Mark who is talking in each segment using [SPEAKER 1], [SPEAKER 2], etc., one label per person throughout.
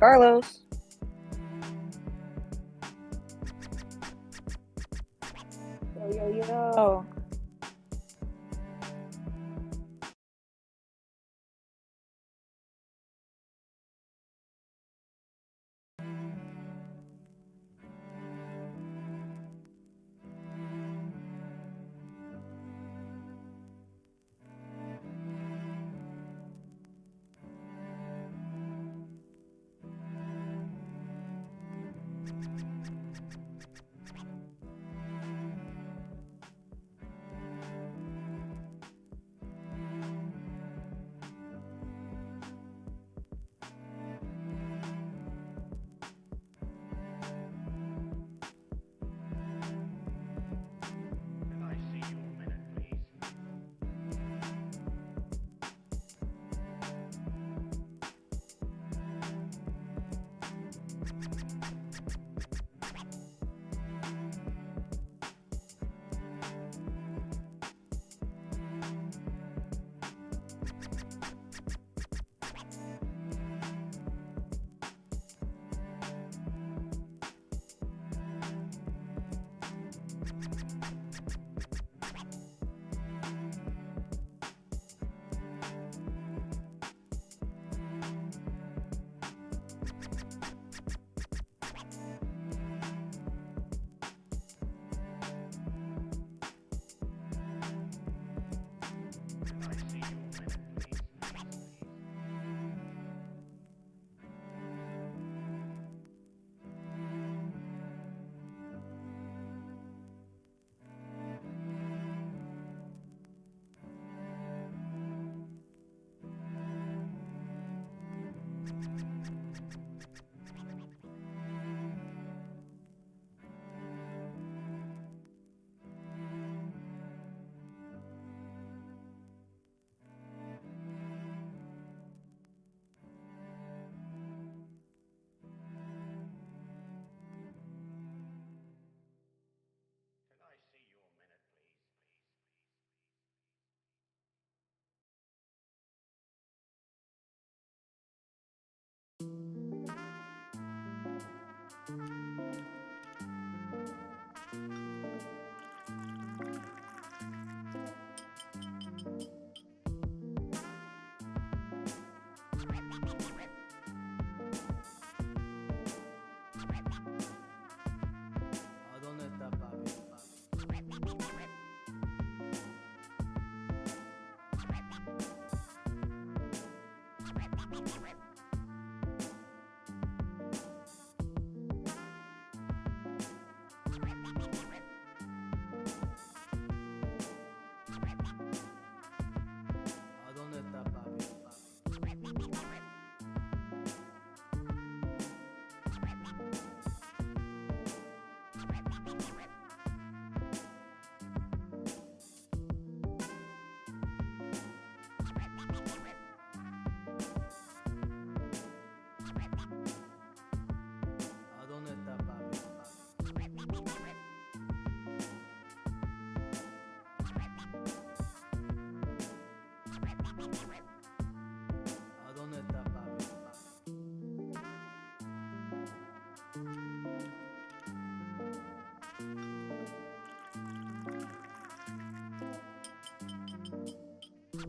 [SPEAKER 1] Carlos. Yo, yo, yo.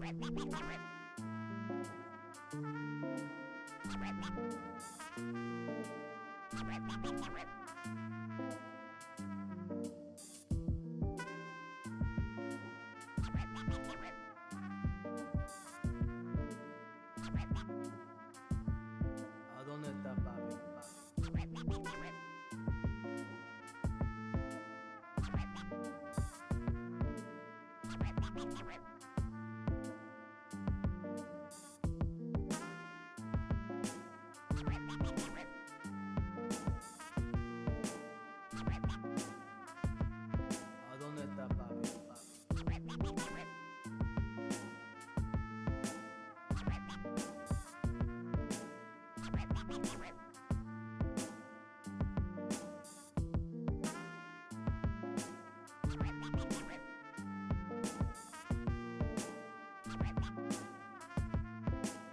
[SPEAKER 2] ¿A dónde está papi?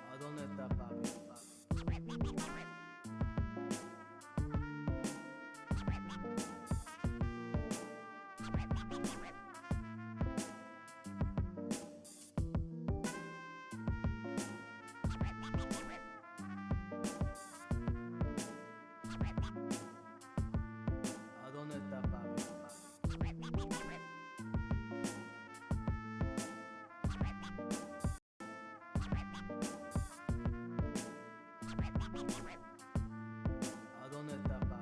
[SPEAKER 2] ¿A dónde está papi? ¿A dónde está papi? ¿A dónde está papi? ¿A dónde está papi?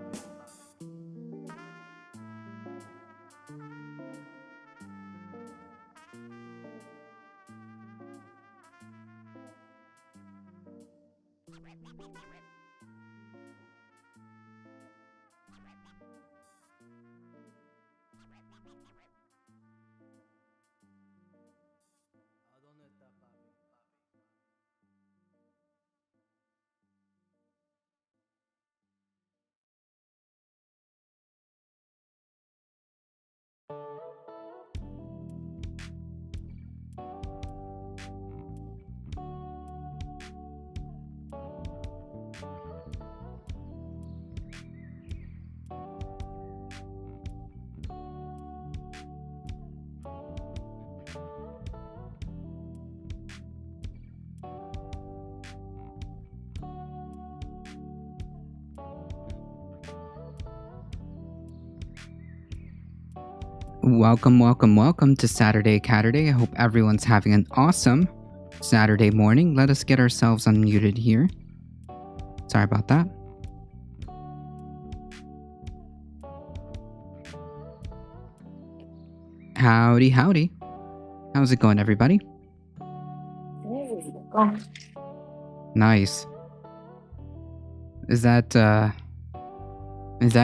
[SPEAKER 2] ¿A dónde está papi?
[SPEAKER 3] Welcome to Saturday, Caturday. I hope everyone's having an awesome Saturday morning. Let us get ourselves unmuted here. Sorry about that. Howdy, howdy. How's it going, everybody? Nice. Is that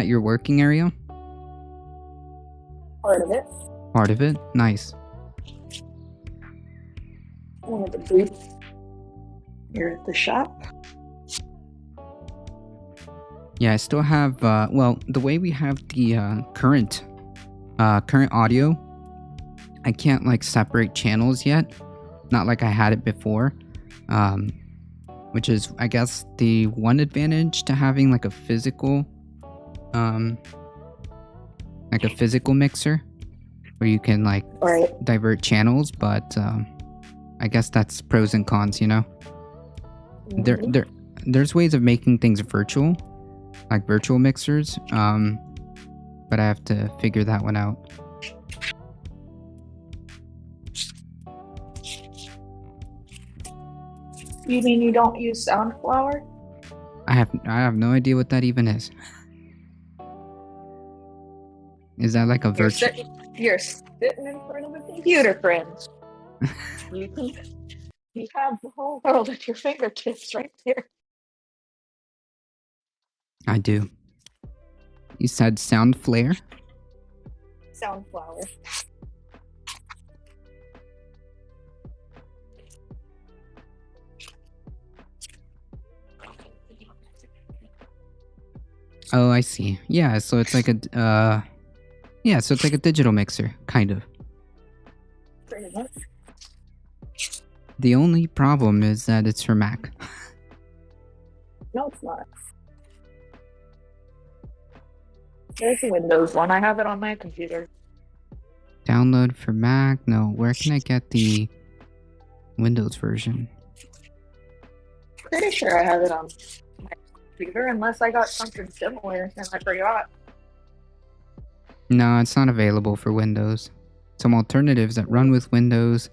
[SPEAKER 3] your working area?
[SPEAKER 1] Part of it.
[SPEAKER 3] Part of it? Nice.
[SPEAKER 1] One of the booths here at the shop.
[SPEAKER 3] Yeah, I still have, well, the way we have the current audio, I can't like separate channels yet. Not like I had it before. Which is, I guess, the one advantage to having like a physical mixer where you can like divert channels, but I guess that's pros and cons, you know. There's ways of making things virtual, like virtual mixers, but I have to figure that one out.
[SPEAKER 1] You mean you don't use Soundflower?
[SPEAKER 3] I have no idea what that even is. Is that like a virtual?
[SPEAKER 1] You're sitting in front of a computer, friends. You have the whole world at your fingertips right there.
[SPEAKER 3] I do. You said Soundflare?
[SPEAKER 1] Soundflower.
[SPEAKER 3] Oh, I see. Yeah, so it's like a so it's like a digital mixer, kind of.
[SPEAKER 1] Pretty much.
[SPEAKER 3] The only problem is that it's for Mac.
[SPEAKER 1] No, it's not. There's a Windows one. I have it on my computer.
[SPEAKER 3] Download for Mac? No, where can I get the... Windows version.
[SPEAKER 1] Pretty sure I have it on my computer, unless I got something similar and I forgot.
[SPEAKER 3] No, it's not available for Windows. Some alternatives that run with Windows.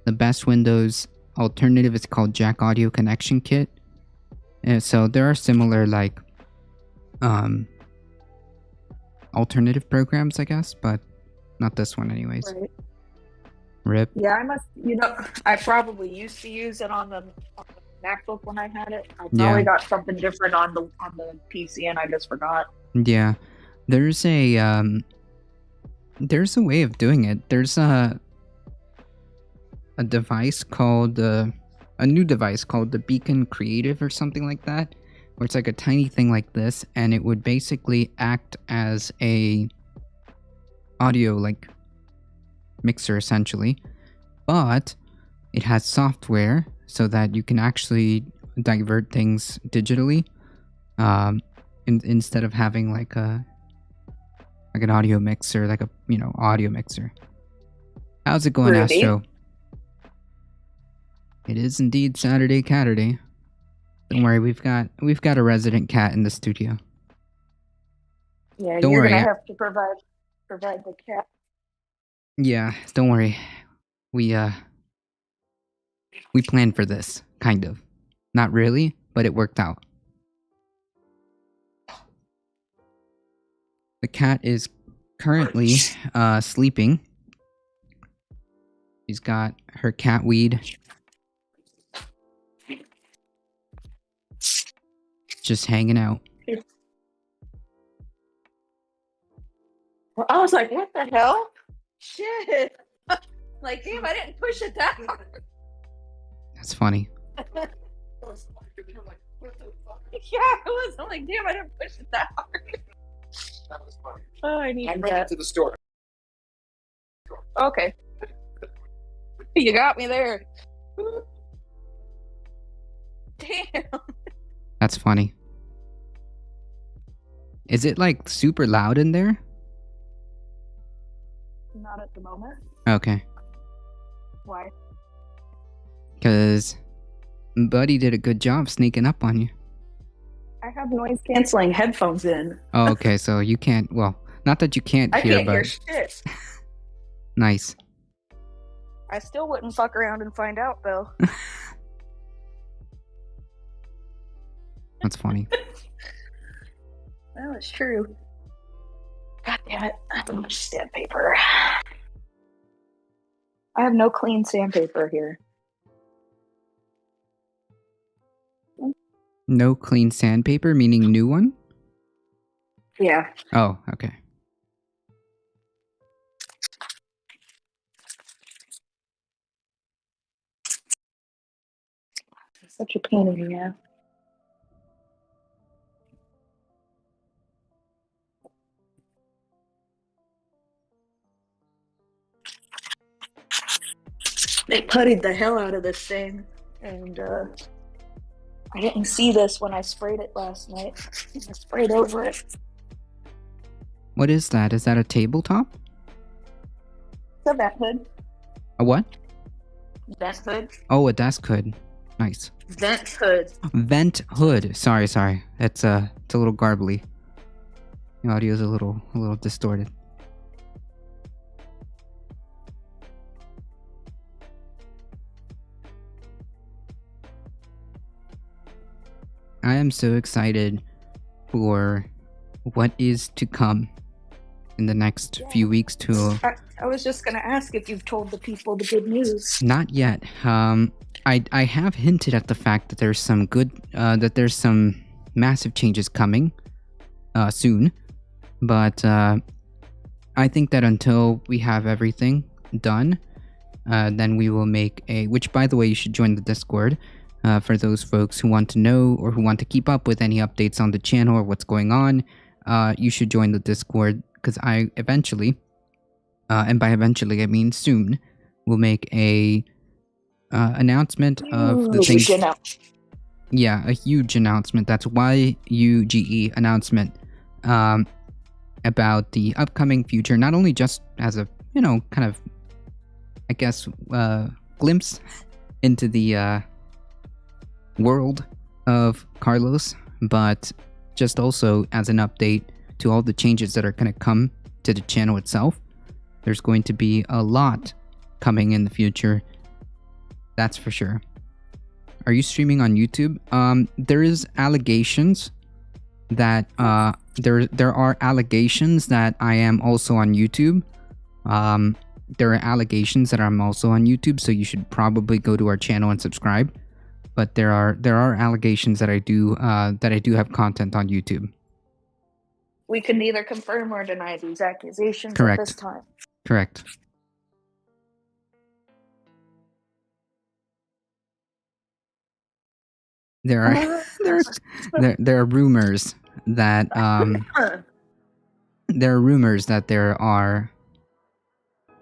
[SPEAKER 3] The best Windows alternative is called Jack Audio Connection Kit. And so there are similar like alternative programs, I guess, but not this one anyways.
[SPEAKER 1] Right.
[SPEAKER 3] RIP.
[SPEAKER 1] Yeah, I must. I probably used to use it on the MacBook when I had it. I probably got something different on the PC, and I just forgot.
[SPEAKER 3] Yeah, there's a way of doing it. There's a device called a new device called the Beacon Creative or something like that, where it's like a tiny thing like this, and it would basically act as a audio like mixer essentially, but it has software so that you can actually divert things digitally, instead of having like an audio mixer, like a audio mixer. How's it going,
[SPEAKER 1] Rudy?
[SPEAKER 3] Astro? It is indeed Saturday Caturday. Don't worry, we've got a resident cat in the studio.
[SPEAKER 1] Yeah,
[SPEAKER 3] Don't
[SPEAKER 1] you're
[SPEAKER 3] worry,
[SPEAKER 1] gonna have to provide the cat.
[SPEAKER 3] Yeah, don't worry. We planned for this, kind of. Not really, but it worked out. The cat is currently sleeping. She's got her cat weed. Just hanging out.
[SPEAKER 1] Well, I was like, what the hell? Shit. Like, damn, I didn't push it down.
[SPEAKER 3] That's funny.
[SPEAKER 1] Yeah, I was. I'm like, damn, I didn't push it down.
[SPEAKER 4] That was funny.
[SPEAKER 1] Oh, I need
[SPEAKER 4] I'm
[SPEAKER 1] that.
[SPEAKER 4] running to the store.
[SPEAKER 1] Okay. You got me there. Damn.
[SPEAKER 3] That's funny. Is it like super loud in there?
[SPEAKER 1] Not at the moment.
[SPEAKER 3] Okay.
[SPEAKER 1] Why?
[SPEAKER 3] Because Buddy did a good job sneaking up on you.
[SPEAKER 1] I have noise canceling headphones in.
[SPEAKER 3] Oh, okay, so you can't, well, not that you can't
[SPEAKER 1] I
[SPEAKER 3] hear,
[SPEAKER 1] can't
[SPEAKER 3] but
[SPEAKER 1] hear shit.
[SPEAKER 3] nice.
[SPEAKER 1] I still wouldn't fuck around and find out, though.
[SPEAKER 3] That's funny.
[SPEAKER 1] Well, it's true. God damn it. I have too much sandpaper. I have no clean sandpaper here.
[SPEAKER 3] No clean sandpaper, meaning new one?
[SPEAKER 1] Yeah.
[SPEAKER 3] Oh, okay.
[SPEAKER 1] It's such a pain in the ass. They puttied the hell out of this thing, and I didn't see this when I sprayed it last night. I sprayed over it.
[SPEAKER 3] What is that? Is that a tabletop?
[SPEAKER 1] It's a vent hood.
[SPEAKER 3] A what?
[SPEAKER 1] Vent hood.
[SPEAKER 3] Oh, a desk hood. Nice.
[SPEAKER 1] Vent hood.
[SPEAKER 3] Vent hood. Sorry. It's a little garbly. The audio's a little distorted. I am so excited for what is to come in the next few weeks to...
[SPEAKER 1] I was just gonna ask if you've told the people the good news.
[SPEAKER 3] Not yet. I have hinted at the fact that there's some good... that there's some massive changes coming soon. But I think that until we have everything done, then we will make a... Which, by the way, you should join the Discord. For those folks who want to know or who want to keep up with any updates on the channel or what's going on, you should join the Discord, because I eventually, and by eventually I mean soon, will make a announcement of the things. Yeah, a huge announcement. That's YUGE announcement about the upcoming future. Not only just as a kind of, I guess, glimpse into the world of Carlos, but just also as an update to all the changes that are going to come to the channel itself. There's going to be a lot coming in the future. That's for sure. Are you streaming on YouTube? There is allegations that there are allegations that I am also on YouTube. There are allegations that I'm also on YouTube, so you should probably go to our channel and subscribe. But there are allegations that I do have content on YouTube.
[SPEAKER 1] We can neither confirm or deny these accusations
[SPEAKER 3] Correct.
[SPEAKER 1] at this time.
[SPEAKER 3] Correct. There are there are rumors that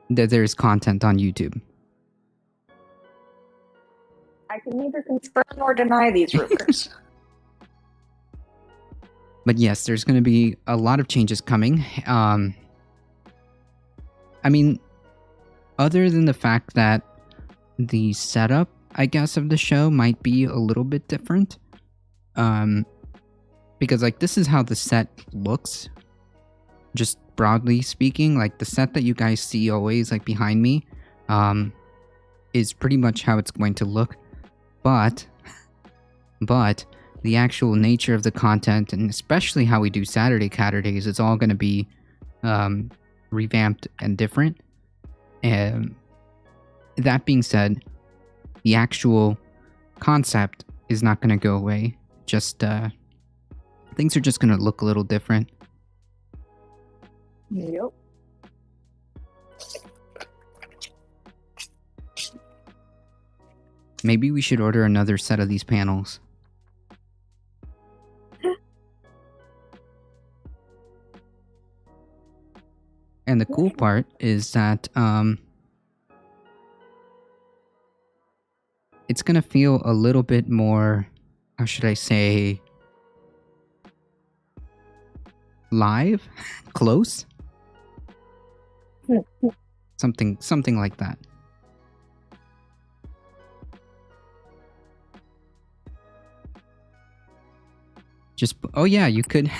[SPEAKER 3] there's content on YouTube.
[SPEAKER 1] I can neither confirm nor deny these rumors.
[SPEAKER 3] But yes, there's going to be a lot of changes coming. I mean, other than the fact that the setup, I guess, of the show might be a little bit different. Because, like, this is how the set looks. Just broadly speaking, like, the set that you guys see always, like, behind me, is pretty much how it's going to look. But the actual nature of the content, and especially how we do Caturdays, it's all going to be revamped and different. That being said, the actual concept is not going to go away. Just things are just going to look a little different.
[SPEAKER 1] Yep.
[SPEAKER 3] Maybe we should order another set of these panels. And the cool part is that it's gonna feel a little bit more, how should I say, live? Close? Something like that. Oh yeah, you could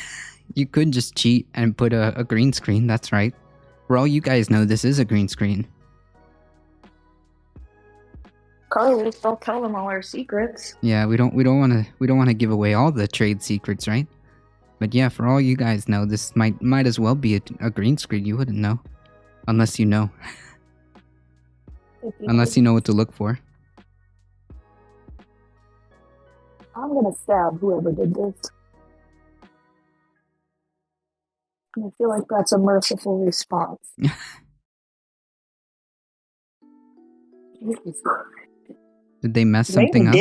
[SPEAKER 3] just cheat and put a green screen. That's right. For all you guys know, this is a green screen.
[SPEAKER 1] Carlos, don't tell them all our secrets.
[SPEAKER 3] Yeah, we don't want to give away all the trade secrets, right? But yeah, for all you guys know, this might as well be a green screen. You wouldn't know, unless you know. Unless you know what to look for.
[SPEAKER 1] I'm gonna stab whoever did this. I feel like that's a merciful response.
[SPEAKER 3] Did they mess something up?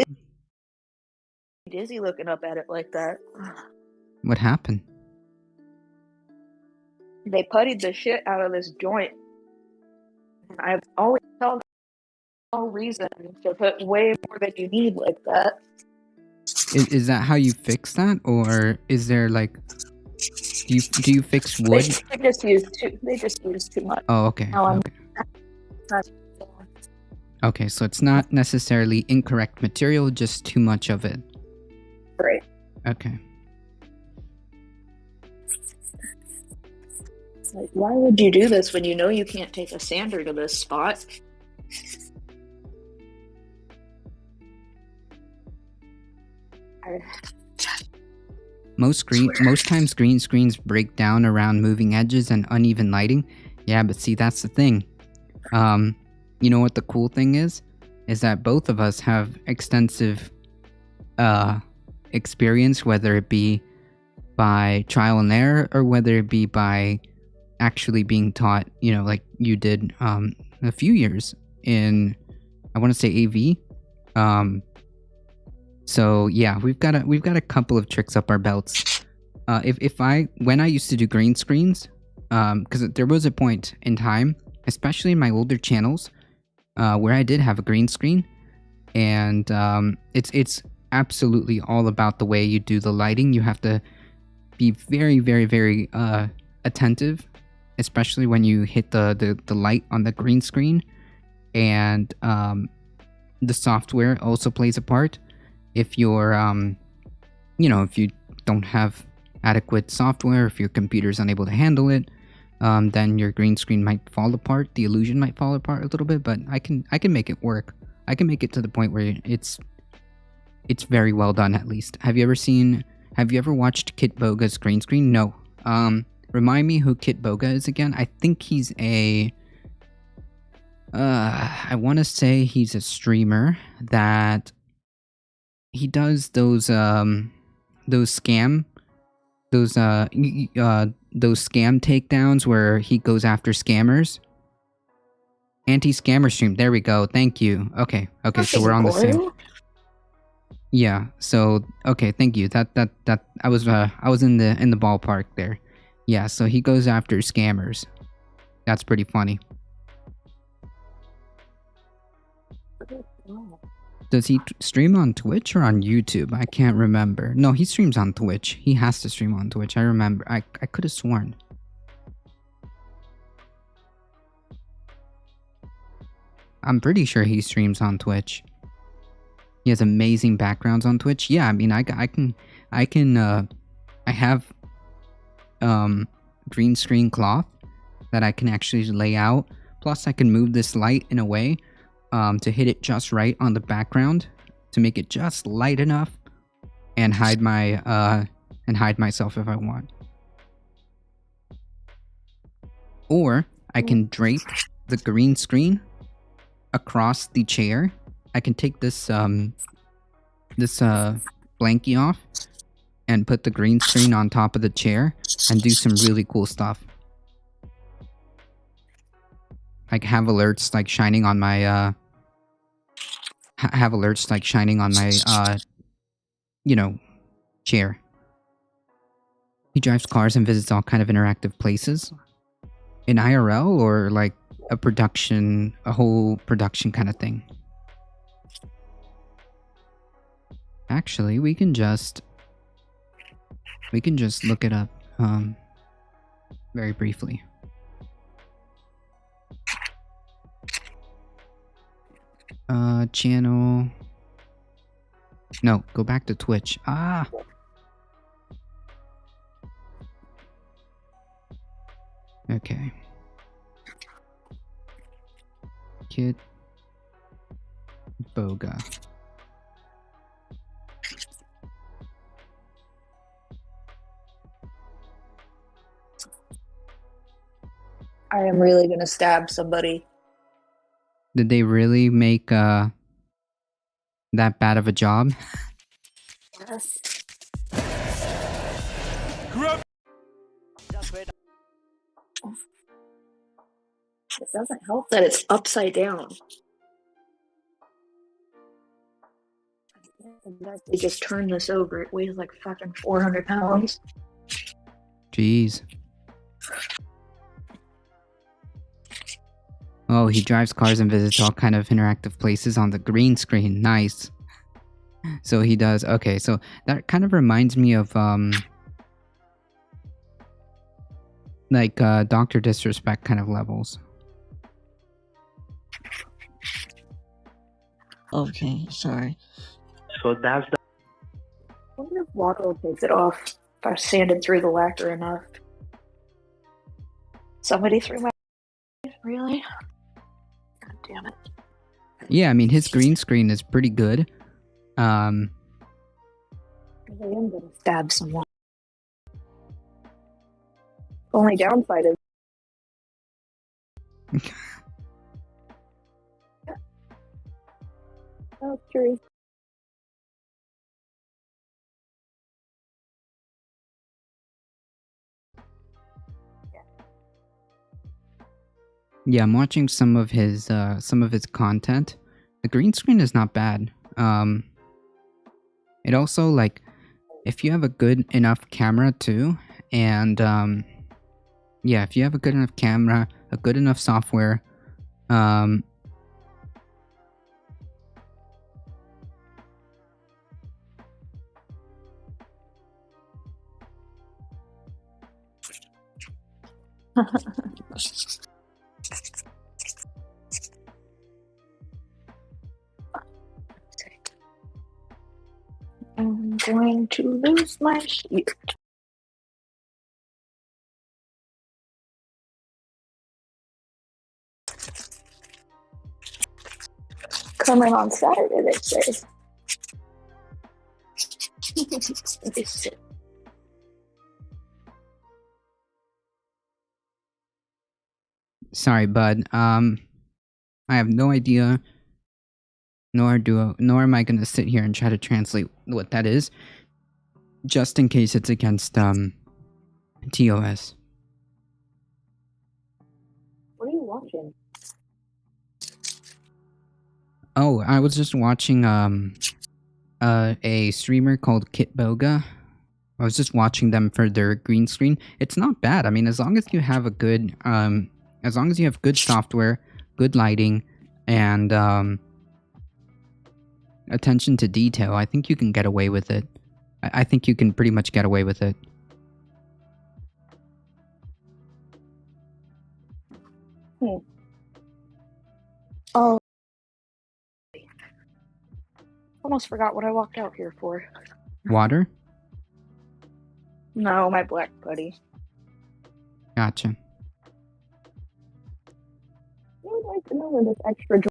[SPEAKER 1] Dizzy looking up at it like that.
[SPEAKER 3] What happened?
[SPEAKER 1] They puttied the shit out of this joint. And I've always told them no reason to put way more than you need like that.
[SPEAKER 3] Is that how you fix that, or is there like, do you fix wood?
[SPEAKER 1] They just use too much.
[SPEAKER 3] Oh, okay. Okay, so it's not necessarily incorrect material, just too much of it.
[SPEAKER 1] Great.
[SPEAKER 3] Okay.
[SPEAKER 1] It's like, why would you do this when you know you can't take a sander to this spot?
[SPEAKER 3] Most times green screens break down around moving edges and uneven lighting. Yeah, but see, that's the thing. You know what the cool thing is? Is that both of us have extensive experience, whether it be by trial and error or whether it be by actually being taught, you know, like you did a few years in, I want to say AV. So yeah, we've got a couple of tricks up our belts. When I used to do green screens, because there was a point in time, especially in my older channels, where I did have a green screen, and it's absolutely all about the way you do the lighting. You have to be very, very, very attentive, especially when you hit the light on the green screen, and the software also plays a part. If you're if you don't have adequate software, if your computer's unable to handle it, then your green screen might fall apart. The illusion might fall apart a little bit, but I can make it work. I can make it to the point where it's very well done. At least, have you ever watched Kit Boga's green screen? No. Remind me who Kit Boga is again. I think he's a I want to say he's a streamer that he does those scam takedowns where he goes after scammers. Anti-scammer stream. There we go. Thank you. Okay. So we're on the same. Yeah. So okay. Thank you. That I was in the ballpark there. Yeah. So he goes after scammers. That's pretty funny. Does he stream on Twitch or on YouTube? I can't remember. No, he streams on Twitch. He has to stream on Twitch. I remember. I could have sworn. I'm pretty sure he streams on Twitch. He has amazing backgrounds on Twitch. Yeah, I mean, I have green screen cloth that I can actually lay out. Plus, I can move this light in a way to hit it just right on the background to make it just light enough and hide myself if I want. Or I can drape the green screen across the chair. I can take this blankie off and put the green screen on top of the chair and do some really cool stuff. Like have alerts like shining on my chair. He drives cars and visits all kind of interactive places. In IRL or like a whole production kind of thing. Actually, we can just look it up very briefly. Channel. No, go back to Twitch. Ah. Okay. Kit Boga.
[SPEAKER 1] I am really gonna stab somebody.
[SPEAKER 3] Did they really make that bad of a job?
[SPEAKER 1] Yes. It doesn't help that it's upside down. They just turn this over. It weighs like fucking 400 pounds.
[SPEAKER 3] Jeez. Oh, he drives cars and visits all kind of interactive places on the green screen. Nice. So he does. Okay, so that kind of reminds me of like Dr. Disrespect kind of levels.
[SPEAKER 5] Okay, sorry.
[SPEAKER 4] So that's the.
[SPEAKER 1] I wonder if water will take it off if I sanded through the lacquer enough. Somebody threw my. Really? God damn it.
[SPEAKER 3] Yeah, I mean his green screen is pretty good.
[SPEAKER 1] I am gonna stab someone. Only downside is. Oh, true.
[SPEAKER 3] Yeah, I'm watching some of his content. The green screen is not bad. It also, like, if you have a good enough camera too, and yeah, if you have a good enough camera, a good enough software,
[SPEAKER 1] going to lose my shit. Coming on Saturday, they say.
[SPEAKER 3] Sorry, bud. I have no idea. Nor am I gonna sit here and try to translate what that is, just in case it's against TOS.
[SPEAKER 1] What are you watching?
[SPEAKER 3] Oh, I was just watching a streamer called Kit Boga. I was just watching them for their green screen. It's not bad. I mean, as long as you have a good as long as you have good software, good lighting, and attention to detail, I think you can get away with it. I think you can pretty much get away with it.
[SPEAKER 1] Oh, almost forgot what I walked out here for.
[SPEAKER 3] Water?
[SPEAKER 1] No, my black buddy.
[SPEAKER 3] Gotcha.
[SPEAKER 1] I would like to know where this extra.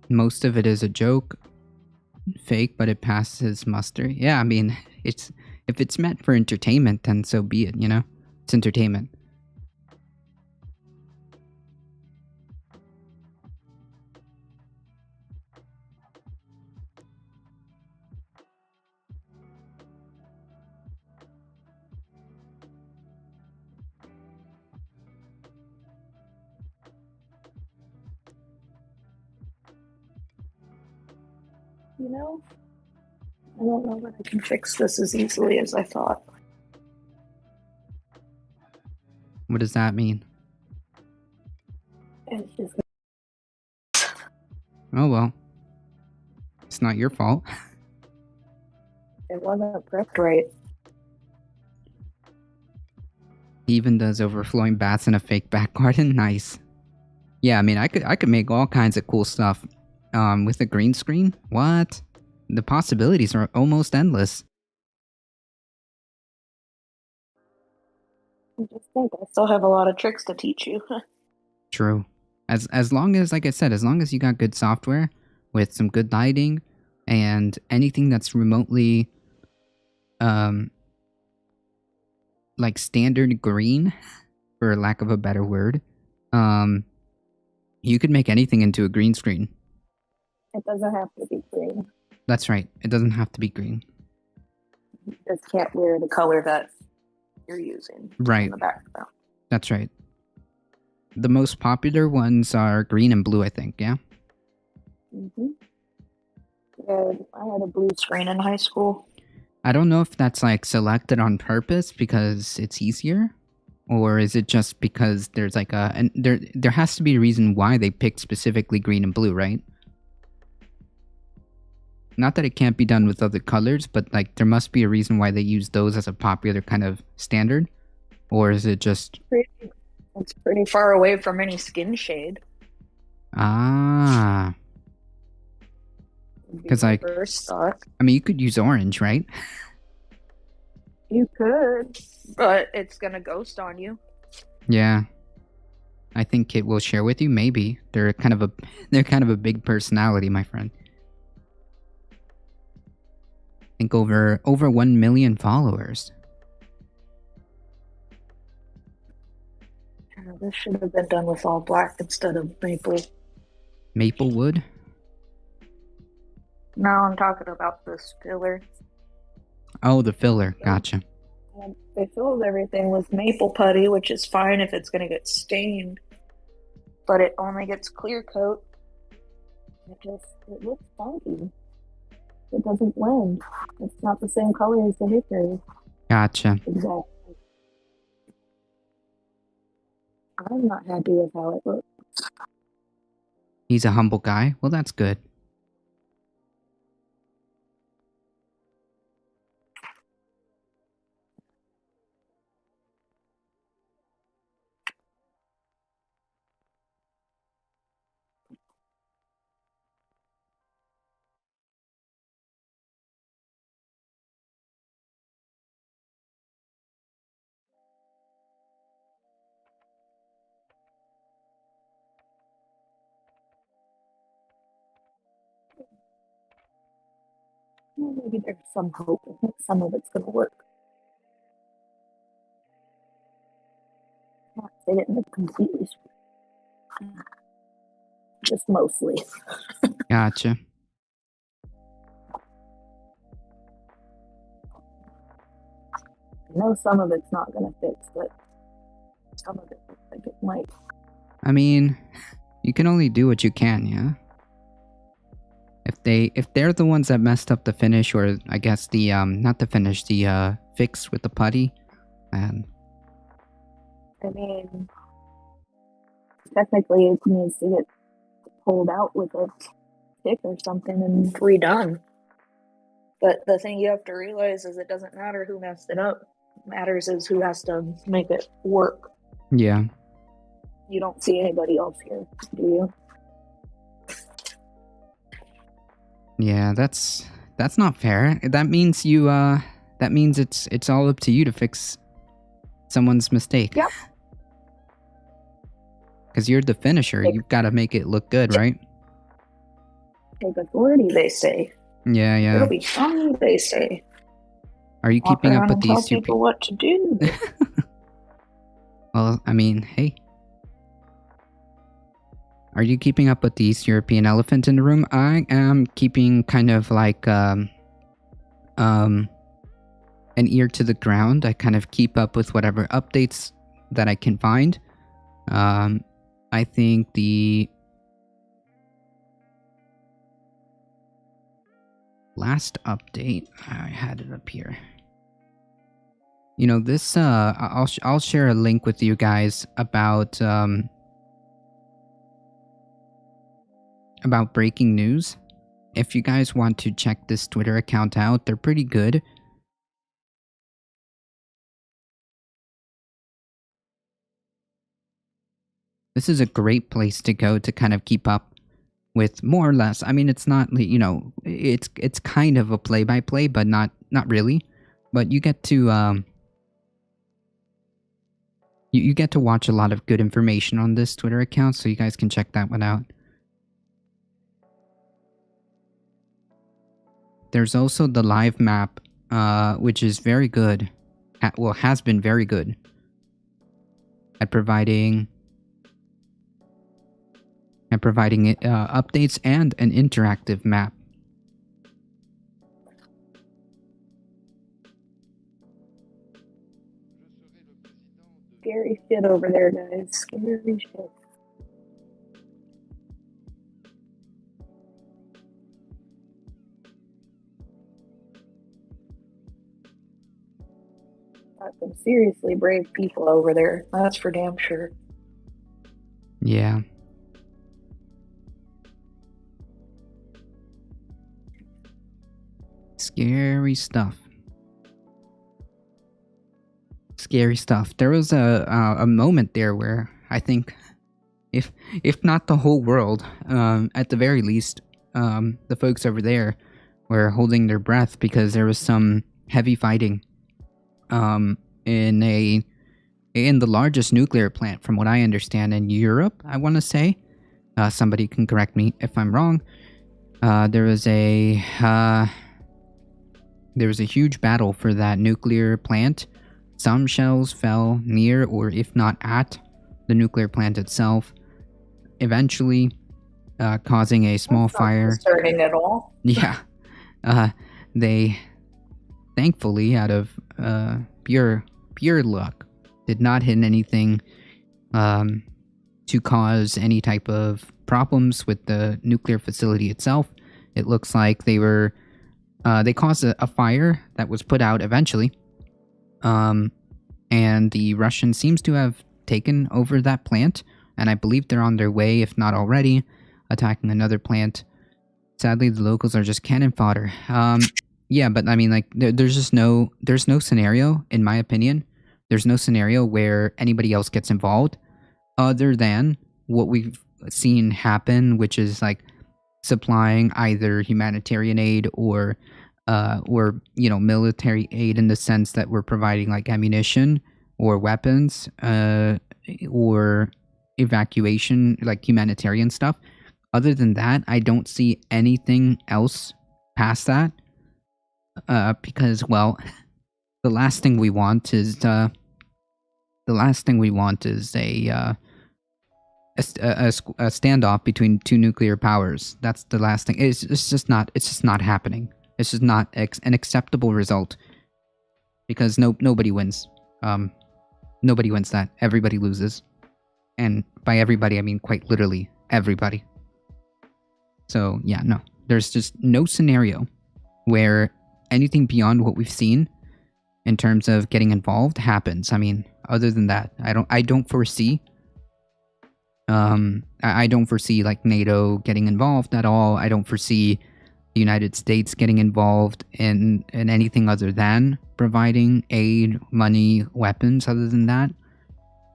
[SPEAKER 3] Most of it is a joke. Fake, but it passes muster. Yeah, I mean, it's if it's meant for entertainment, then so be it, you know? It's entertainment.
[SPEAKER 1] You know, I don't know that I can fix this as easily as I thought.
[SPEAKER 3] What does that mean?
[SPEAKER 1] It's just,
[SPEAKER 3] Oh well. It's not your fault.
[SPEAKER 1] it wasn't prepped right.
[SPEAKER 3] He even does overflowing bats in a fake back garden. Nice. Yeah, I mean, I could make all kinds of cool stuff. With a green screen? What? The possibilities are almost endless.
[SPEAKER 1] I just think I still have a lot of tricks to teach you.
[SPEAKER 3] True. As long as, like I said, as long as you got good software with some good lighting and anything that's remotely like standard green, for lack of a better word, you could make anything into a green screen.
[SPEAKER 1] It doesn't have to be green.
[SPEAKER 3] That's right. It doesn't have to be green.
[SPEAKER 1] You just can't wear the color that you're using
[SPEAKER 3] Right.
[SPEAKER 1] in the background.
[SPEAKER 3] That's right. The most popular ones are green and blue, I think, yeah?
[SPEAKER 1] Mm-hmm. Yeah, I had a blue screen in high school.
[SPEAKER 3] I don't know if that's like selected on purpose because it's easier, or is it just because there's like there has to be a reason why they picked specifically green and blue, right? Not that it can't be done with other colors, but like there must be a reason why they use those as a popular kind of standard, or is it just
[SPEAKER 1] It's pretty far away from any skin shade.
[SPEAKER 3] ah? Because like,
[SPEAKER 1] First thought.
[SPEAKER 3] I mean, you could use orange, right?
[SPEAKER 1] You could, but it's gonna ghost on you.
[SPEAKER 3] Yeah. I think Kit will share with you. Maybe they're kind of a big personality, my friend. I think over 1 million followers.
[SPEAKER 1] This should have been done with all black instead of maple.
[SPEAKER 3] Maplewood.
[SPEAKER 1] Now I'm talking about this filler.
[SPEAKER 3] Oh, the filler. Gotcha.
[SPEAKER 1] They filled everything with maple putty, which is fine if it's gonna get stained, but it only gets clear coat. It looks funky. It doesn't blend. It's not the same color as the hickory.
[SPEAKER 3] Gotcha.
[SPEAKER 1] Exactly. I'm not happy with how it looks.
[SPEAKER 3] He's a humble guy. Well, that's good.
[SPEAKER 1] Well, maybe there's some hope. I think some of it's going to work. Not they didn't completely, just mostly.
[SPEAKER 3] Gotcha.
[SPEAKER 1] I know some of it's not going to fix, but some of it looks like it might.
[SPEAKER 3] I mean, you can only do what you can, yeah. If they're the ones that messed up the finish, or I guess the not the finish, the fix with the putty, and
[SPEAKER 1] I mean, technically it needs to get pulled out with a stick or something and redone. But the thing you have to realize is it doesn't matter who messed it up. What matters is who has to make it work.
[SPEAKER 3] yeah.
[SPEAKER 1] You don't see anybody else here, do you?
[SPEAKER 3] Yeah, that's not fair. That means that means it's all up to you to fix someone's mistake.
[SPEAKER 1] Yep.
[SPEAKER 3] Because you're the finisher, you've got to make it look good, right?
[SPEAKER 1] Take authority, they say.
[SPEAKER 3] Yeah, yeah.
[SPEAKER 1] It'll be fun, they say.
[SPEAKER 3] Are you
[SPEAKER 1] Walk
[SPEAKER 3] keeping up
[SPEAKER 1] around
[SPEAKER 3] with
[SPEAKER 1] and tell
[SPEAKER 3] these two
[SPEAKER 1] people
[SPEAKER 3] people?
[SPEAKER 1] what to do.
[SPEAKER 3] Well, I mean, hey. Are you keeping up with the East European elephant in the room? I am keeping kind of like an ear to the ground. I kind of keep up with whatever updates that I can find. I think the last update, I had it up here. You know, this I'll share a link with you guys about breaking news. If you guys want to check this Twitter account out, they're pretty good. This is a great place to go to kind of keep up with more or less. I mean, it's not, you know, it's kind of a play-by-play, but not really. But you get to you get to watch a lot of good information on this Twitter account, so you guys can check that one out. There's also the live map, which is very good. Well, has been very good at providing updates and an interactive map.
[SPEAKER 1] Scary shit over there, guys. Scary shit. Got some seriously brave people over there. That's for damn sure.
[SPEAKER 3] Yeah. Scary stuff. Scary stuff. There was a moment there where I think, if not the whole world, at the very least, the folks over there were holding their breath because there was some heavy fighting in the largest nuclear plant, from what I understand, in Europe, I want to say. Somebody can correct me if I'm wrong. There was a huge battle for that nuclear plant. Some shells fell near, or if not at, the nuclear plant itself, eventually causing a small fire.
[SPEAKER 1] Not concerning at all.
[SPEAKER 3] Yeah. They, thankfully, out of pure luck, did not hit anything to cause any type of problems with the nuclear facility itself. It looks like they caused a fire that was put out eventually. And the Russians seems to have taken over that plant, and I believe they're on their way, if not already, attacking another plant. Sadly, the locals are just cannon fodder. Yeah, but I mean, like, there's no scenario, in my opinion. There's no scenario where anybody else gets involved, other than what we've seen happen, which is like supplying either humanitarian aid or military aid, in the sense that we're providing like ammunition or weapons, or evacuation, like humanitarian stuff. Other than that, I don't see anything else past that. Because well, the last thing we want is a a standoff between two nuclear powers. That's the last thing. It's just not. It's just not happening. It's just not an acceptable result because nobody wins. Nobody wins that. Everybody loses, and by everybody I mean quite literally everybody. So yeah, no. There's just no scenario where anything beyond what we've seen in terms of getting involved happens. I mean, other than that, I don't foresee I don't foresee like NATO getting involved at all. I don't foresee the United States getting involved in anything other than providing aid, money, weapons. Other than that,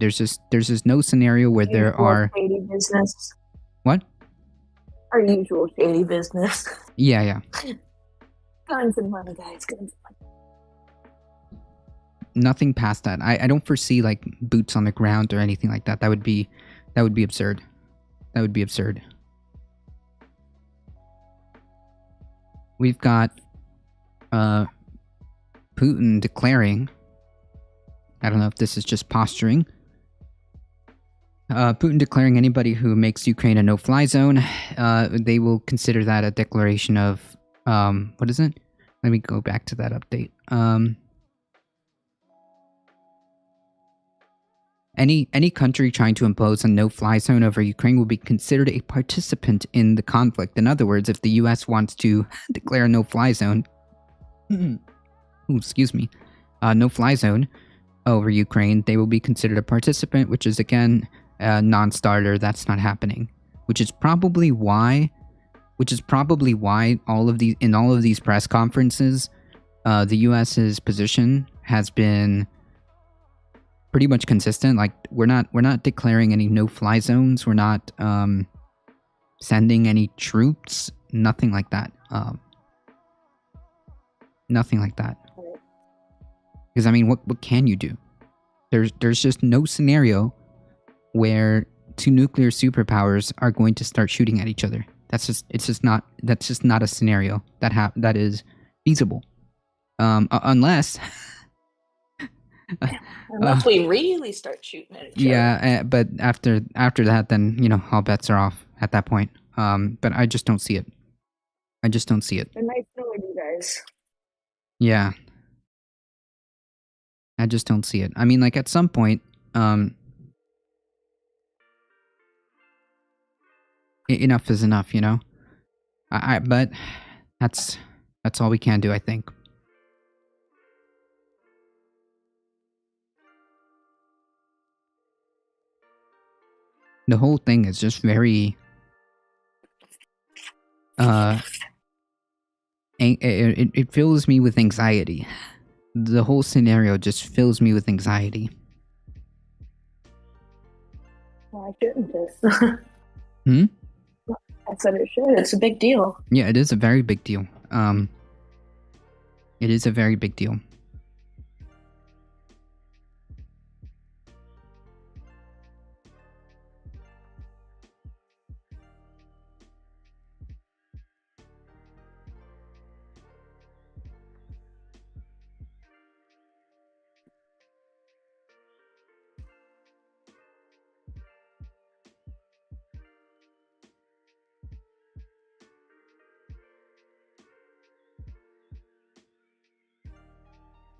[SPEAKER 3] there's just no scenario where there
[SPEAKER 1] Usual
[SPEAKER 3] are
[SPEAKER 1] shady business.
[SPEAKER 3] what?
[SPEAKER 1] Our usual shady business.
[SPEAKER 3] Yeah.
[SPEAKER 1] Guns and money, guys. Guns and money.
[SPEAKER 3] Nothing past that. I don't foresee like boots on the ground or anything like that. That would be absurd. That would be absurd. We've got Putin declaring, I don't know if this is just posturing. Putin declaring anybody who makes Ukraine a no-fly zone, they will consider that a declaration of what is it? Let me go back to that update. Any country trying to impose a no-fly zone over Ukraine will be considered a participant in the conflict. In other words, if the U.S. wants to declare a no-fly zone, no-fly zone over Ukraine, they will be considered a participant, which is again a non-starter. That's not happening. Which is probably why all of these press conferences, the U.S.'s position has been pretty much consistent. Like we're not declaring any no-fly zones. We're not sending any troops. Nothing like that. Nothing like that. Because I mean, what can you do? There's just no scenario where two nuclear superpowers are going to start shooting at each other. That's just not a scenario that is feasible. Unless.
[SPEAKER 1] Unless we really start shooting at each other.
[SPEAKER 3] Yeah, but after that, then all bets are off at that point. But I just don't see it. I just don't see it.
[SPEAKER 1] They're nice knowing you guys.
[SPEAKER 3] Yeah, I just don't see it. I mean, like at some point, enough is enough, you know. But that's all we can do, I think. The whole thing is just very it fills me with anxiety. The whole scenario just fills me with anxiety.
[SPEAKER 1] Why shouldn't this?
[SPEAKER 3] Hmm?
[SPEAKER 1] I said it should. It's a big deal.
[SPEAKER 3] Yeah, it is a very big deal. It is a very big deal.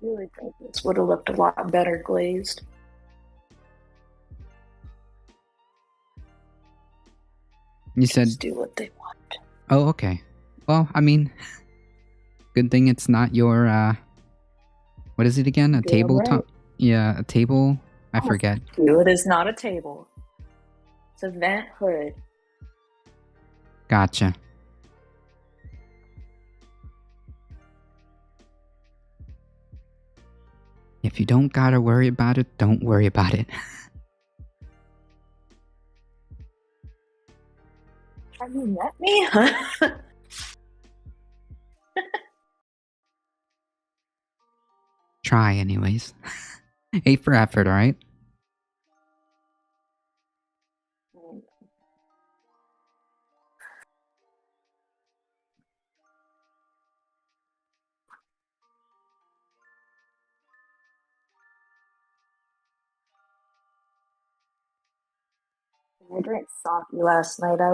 [SPEAKER 1] I really think this would have looked a lot better glazed.
[SPEAKER 3] You said
[SPEAKER 1] Just do what they want.
[SPEAKER 3] Oh, okay. Well, I mean, good thing it's not your what is it again? A
[SPEAKER 1] Damn
[SPEAKER 3] tabletop?
[SPEAKER 1] right.
[SPEAKER 3] Yeah, a table. I
[SPEAKER 1] Oh,
[SPEAKER 3] forget.
[SPEAKER 1] It is not a table. It's a vent hood.
[SPEAKER 3] Gotcha. If you don't gotta worry about it, don't worry about it.
[SPEAKER 1] Have you met me?
[SPEAKER 3] Try anyways. A for effort, alright?
[SPEAKER 1] I drank sake last night. I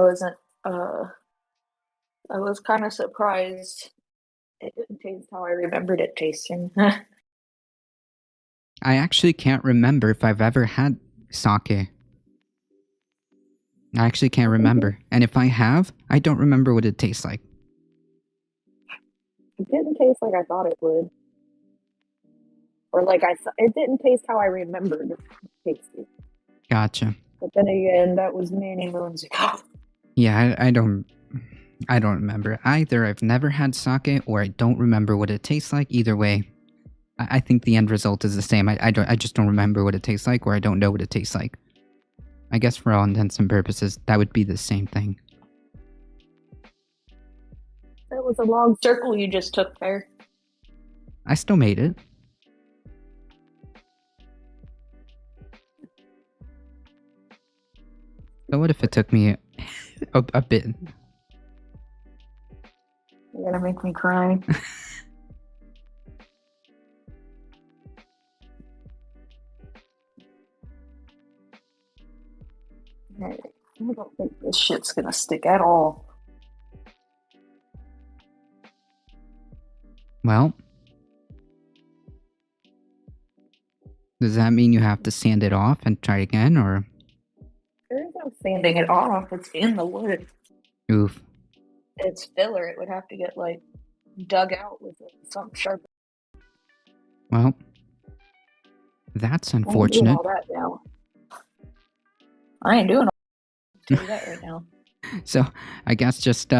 [SPEAKER 1] was kind of surprised. It didn't taste how I remembered it tasting.
[SPEAKER 3] I actually can't remember if I've ever had sake. I actually can't remember. And if I have, I don't remember what it tastes like.
[SPEAKER 1] It didn't taste like I thought it would. Or it didn't taste how I remembered it tasting.
[SPEAKER 3] Gotcha.
[SPEAKER 1] But then again, that was many moons ago.
[SPEAKER 3] Yeah, I don't remember either. I've never had sake, or I don't remember what it tastes like. Either way, I think the end result is the same. I just don't remember what it tastes like, or I don't know what it tastes like. I guess for all intents and purposes, that would be the same thing.
[SPEAKER 1] That was a long circle you just took there.
[SPEAKER 3] I still made it. But what if it took me a bit?
[SPEAKER 1] You're gonna make me cry. I don't think this shit's gonna stick at all.
[SPEAKER 3] Well, does that mean you have to sand it off and try again, or?
[SPEAKER 1] There's no sanding it off. It's in the wood.
[SPEAKER 3] Oof.
[SPEAKER 1] It's filler. It would have to get dug out with something sharp.
[SPEAKER 3] Well, that's
[SPEAKER 1] I ain't doing
[SPEAKER 3] unfortunate.
[SPEAKER 1] all that now. I ain't doing all that. I'll tell you that right now.
[SPEAKER 3] So, I guess just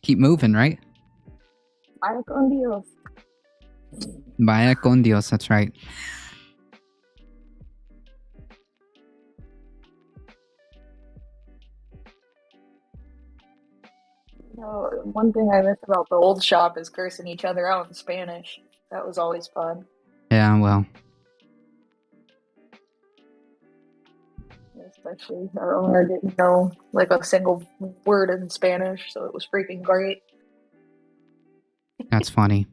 [SPEAKER 3] keep moving, right?
[SPEAKER 1] Vaya con Dios.
[SPEAKER 3] Vaya con Dios, that's right.
[SPEAKER 1] One thing I miss about the old shop is cursing each other out in Spanish. That was always fun.
[SPEAKER 3] Yeah, well.
[SPEAKER 1] Especially our owner didn't know a single word in Spanish, so it was freaking great.
[SPEAKER 3] That's funny.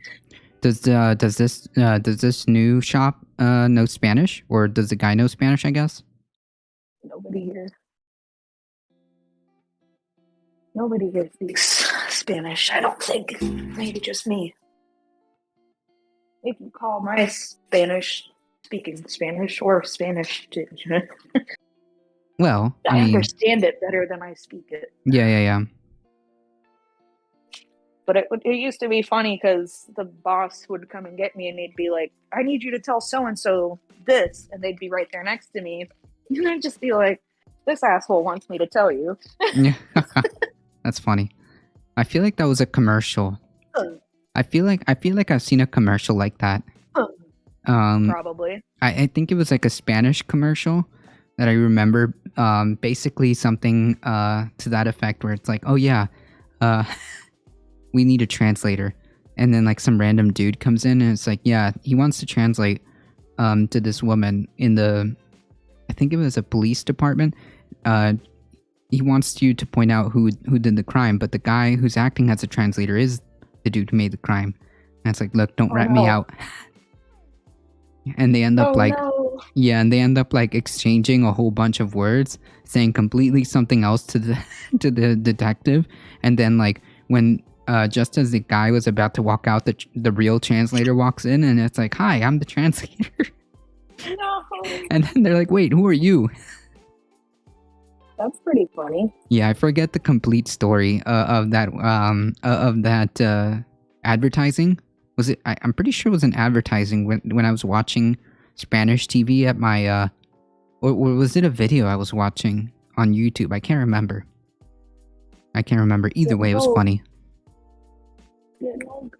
[SPEAKER 3] Does this new shop know Spanish, or does the guy know Spanish? I guess.
[SPEAKER 1] Nobody here speaks Spanish. I don't think. Maybe just me. If you call my Spanish speaking Spanish or Spanish,
[SPEAKER 3] Well,
[SPEAKER 1] I understand it better than I speak it.
[SPEAKER 3] Yeah.
[SPEAKER 1] But it used to be funny because the boss would come and get me and he'd be like, I need you to tell so-and-so this. And they'd be right there next to me. And I'd just be like, this asshole wants me to tell you.
[SPEAKER 3] Yeah. That's funny. I feel like that was a commercial. I feel like I've seen a commercial like that.
[SPEAKER 1] Probably.
[SPEAKER 3] I think it was like a Spanish commercial that I remember. Basically something to that effect where it's like, oh yeah, we need a translator. And then some random dude comes in and it's like, yeah, he wants to translate to this woman in I think it was a police department. He wants you to point out who did the crime, but the guy who's acting as a translator is the dude who made the crime. And it's like, look, don't rat me out. And they end up and they end up exchanging a whole bunch of words, saying completely something else to the detective. And then when just as the guy was about to walk out, the real translator walks in and it's like, hi, I'm the translator.
[SPEAKER 1] No.
[SPEAKER 3] And then they're like, wait, who are you?
[SPEAKER 1] That's pretty funny.
[SPEAKER 3] Yeah, I forget the complete story of that advertising. Was it? I'm pretty sure it was an advertising when I was watching Spanish TV at my or was it a video I was watching on YouTube? I can't remember. Either way, it was funny.
[SPEAKER 1] Yeah, no.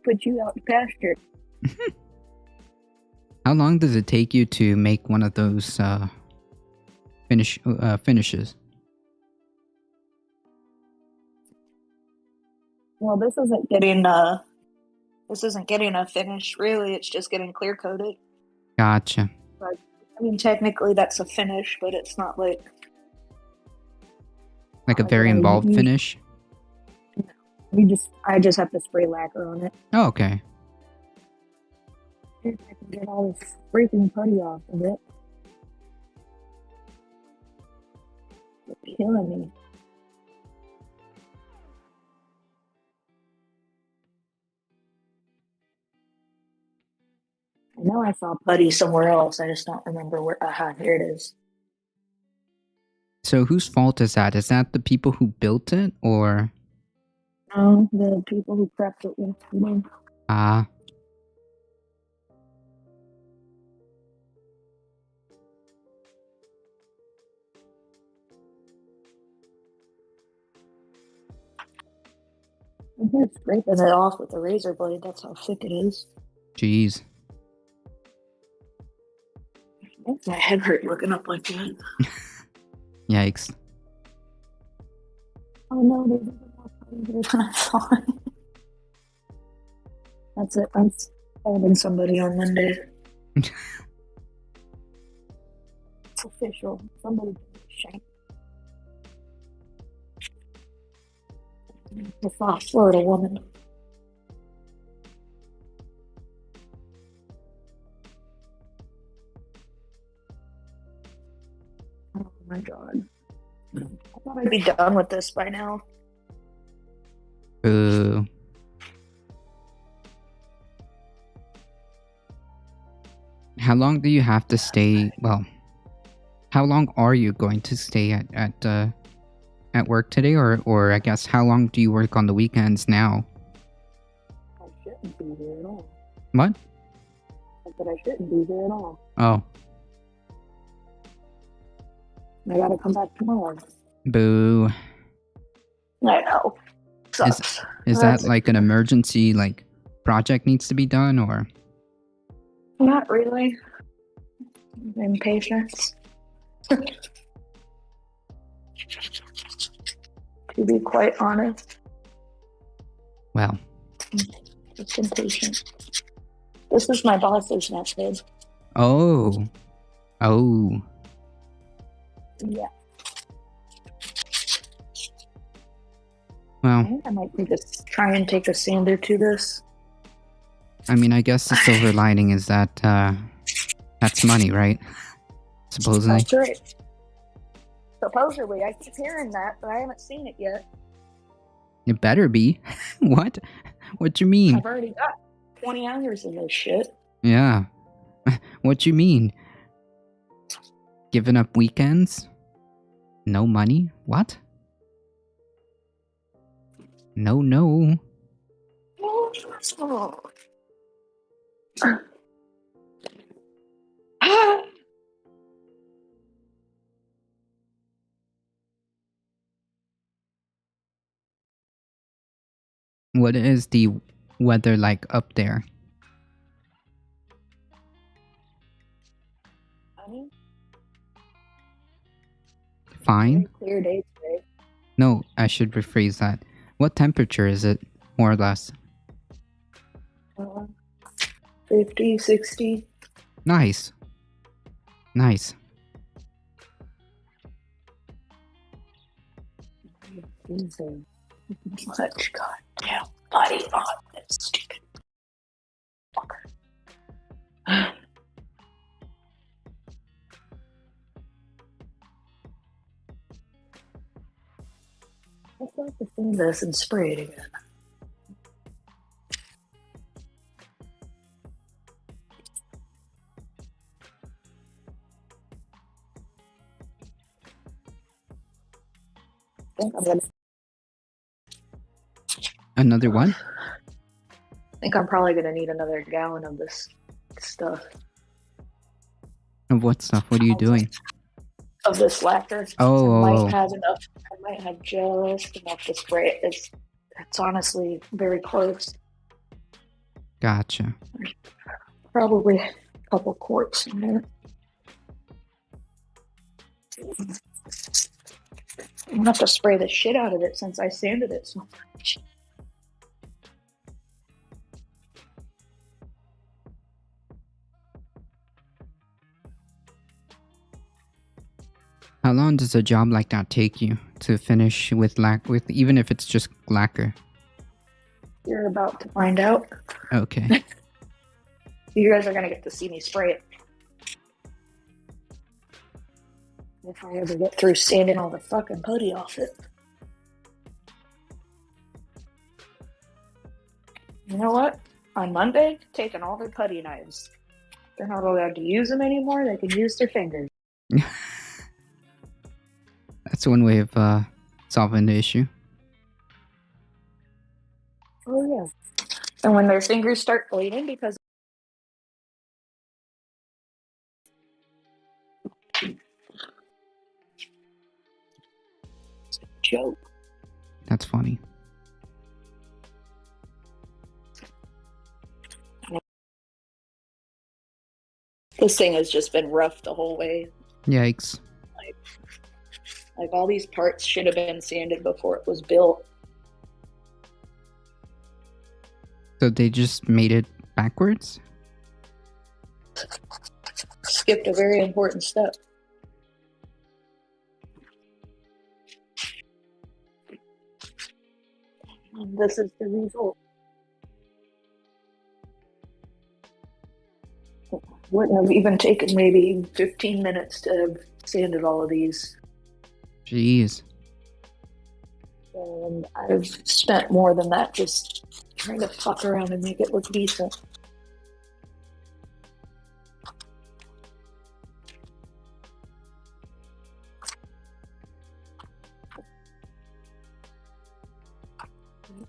[SPEAKER 1] Put you out to pasture.
[SPEAKER 3] How long does it take you to make one of those finishes?
[SPEAKER 1] Well, this isn't getting a finish, really. It's just getting clear coated.
[SPEAKER 3] Gotcha.
[SPEAKER 1] But, I mean, technically that's a finish, but it's not
[SPEAKER 3] like a very involved finish.
[SPEAKER 1] I just have to spray lacquer on it.
[SPEAKER 3] Oh, okay.
[SPEAKER 1] See if I can get all this freaking putty off of it. It's killing me. I know I saw putty somewhere else. I just don't remember where. Aha, here it is.
[SPEAKER 3] So whose fault is that? Is that the people who built it, or
[SPEAKER 1] No, the people who prepped it yesterday.
[SPEAKER 3] ah?
[SPEAKER 1] I'm here scraping it off with a razor blade. That's how thick it is.
[SPEAKER 3] Jeez.
[SPEAKER 1] Makes my head hurt looking up like that.
[SPEAKER 3] Yikes.
[SPEAKER 1] Oh no, there's even more putty here than I thought. That's it. I'm stabbing somebody on Monday. It's official. Somebody shanked. The South Florida woman. Oh my god. I thought I'd be done with this by now.
[SPEAKER 3] Boo. How long do you have to stay? Well, how long are you going to stay at work today, or I guess how long do you work on the weekends now?
[SPEAKER 1] I shouldn't be here at all.
[SPEAKER 3] What?
[SPEAKER 1] I said I shouldn't be here at all.
[SPEAKER 3] Oh,
[SPEAKER 1] I gotta come back tomorrow.
[SPEAKER 3] boo.
[SPEAKER 1] I know. Sucks.
[SPEAKER 3] Is that like an emergency project needs to be done, or?
[SPEAKER 1] Not really. Impatience. To be quite honest,
[SPEAKER 3] Well,
[SPEAKER 1] it's impatient. This is my boss's method.
[SPEAKER 3] oh.
[SPEAKER 1] Yeah. I
[SPEAKER 3] Well,
[SPEAKER 1] think I might try and take a sander to this.
[SPEAKER 3] I mean, I guess the silver lining is that that's money, right? Supposedly.
[SPEAKER 1] That's right. Supposedly, I keep hearing that, but I haven't seen it yet.
[SPEAKER 3] It better be. What? What you mean?
[SPEAKER 1] I've already got 20 hours in this shit.
[SPEAKER 3] Yeah. What you mean? Giving up weekends? No money? What? No.
[SPEAKER 1] Oh.
[SPEAKER 3] What is the weather like up there?
[SPEAKER 1] Honey,
[SPEAKER 3] Fine?
[SPEAKER 1] clear day today.
[SPEAKER 3] No, I should rephrase that. What temperature is it, more or less?
[SPEAKER 1] 50, 60.
[SPEAKER 3] Nice.
[SPEAKER 1] Using much goddamn body on this stupid fucker. I have to sing this and spray it again. I think I'm gonna.
[SPEAKER 3] Another one?
[SPEAKER 1] I think I'm probably gonna need another gallon of this stuff.
[SPEAKER 3] Of what stuff? What are you doing?
[SPEAKER 1] Of this lacquer.
[SPEAKER 3] Oh.
[SPEAKER 1] I might have enough. I might have just enough to spray it. It's honestly very close.
[SPEAKER 3] Gotcha.
[SPEAKER 1] Probably a couple quarts in there. I'm gonna have to spray the shit out of it since I sanded it so much.
[SPEAKER 3] How long does a job like that take you to finish with even if it's just lacquer?
[SPEAKER 1] You're about to find out.
[SPEAKER 3] Okay.
[SPEAKER 1] You guys are gonna get to see me spray it. If I ever get through sanding all the fucking putty off it. You know what? On Monday, taking all their putty knives. They're not allowed to use them anymore. They can use their fingers.
[SPEAKER 3] That's one way of solving the issue.
[SPEAKER 1] Oh yeah. And when their fingers start bleeding because it's a joke.
[SPEAKER 3] That's funny.
[SPEAKER 1] This thing has just been rough the whole way.
[SPEAKER 3] Yikes.
[SPEAKER 1] Like all these parts should have been sanded before it was built.
[SPEAKER 3] So they just made it backwards?
[SPEAKER 1] Skipped a very important step. And this is the result. Wouldn't have even taken maybe 15 minutes to have sanded all of these.
[SPEAKER 3] Jeez.
[SPEAKER 1] And I've spent more than that just trying to fuck around and make it look decent.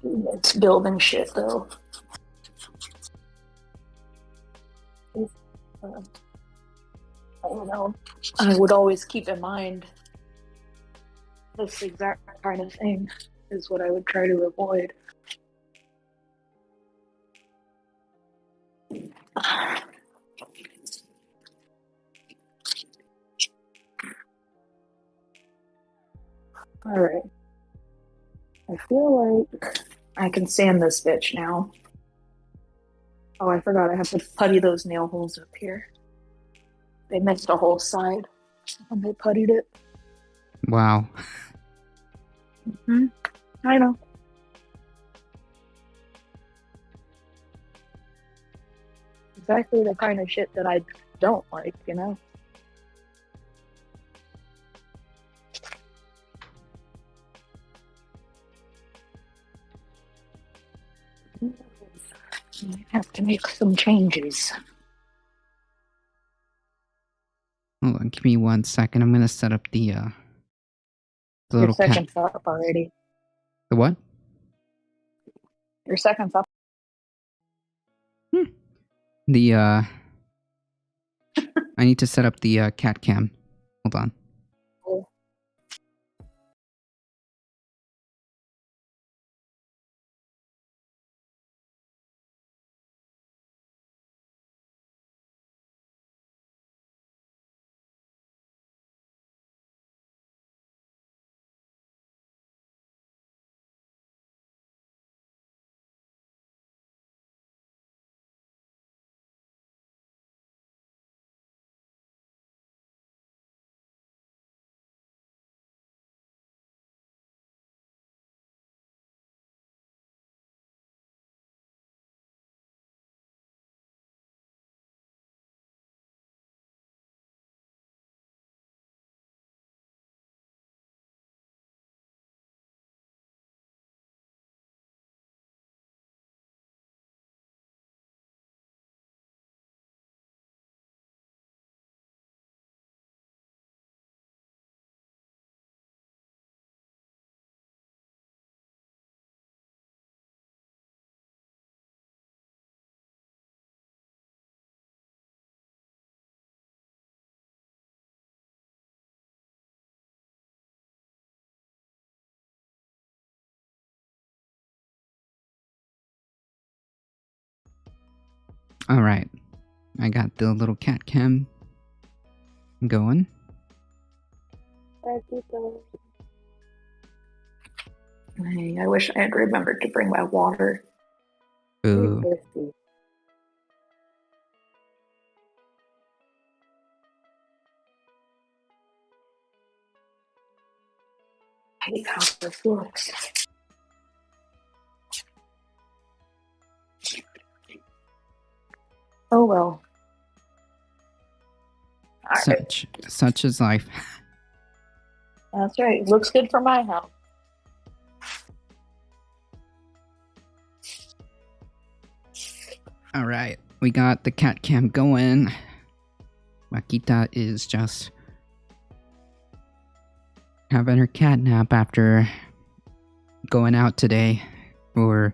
[SPEAKER 1] It's building shit though. I don't know. I would always keep in mind this exact kind of thing is what I would try to avoid. All right. I feel like I can sand this bitch now. Oh, I forgot I have to putty those nail holes up here. They missed a whole side when they puttied it.
[SPEAKER 3] Wow.
[SPEAKER 1] Mm-hmm. I know. Exactly the kind of shit that I don't like, you know? I have to make some changes.
[SPEAKER 3] Hold on, give me 1 second. I'm gonna set up the
[SPEAKER 1] Your
[SPEAKER 3] little cat.
[SPEAKER 1] second's up already.
[SPEAKER 3] The what?
[SPEAKER 1] Your second's up.
[SPEAKER 3] The I need to set up the cat cam. Hold on. All right. I got the little cat cam going.
[SPEAKER 1] Hey, I wish I had remembered to bring my water.
[SPEAKER 3] Ooh.
[SPEAKER 1] I hate how this looks. Oh well. All right.
[SPEAKER 3] Such is life.
[SPEAKER 1] That's right. Looks good for my house.
[SPEAKER 3] All right, we got the cat cam going. Makita is just having her cat nap after going out today for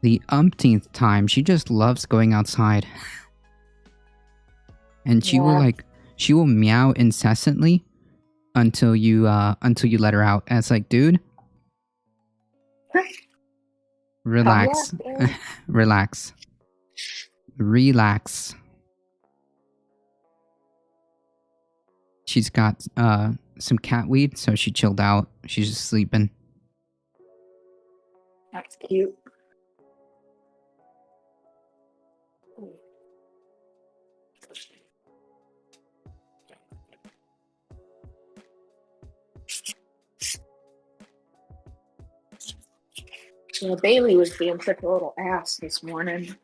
[SPEAKER 3] the umpteenth time. She just loves going outside. And she will meow incessantly until you let her out. And it's like, dude, relax. Relax. Relax. She's got some cat weed, so she chilled out. She's just sleeping.
[SPEAKER 1] That's cute. Yeah, Bailey was being such a little ass this morning.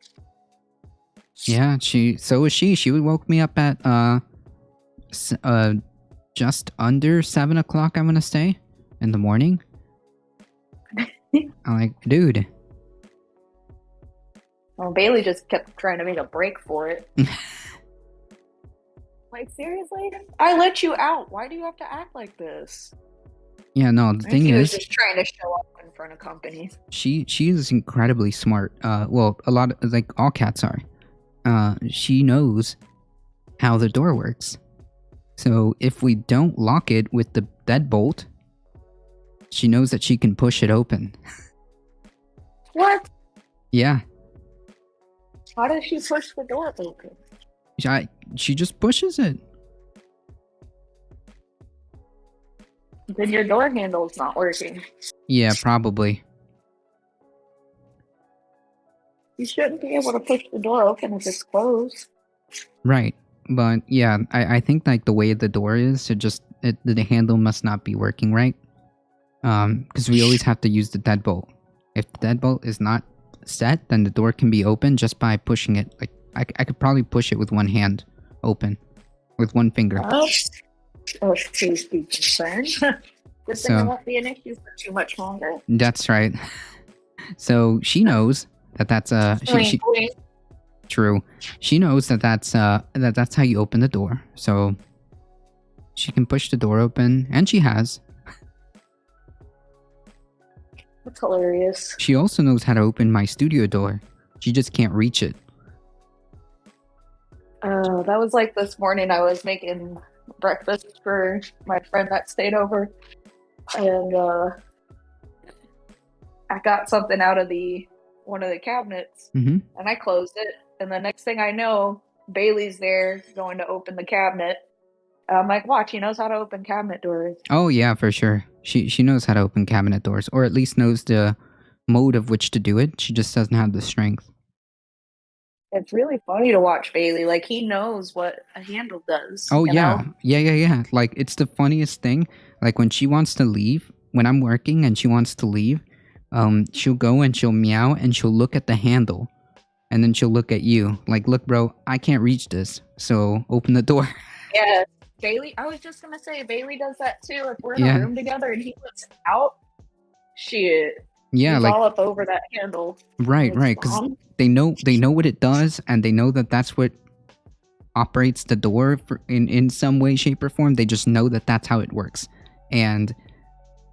[SPEAKER 3] Yeah, so was she. She woke me up at just under 7 o'clock, I'm gonna say, in the morning. I'm like, dude.
[SPEAKER 1] Well, Bailey just kept trying to make a break for it. Like, seriously? I let you out. Why do you have to act like this?
[SPEAKER 3] Yeah, no, the thing
[SPEAKER 1] she was
[SPEAKER 3] is,
[SPEAKER 1] just trying to show up in front of company.
[SPEAKER 3] she is incredibly smart. Well, a lot of, like, all cats are. She knows how the door works. So if we don't lock it with the deadbolt, she knows that she can push it open.
[SPEAKER 1] What?
[SPEAKER 3] Yeah.
[SPEAKER 1] How does she push the door open?
[SPEAKER 3] She just pushes it.
[SPEAKER 1] Then your door handle's not working.
[SPEAKER 3] Yeah, probably.
[SPEAKER 1] You shouldn't be able to push the door open if it's closed.
[SPEAKER 3] Right. But yeah, I think like the way the door is, the handle must not be working right. Because we always have to use the deadbolt. If the deadbolt is not set, then the door can be open just by pushing it. Like I could probably push it with one hand open, with one finger.
[SPEAKER 1] Oh, please be concerned. This thing won't be an issue for too much longer.
[SPEAKER 3] That's right. So she knows that that's true. She knows that that's how you open the door. So she can push the door open, and she has.
[SPEAKER 1] That's hilarious.
[SPEAKER 3] She also knows how to open my studio door. She just can't reach it.
[SPEAKER 1] That was like this morning. I was making breakfast for my friend that stayed over, and I got something out of one of the cabinets, and I closed it. And the next thing I know, Bailey's there going to open the cabinet. I'm like, watch, he knows how to open cabinet doors.
[SPEAKER 3] Oh yeah, for sure. She knows how to open cabinet doors, or at least knows the mode of which to do it. She just doesn't have the strength.
[SPEAKER 1] It's really funny to watch Bailey. Like, he knows what a handle does.
[SPEAKER 3] Oh yeah. Yeah. Like, it's the funniest thing. Like, when she wants to leave, when I'm working and she wants to leave, she'll go and she'll meow and she'll look at the handle. And then she'll look at you. Like, look, bro, I can't reach this. So open the door.
[SPEAKER 1] Yeah. Bailey, I was just going to say, Bailey does that too. If we're in a room together and he looks out, shit.
[SPEAKER 3] Yeah,
[SPEAKER 1] he's
[SPEAKER 3] like
[SPEAKER 1] all up over that handle.
[SPEAKER 3] Right, because they know what it does, and they know that that's what operates the door in some way, shape, or form. They just know that that's how it works, and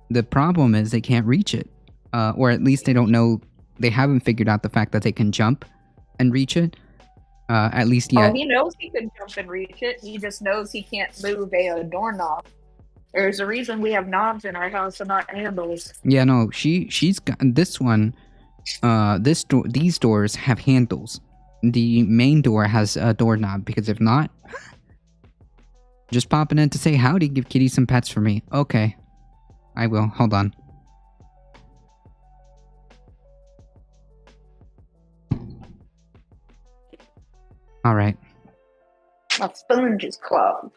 [SPEAKER 3] the problem is they can't reach it, or at least they don't know. They haven't figured out the fact that they can jump and reach it. At least yet.
[SPEAKER 1] Oh, he knows he can jump and reach it. He just knows he can't move a doorknob. There's a reason we have knobs in our house and not handles.
[SPEAKER 3] Yeah, no, she's got this one. These doors have handles. The main door has a doorknob, because if not, just popping in to say howdy, give Kitty some pets for me. Okay, I will. Hold on. All right.
[SPEAKER 1] My sponge is clogged.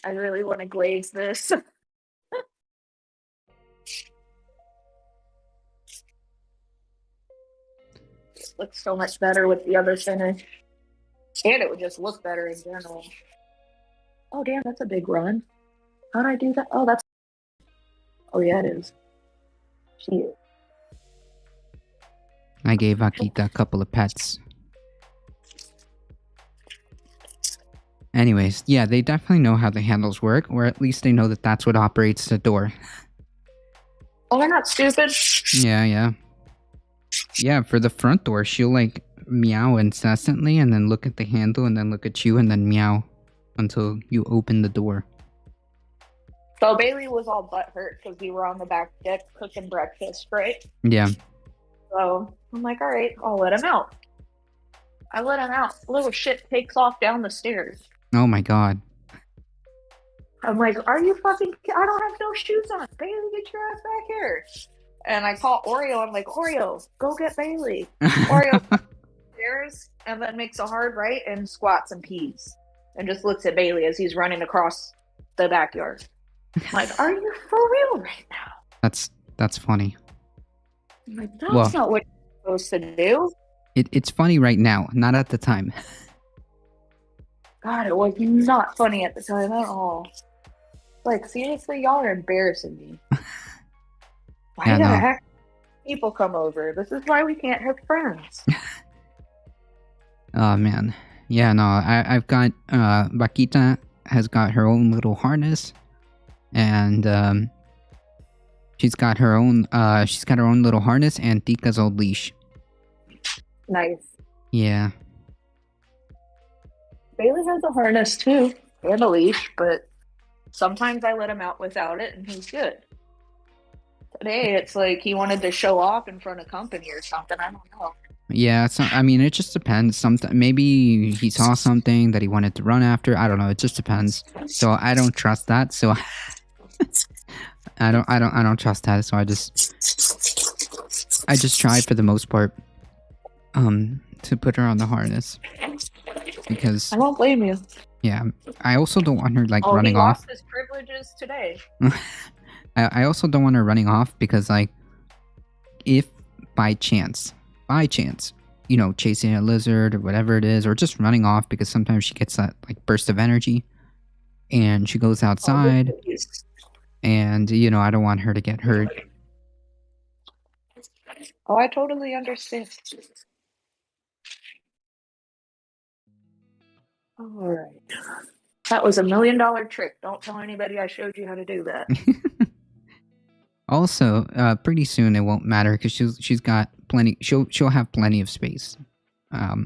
[SPEAKER 1] I really want to glaze this. It looks so much better with the other finish. And it would just look better in general. Oh, damn, that's a big run. How'd I do that? Oh, that's. Oh, yeah, it is. She is.
[SPEAKER 3] I gave Akita a couple of pets. Anyways, yeah, they definitely know how the handles work, or at least they know that that's what operates the door.
[SPEAKER 1] Oh, they're not stupid.
[SPEAKER 3] Yeah. Yeah, for the front door, she'll like meow incessantly and then look at the handle and then look at you and then meow until you open the door.
[SPEAKER 1] So Bailey was all butthurt because we were on the back deck cooking breakfast, right?
[SPEAKER 3] Yeah.
[SPEAKER 1] So I'm like, all right, I'll let him out. I let him out. Little shit takes off down the stairs.
[SPEAKER 3] Oh my god.
[SPEAKER 1] I'm like, are you fucking? I don't have no shoes on. Bailey, get your ass back here. And I call Oreo. I'm like, Oreo, go get Bailey. Oreo stairs and then makes a hard right and squats and pees and just looks at Bailey as he's running across the backyard. I'm like, are you for real right now?
[SPEAKER 3] That's funny.
[SPEAKER 1] I'm like, that's not what you're supposed to do.
[SPEAKER 3] It's funny right now, not at the time.
[SPEAKER 1] God, it was not funny at the time at all. Like, seriously, y'all are embarrassing me. Why
[SPEAKER 3] Yeah,
[SPEAKER 1] you gotta
[SPEAKER 3] no.
[SPEAKER 1] have people come over? This is why we can't have friends.
[SPEAKER 3] Oh man. Yeah, no, I've got Vaquita has got her own little harness and she's got her own little harness and Tika's old leash.
[SPEAKER 1] Nice.
[SPEAKER 3] Yeah.
[SPEAKER 1] Bailey has a harness too and a leash, but sometimes I let him out without it and he's good. Today it's like he wanted to show off in front of company or something. I don't know.
[SPEAKER 3] Yeah, I mean, it just depends. Maybe he saw something that he wanted to run after. I don't know. It just depends. So I don't trust that. So I don't trust that. So I just tried for the most part, to put her on the harness because
[SPEAKER 1] I won't blame you.
[SPEAKER 3] yeah, I also don't want her like running
[SPEAKER 1] he
[SPEAKER 3] off.
[SPEAKER 1] lost his privileges today.
[SPEAKER 3] I also don't want her running off because like if by chance, you know, chasing a lizard or whatever it is, or just running off because sometimes she gets that like burst of energy and she goes outside and, you know, I don't want her to get hurt.
[SPEAKER 1] Oh, I totally understand. All right. That was $1 million trick. Don't tell anybody I showed you how to do that.
[SPEAKER 3] Also, pretty soon it won't matter because she's got plenty. She'll have plenty of space.
[SPEAKER 1] Yep.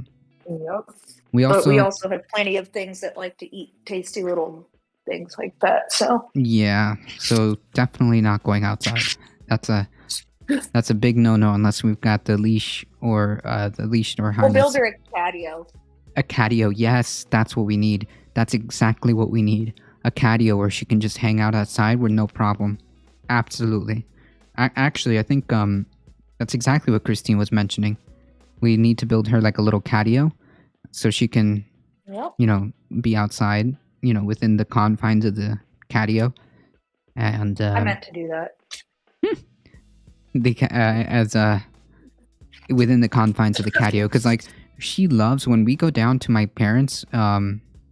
[SPEAKER 3] We
[SPEAKER 1] But we
[SPEAKER 3] also
[SPEAKER 1] also have plenty of things that like to eat tasty little things like that. So
[SPEAKER 3] yeah. So definitely not going outside. That's a big no unless we've got the leash or harness.
[SPEAKER 1] we'll build her a catio.
[SPEAKER 3] A catio, yes, that's what we need. That's exactly what we need. A catio where she can just hang out outside with no problem. Absolutely. Actually, I think that's exactly what Christine was mentioning. We need to build her like a little catio so she can,
[SPEAKER 1] Yep.
[SPEAKER 3] you know, be outside, you know, within the confines of the catio. And
[SPEAKER 1] I meant to do that.
[SPEAKER 3] within the confines of the catio, because like she loves when we go down to my parents.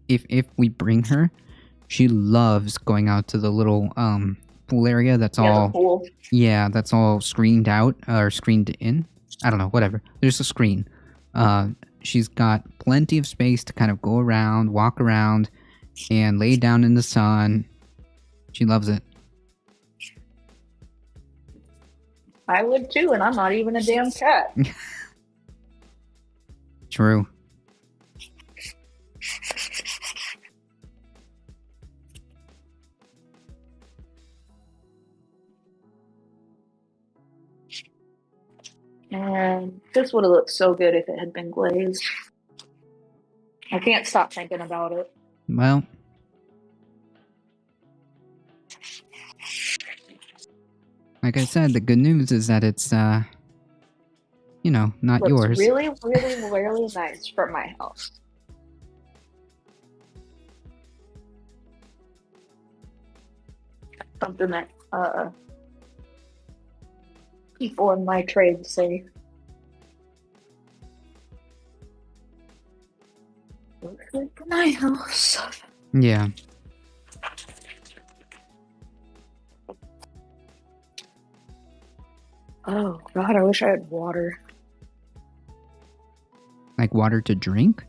[SPEAKER 3] If we bring her, she loves going out to the little pool area that's all
[SPEAKER 1] The pool.
[SPEAKER 3] yeah, that's all screened out or screened in. I don't know, whatever. There's a screen. She's got plenty of space to kind of go around, walk around, and lay down in the sun. She loves it.
[SPEAKER 1] I would too, and I'm not even a damn cat.
[SPEAKER 3] True.
[SPEAKER 1] And this would have looked so good if it had been glazed. I can't stop thinking about it.
[SPEAKER 3] Well, like I said, the good news is that it's you know, not
[SPEAKER 1] Looks
[SPEAKER 3] yours.
[SPEAKER 1] really, really, really nice for my house. something that people in my trade say. Looks like my house.
[SPEAKER 3] Yeah.
[SPEAKER 1] Oh God, I wish I had water.
[SPEAKER 3] Like water to drink?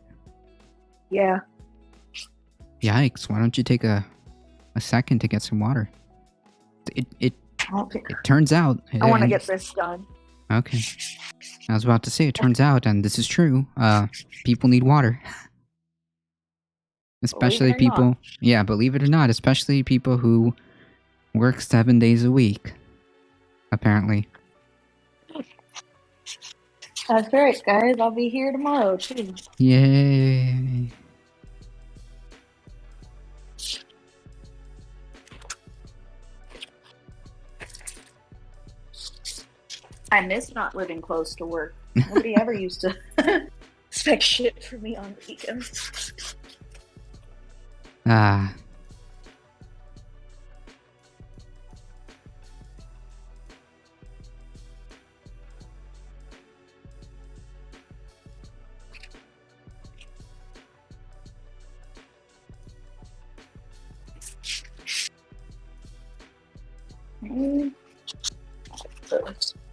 [SPEAKER 1] Yeah.
[SPEAKER 3] Yikes, why don't you take a second to get some water? It turns out...
[SPEAKER 1] I want to get this done.
[SPEAKER 3] Okay. I was about to say, it turns out, and this is true, people need water. Especially
[SPEAKER 1] Believe it or not.
[SPEAKER 3] people... Yeah, believe it or not, especially people who work 7 days a week. Apparently.
[SPEAKER 1] That's right, guys. I'll be here tomorrow, too.
[SPEAKER 3] Yay.
[SPEAKER 1] I miss not living close to work. Nobody ever used to expect shit from me on weekends.
[SPEAKER 3] Ah.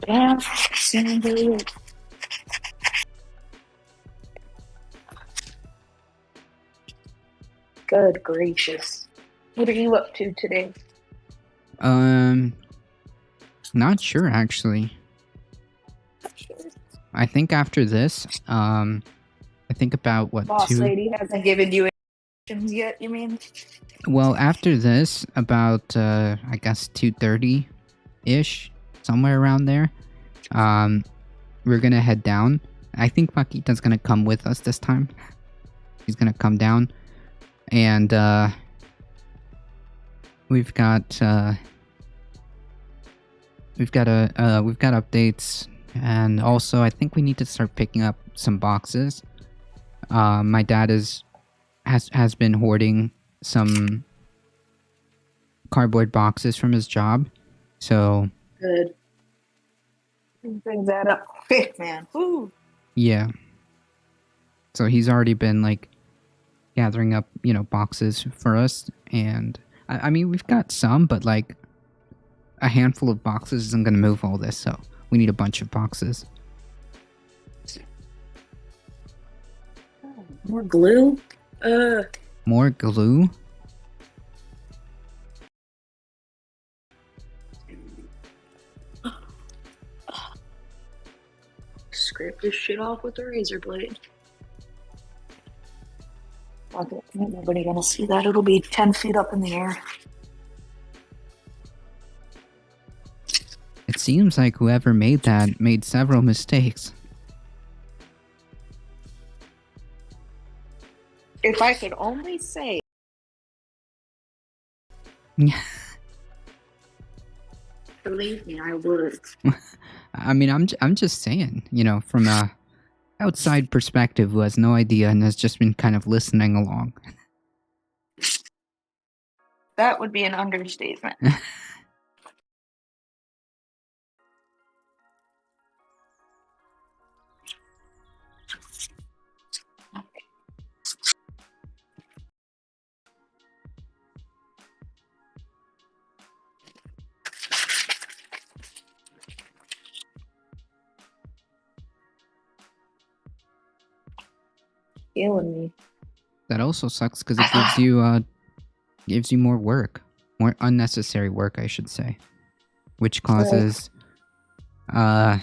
[SPEAKER 1] Yeah, Sunday. Good gracious. What are you up to today?
[SPEAKER 3] Not sure, actually. I think after this, I think about what,
[SPEAKER 1] Boss lady hasn't given you instructions yet, you mean?
[SPEAKER 3] Well, after this, about, I guess 2:30-ish, somewhere around there, we're gonna head down. I think Paquita's gonna come with us this time. He's gonna come down, and, we've got updates, and also I think we need to start picking up some boxes. My dad has been hoarding some cardboard boxes from his job, so
[SPEAKER 1] Good. Brings that up quick, man. Woo.
[SPEAKER 3] yeah. So he's already been like gathering up, boxes for us, and I mean we've got some, but like a handful of boxes isn't gonna move all this, so we need a bunch of boxes.
[SPEAKER 1] More glue?
[SPEAKER 3] More glue?
[SPEAKER 1] Scrape this shit off with a razor blade. Fuck it. Ain't nobody gonna see that. It'll be 10 feet up in the air.
[SPEAKER 3] It seems like whoever made that made several mistakes.
[SPEAKER 1] If I could only say. Believe me, I would.
[SPEAKER 3] I mean, I'm just saying, from a outside perspective who has no idea and has just been kind of listening along.
[SPEAKER 1] That would be an understatement. Killing me.
[SPEAKER 3] That also sucks because it gives you more work, more unnecessary work, I should say, which causes time.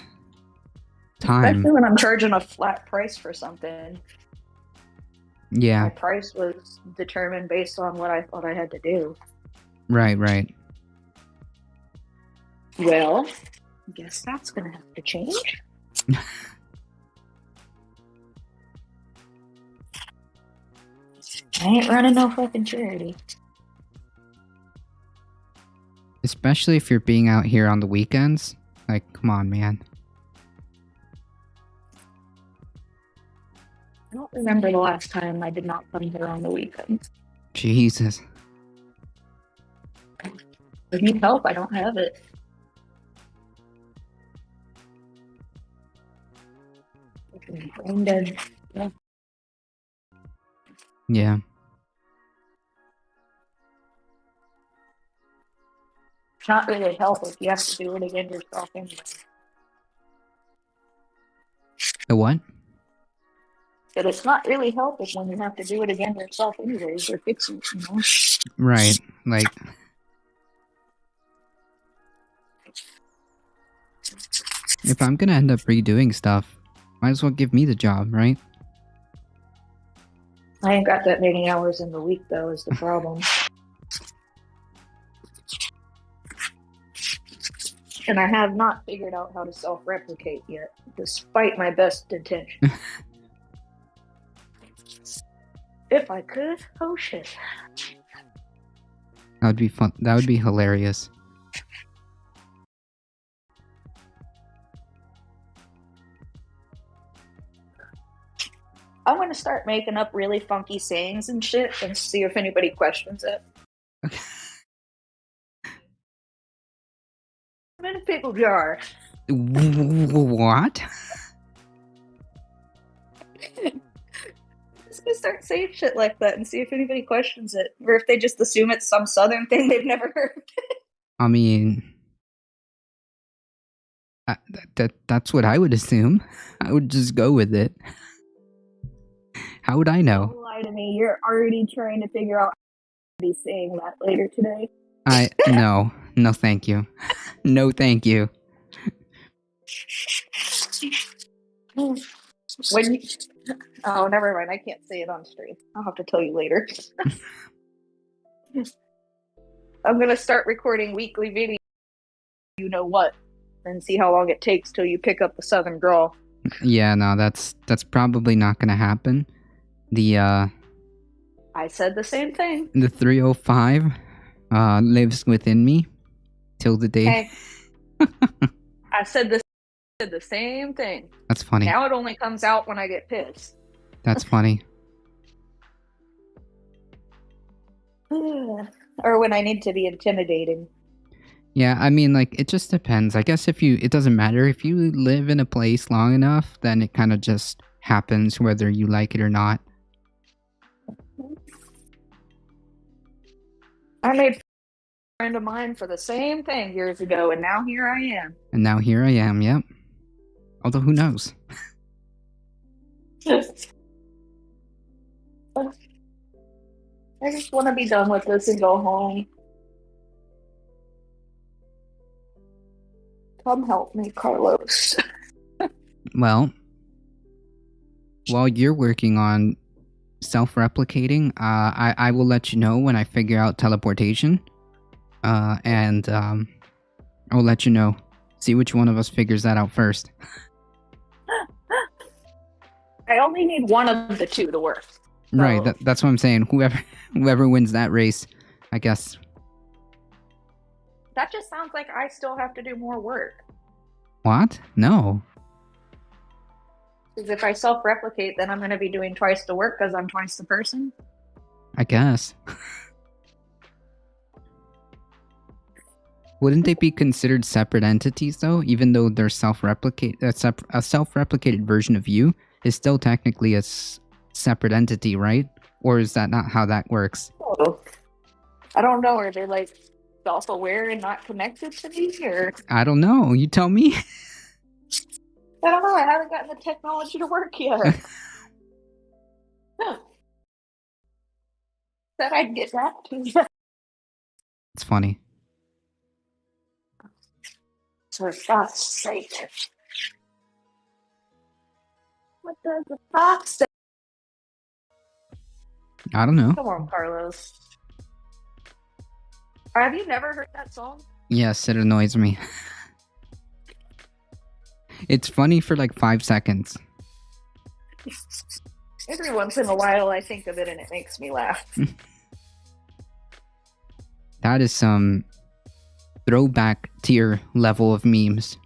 [SPEAKER 1] Especially when I'm charging a flat price for something.
[SPEAKER 3] Yeah.
[SPEAKER 1] My price was determined based on what I thought I had to do.
[SPEAKER 3] Right.
[SPEAKER 1] Well, I guess that's gonna have to change. I ain't running no fucking charity.
[SPEAKER 3] Especially if you're being out here on the weekends. Like, come on, man.
[SPEAKER 1] I don't remember the last time I did not come here on the weekends.
[SPEAKER 3] Jesus.
[SPEAKER 1] If you need help, I don't have it. Brain dead. Yeah.
[SPEAKER 3] Yeah.
[SPEAKER 1] It's not really help if you have to do it again yourself anyway.
[SPEAKER 3] The what?
[SPEAKER 1] But it's not really help if when you have to do it again yourself anyways or fix it, you know?
[SPEAKER 3] Right. Like, if I'm gonna end up redoing stuff, might as well give me the job, right?
[SPEAKER 1] I ain't got that many hours in the week though, is the problem. And I have not figured out how to self-replicate yet, despite my best intention. If I could, oh shit.
[SPEAKER 3] That would be fun. That would be hilarious.
[SPEAKER 1] I'm gonna start making up really funky sayings and shit and see if anybody questions it. I'm in a pickle jar.
[SPEAKER 3] What?
[SPEAKER 1] Just gonna start saying shit like that and see if anybody questions it, or if they just assume it's some southern thing they've never heard.
[SPEAKER 3] I mean, that's what I would assume. I would just go with it. How would I know?
[SPEAKER 1] Don't lie to me. You're already trying to figure out how to be saying that later today.
[SPEAKER 3] No, thank you. No, thank you.
[SPEAKER 1] When you, oh, never mind. I can't say it on stream. I'll have to tell you later. I'm gonna start recording weekly videos. You know what? And see how long it takes till you pick up the southern drawl.
[SPEAKER 3] Yeah, no, that's probably not gonna happen. The
[SPEAKER 1] I said the same thing.
[SPEAKER 3] the 305 lives within me till the day.
[SPEAKER 1] Hey, I said the same thing.
[SPEAKER 3] That's funny.
[SPEAKER 1] Now it only comes out when I get pissed.
[SPEAKER 3] That's funny.
[SPEAKER 1] Or when I need to be intimidating.
[SPEAKER 3] Yeah, I mean, like, it just depends. I guess it doesn't matter. If you live in a place long enough, then it kind of just happens whether you like it or not.
[SPEAKER 1] I made a friend of mine for the same thing years ago, and now here I am.
[SPEAKER 3] And now here I am, yep. Although, who knows?
[SPEAKER 1] I just want to be done with this and go home. Come help me, Carlos.
[SPEAKER 3] Well, while you're working on self-replicating, I will let you know when I figure out teleportation. And I'll let you know. See which one of us figures that out first.
[SPEAKER 1] I only need one of the two to work. So
[SPEAKER 3] Right, that's what I'm saying. Whoever wins that race, I guess.
[SPEAKER 1] that just sounds like I still have to do more work.
[SPEAKER 3] What? No.
[SPEAKER 1] Because if I self-replicate, then I'm going to be doing twice the work because I'm twice the person.
[SPEAKER 3] I guess. Wouldn't they be considered separate entities, though? Even though they're a self-replicated version of you is still technically a separate entity, right? Or is that not how that works?
[SPEAKER 1] Oh, I don't know. Are they like self-aware and not connected to me? Or
[SPEAKER 3] I don't know. You tell me.
[SPEAKER 1] I don't know. I haven't gotten the technology to work yet. Said I'd get back to you.
[SPEAKER 3] It's funny.
[SPEAKER 1] For God's sake. What does the fox say?
[SPEAKER 3] I don't know.
[SPEAKER 1] Come on, Carlos. Have you never heard that song?
[SPEAKER 3] Yes, it annoys me. It's funny for like 5 seconds.
[SPEAKER 1] Every once in a while I think of it and it makes me laugh.
[SPEAKER 3] That is some throwback tier level of memes.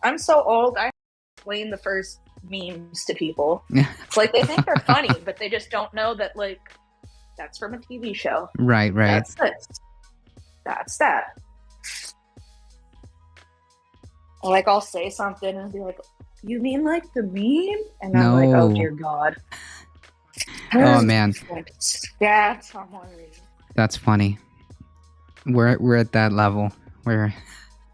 [SPEAKER 1] I'm so old, I explain the first memes to people. It's like they think they're funny, but they just don't know that like That's from a TV show.
[SPEAKER 3] Right.
[SPEAKER 1] That's this. That's that. Or like I'll say something and be like, "You mean like the meme?" And I'm like, "Oh
[SPEAKER 3] No.
[SPEAKER 1] dear God."
[SPEAKER 3] Oh man,
[SPEAKER 1] That's how I'm worried.
[SPEAKER 3] that's funny. We're at that level where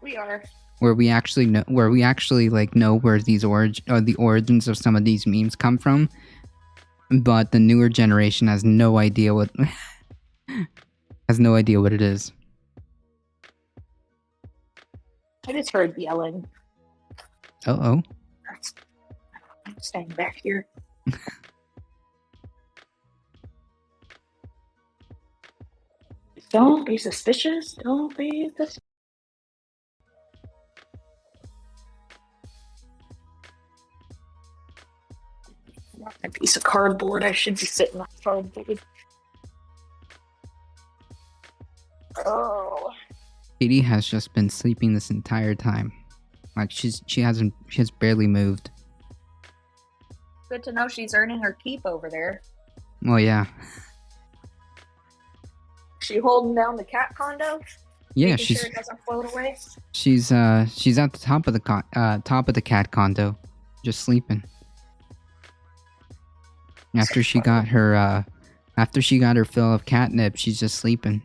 [SPEAKER 1] We are.
[SPEAKER 3] we actually know like know where these the origins of some of these memes come from, but the newer generation has no idea what it is.
[SPEAKER 1] I just heard yelling.
[SPEAKER 3] Oh.
[SPEAKER 1] I'm staying back here. Don't be suspicious. Don't be suspicious. A piece of cardboard. I should be sitting on cardboard. Oh.
[SPEAKER 3] Katie has just been sleeping this entire time. Like she has barely moved.
[SPEAKER 1] Good to know she's earning her keep over there.
[SPEAKER 3] Well, yeah.
[SPEAKER 1] She holding down the cat condo?
[SPEAKER 3] Yeah,
[SPEAKER 1] Making sure it doesn't float away.
[SPEAKER 3] she's at the top of the cat condo, just sleeping. After she got her fill of catnip, she's just sleeping.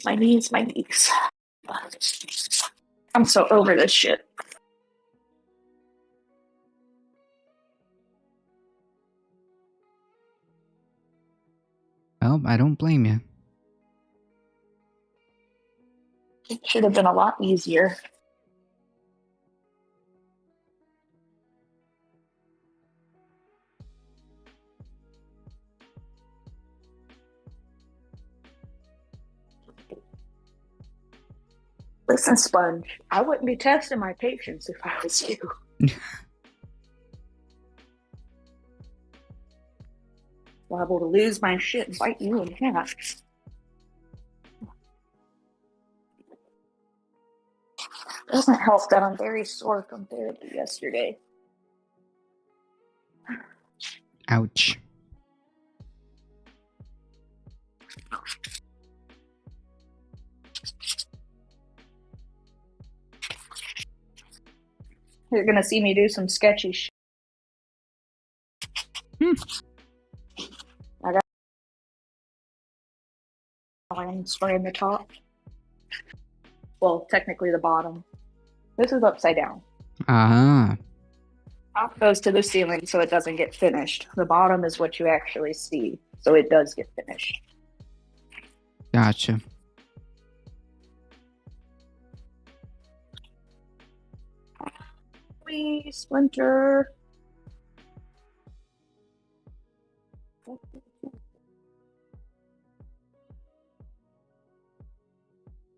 [SPEAKER 1] My knees. I'm so over this shit.
[SPEAKER 3] Well, I don't blame you.
[SPEAKER 1] It should have been a lot easier. Listen, Sponge, I wouldn't be testing my patience if I was you. Liable to lose my shit and bite you in half. Doesn't help that I'm very sore from therapy yesterday.
[SPEAKER 3] Ouch.
[SPEAKER 1] You're gonna see me do some sketchy shit. I got line spraying the top. Well, technically the bottom. This is upside down.
[SPEAKER 3] Uh-huh.
[SPEAKER 1] Top goes to the ceiling so it doesn't get finished. The bottom is what you actually see, so it does get finished.
[SPEAKER 3] Gotcha.
[SPEAKER 1] Wee, Splinter.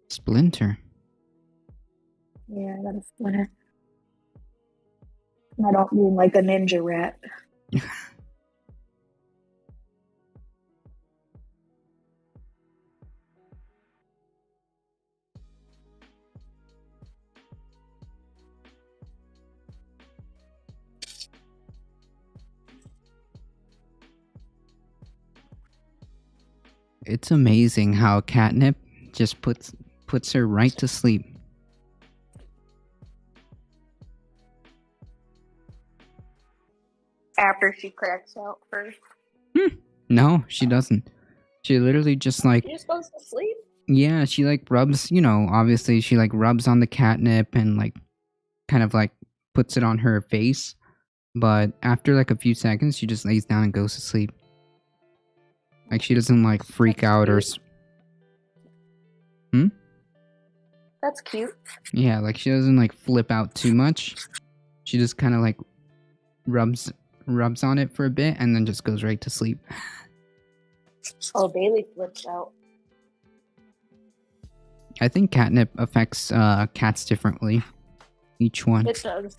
[SPEAKER 3] Splinter.
[SPEAKER 1] Yeah, I got a splinter. I don't mean like a ninja rat.
[SPEAKER 3] It's amazing how catnip just puts her right to sleep.
[SPEAKER 1] After she cracks out first.
[SPEAKER 3] No, she doesn't. She literally just like,
[SPEAKER 1] She just goes to sleep?
[SPEAKER 3] yeah, she like rubs, obviously she like rubs on the catnip and like kind of like puts it on her face. But after like a few seconds, she just lays down and goes to sleep. Like she doesn't like freak out or
[SPEAKER 1] That's cute.
[SPEAKER 3] yeah, like she doesn't like flip out too much. She just kind of like rubs on it for a bit and then just goes right to sleep.
[SPEAKER 1] Oh, Bailey flips out.
[SPEAKER 3] I think catnip affects cats differently. Each one.
[SPEAKER 1] It does.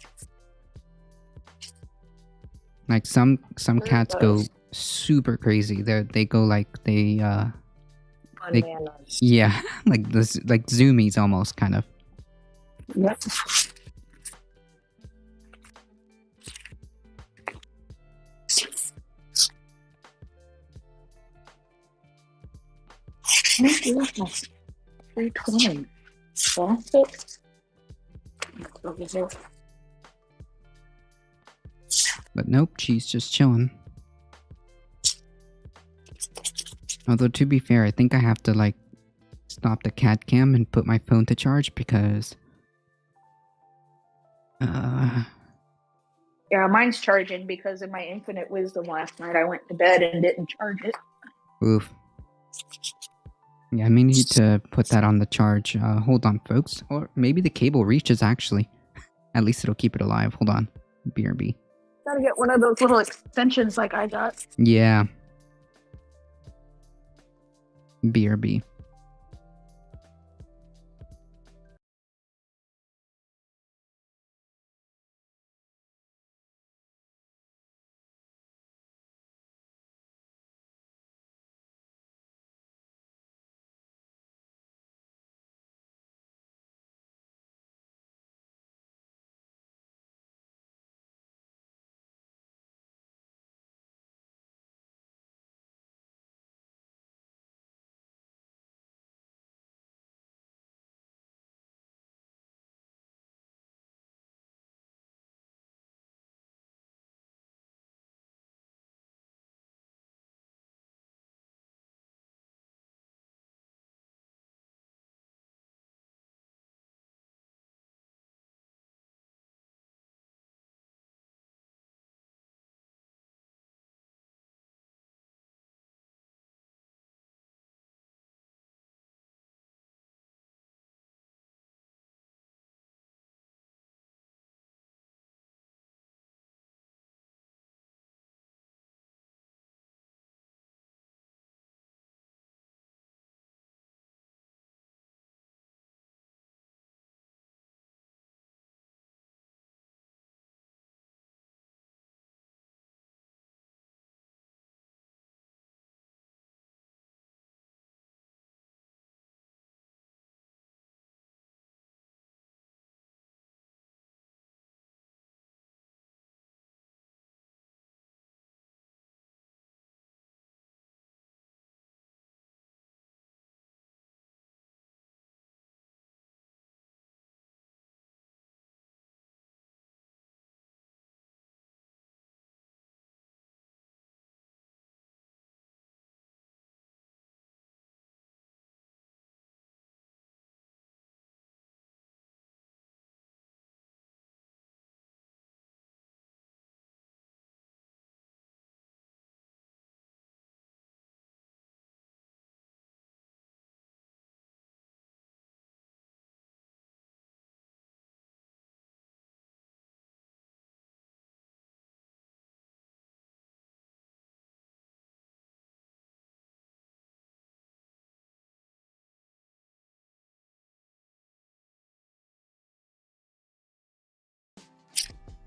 [SPEAKER 3] Like some
[SPEAKER 1] Sure
[SPEAKER 3] cats
[SPEAKER 1] does.
[SPEAKER 3] go super crazy. They go like they They-
[SPEAKER 1] unmanned us.
[SPEAKER 3] Yeah, like this, like zoomies almost, kind of.
[SPEAKER 1] Yep. Thank you. 320. That's it.
[SPEAKER 3] But nope, she's just chilling. Although to be fair, I think I have to like stop the cat cam and put my phone to charge because
[SPEAKER 1] Yeah, mine's charging because of my infinite wisdom last night. I went to bed and didn't charge it.
[SPEAKER 3] oof. Yeah, I may need to put that on the charge. Hold on, folks. Or maybe the cable reaches actually. At least it'll keep it alive. Hold on. BRB.
[SPEAKER 1] Gotta get one of those little extensions like I got.
[SPEAKER 3] Yeah. BRB.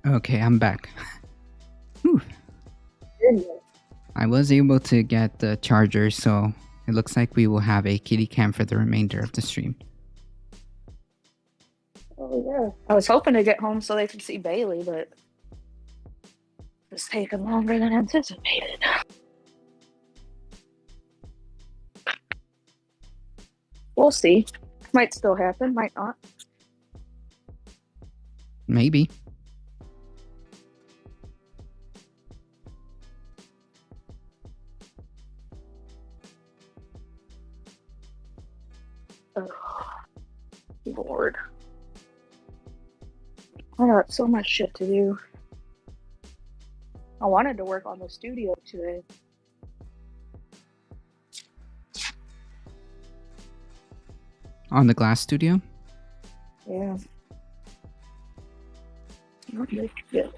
[SPEAKER 3] Okay, I'm back. Whew. I was able to get the charger, so it looks like we will have a kitty cam for the remainder of the stream.
[SPEAKER 1] Oh yeah. I was hoping to get home so they could see Bailey, but it's taking longer than anticipated. We'll see. Might still happen, might not.
[SPEAKER 3] Maybe.
[SPEAKER 1] Ugh. Lord. I got so much shit to do. I wanted to work on the studio today.
[SPEAKER 3] On the glass studio?
[SPEAKER 1] Yeah. Okay, good.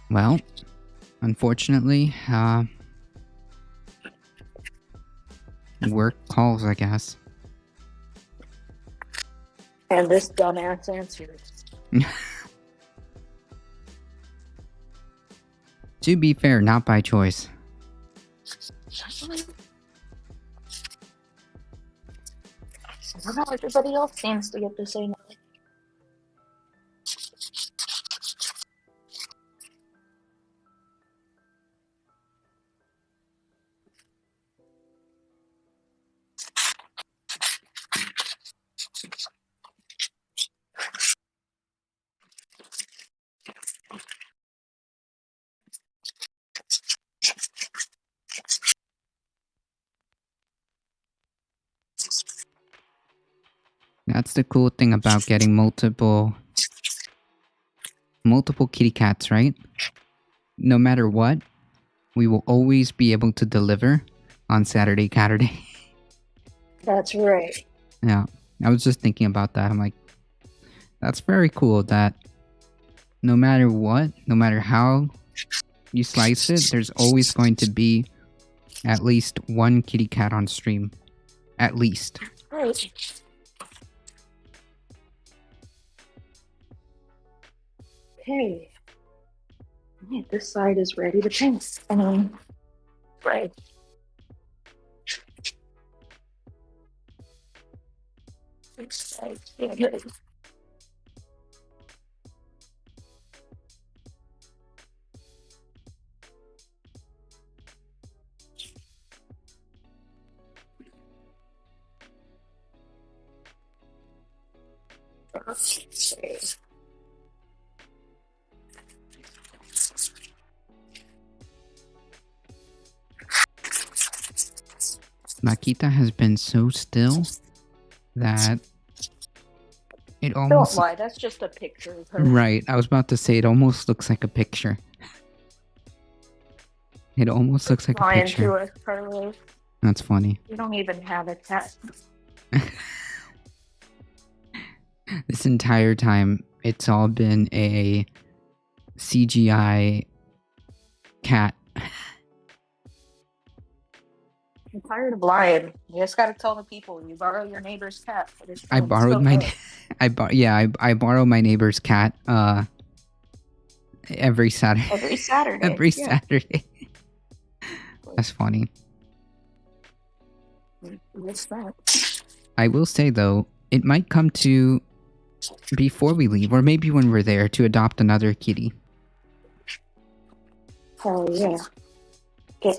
[SPEAKER 3] Well, unfortunately, work calls, I guess.
[SPEAKER 1] And this dumbass answers.
[SPEAKER 3] To be fair, not by choice.
[SPEAKER 1] I don't know, everybody else seems to get to say no.
[SPEAKER 3] That's the cool thing about getting multiple kitty cats, right? No matter what, we will always be able to deliver on Saturday, Caturday.
[SPEAKER 1] That's right.
[SPEAKER 3] Yeah, I was just thinking about that. I'm like, that's very cool that no matter what, no matter how you slice it, there's always going to be at least one kitty cat on stream. At least.
[SPEAKER 1] Right. Okay. Right, this side is ready to paint. Right. This side, yeah, good. Okay.
[SPEAKER 3] Makita has been so still that it
[SPEAKER 1] Don't
[SPEAKER 3] almost...
[SPEAKER 1] lie, that's just a picture of her.
[SPEAKER 3] Right, I was about to say it almost looks like a picture. It almost looks like a
[SPEAKER 1] Lying
[SPEAKER 3] picture.
[SPEAKER 1] to us, Carlos.
[SPEAKER 3] That's funny.
[SPEAKER 1] You don't even have a cat.
[SPEAKER 3] This entire time, it's all been a CGI cat.
[SPEAKER 1] I'm tired of lying. You just gotta tell the people you borrow your neighbor's cat.
[SPEAKER 3] I borrowed my... I borrow my neighbor's cat every Saturday.
[SPEAKER 1] Every Saturday.
[SPEAKER 3] Every
[SPEAKER 1] yeah.
[SPEAKER 3] Saturday. That's funny.
[SPEAKER 1] What's that?
[SPEAKER 3] I will say though, it might come to before we leave, or maybe when we're there, to adopt another kitty.
[SPEAKER 1] Oh yeah. Keep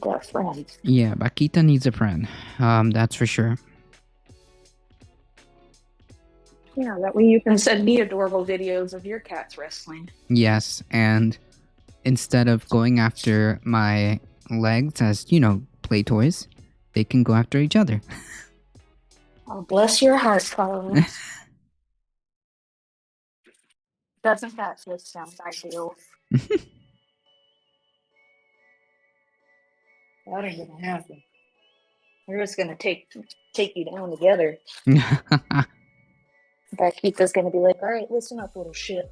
[SPEAKER 1] that friend.
[SPEAKER 3] Yeah, Bakita needs a friend. That's for sure.
[SPEAKER 1] Yeah, that way you can send me adorable videos of your cats wrestling.
[SPEAKER 3] Yes, and instead of going after my legs as, play toys, they can go after each other.
[SPEAKER 1] Oh, bless your heart, Carlos. Doesn't that just sound ideal? That ain't gonna happen. We're just gonna take you down together. Bakita's gonna be like, all right, listen up, little shit.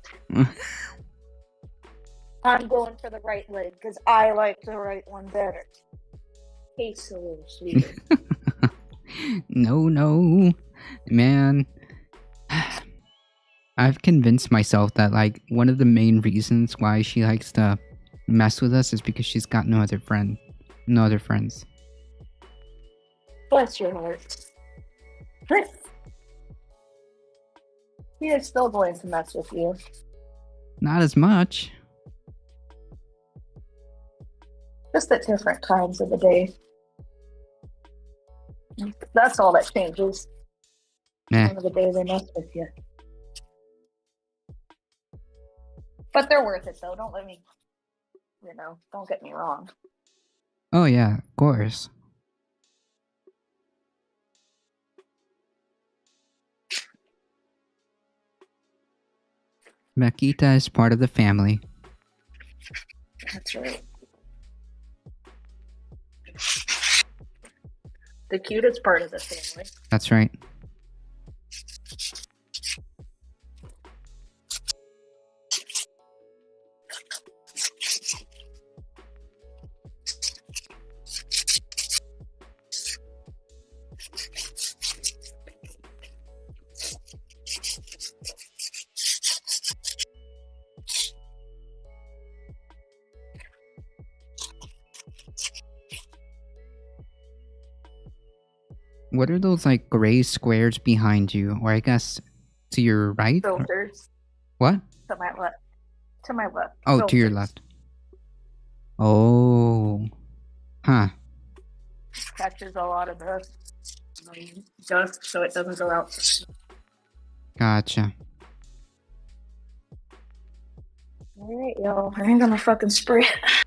[SPEAKER 1] I'm going for the right leg because I like the right one better. Tastes a little sweeter.
[SPEAKER 3] No, man. I've convinced myself that one of the main reasons why she likes to mess with us is because she's got no other friends.
[SPEAKER 1] Bless your heart. He is still going to mess with you.
[SPEAKER 3] Not as much.
[SPEAKER 1] Just at different times of the day. That's all that changes. Time of the day they mess with you. But they're worth it though. Don't let me, don't get me wrong.
[SPEAKER 3] Oh yeah, of course. Makita is part of the family.
[SPEAKER 1] That's right. The cutest part of the family.
[SPEAKER 3] That's right. What are those like gray squares behind you? Or I guess to your right?
[SPEAKER 1] Filters
[SPEAKER 3] What?
[SPEAKER 1] to my left. To my left.
[SPEAKER 3] Oh, to your
[SPEAKER 1] Filters.
[SPEAKER 3] left. Oh. Huh.
[SPEAKER 1] Catches a lot of the dust so it doesn't go out.
[SPEAKER 3] Gotcha.
[SPEAKER 1] Alright, y'all. I ain't gonna fucking spray it.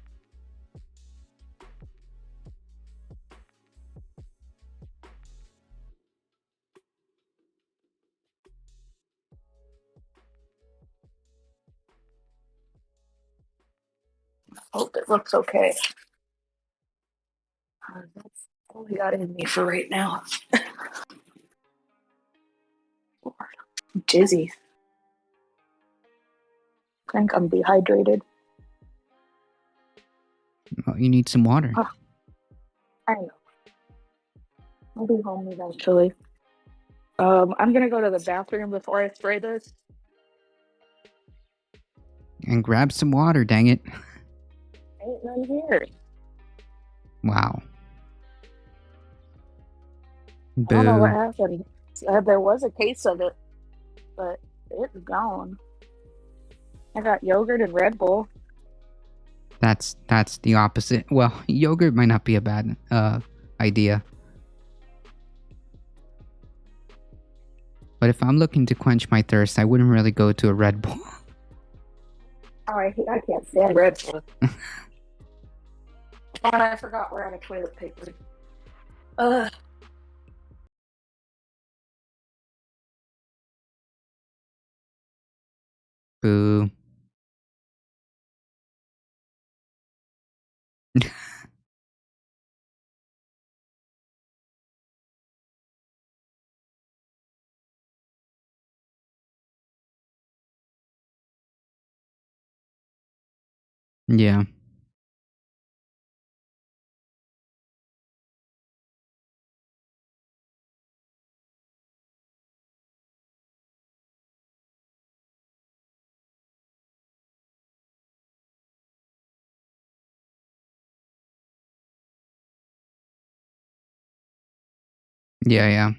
[SPEAKER 1] Hope it looks okay. That's all we got in me for right now. I'm dizzy. I think I'm dehydrated.
[SPEAKER 3] Oh, you need some water.
[SPEAKER 1] Oh. I know. I'll be home eventually. I'm gonna go to the bathroom before I spray this.
[SPEAKER 3] And grab some water, dang it.
[SPEAKER 1] Ain't none here.
[SPEAKER 3] Wow.
[SPEAKER 1] I don't know what
[SPEAKER 3] Boo.
[SPEAKER 1] happened. There was a case of it, but it's gone. I got yogurt and Red Bull.
[SPEAKER 3] That's the opposite. Well, yogurt might not be a bad idea. But if I'm looking to quench my thirst, I wouldn't really go to a Red Bull.
[SPEAKER 1] Oh, I can't stand Red Bull. And I forgot we're out of toilet paper.
[SPEAKER 3] Boo. Yeah. Yeah, yeah.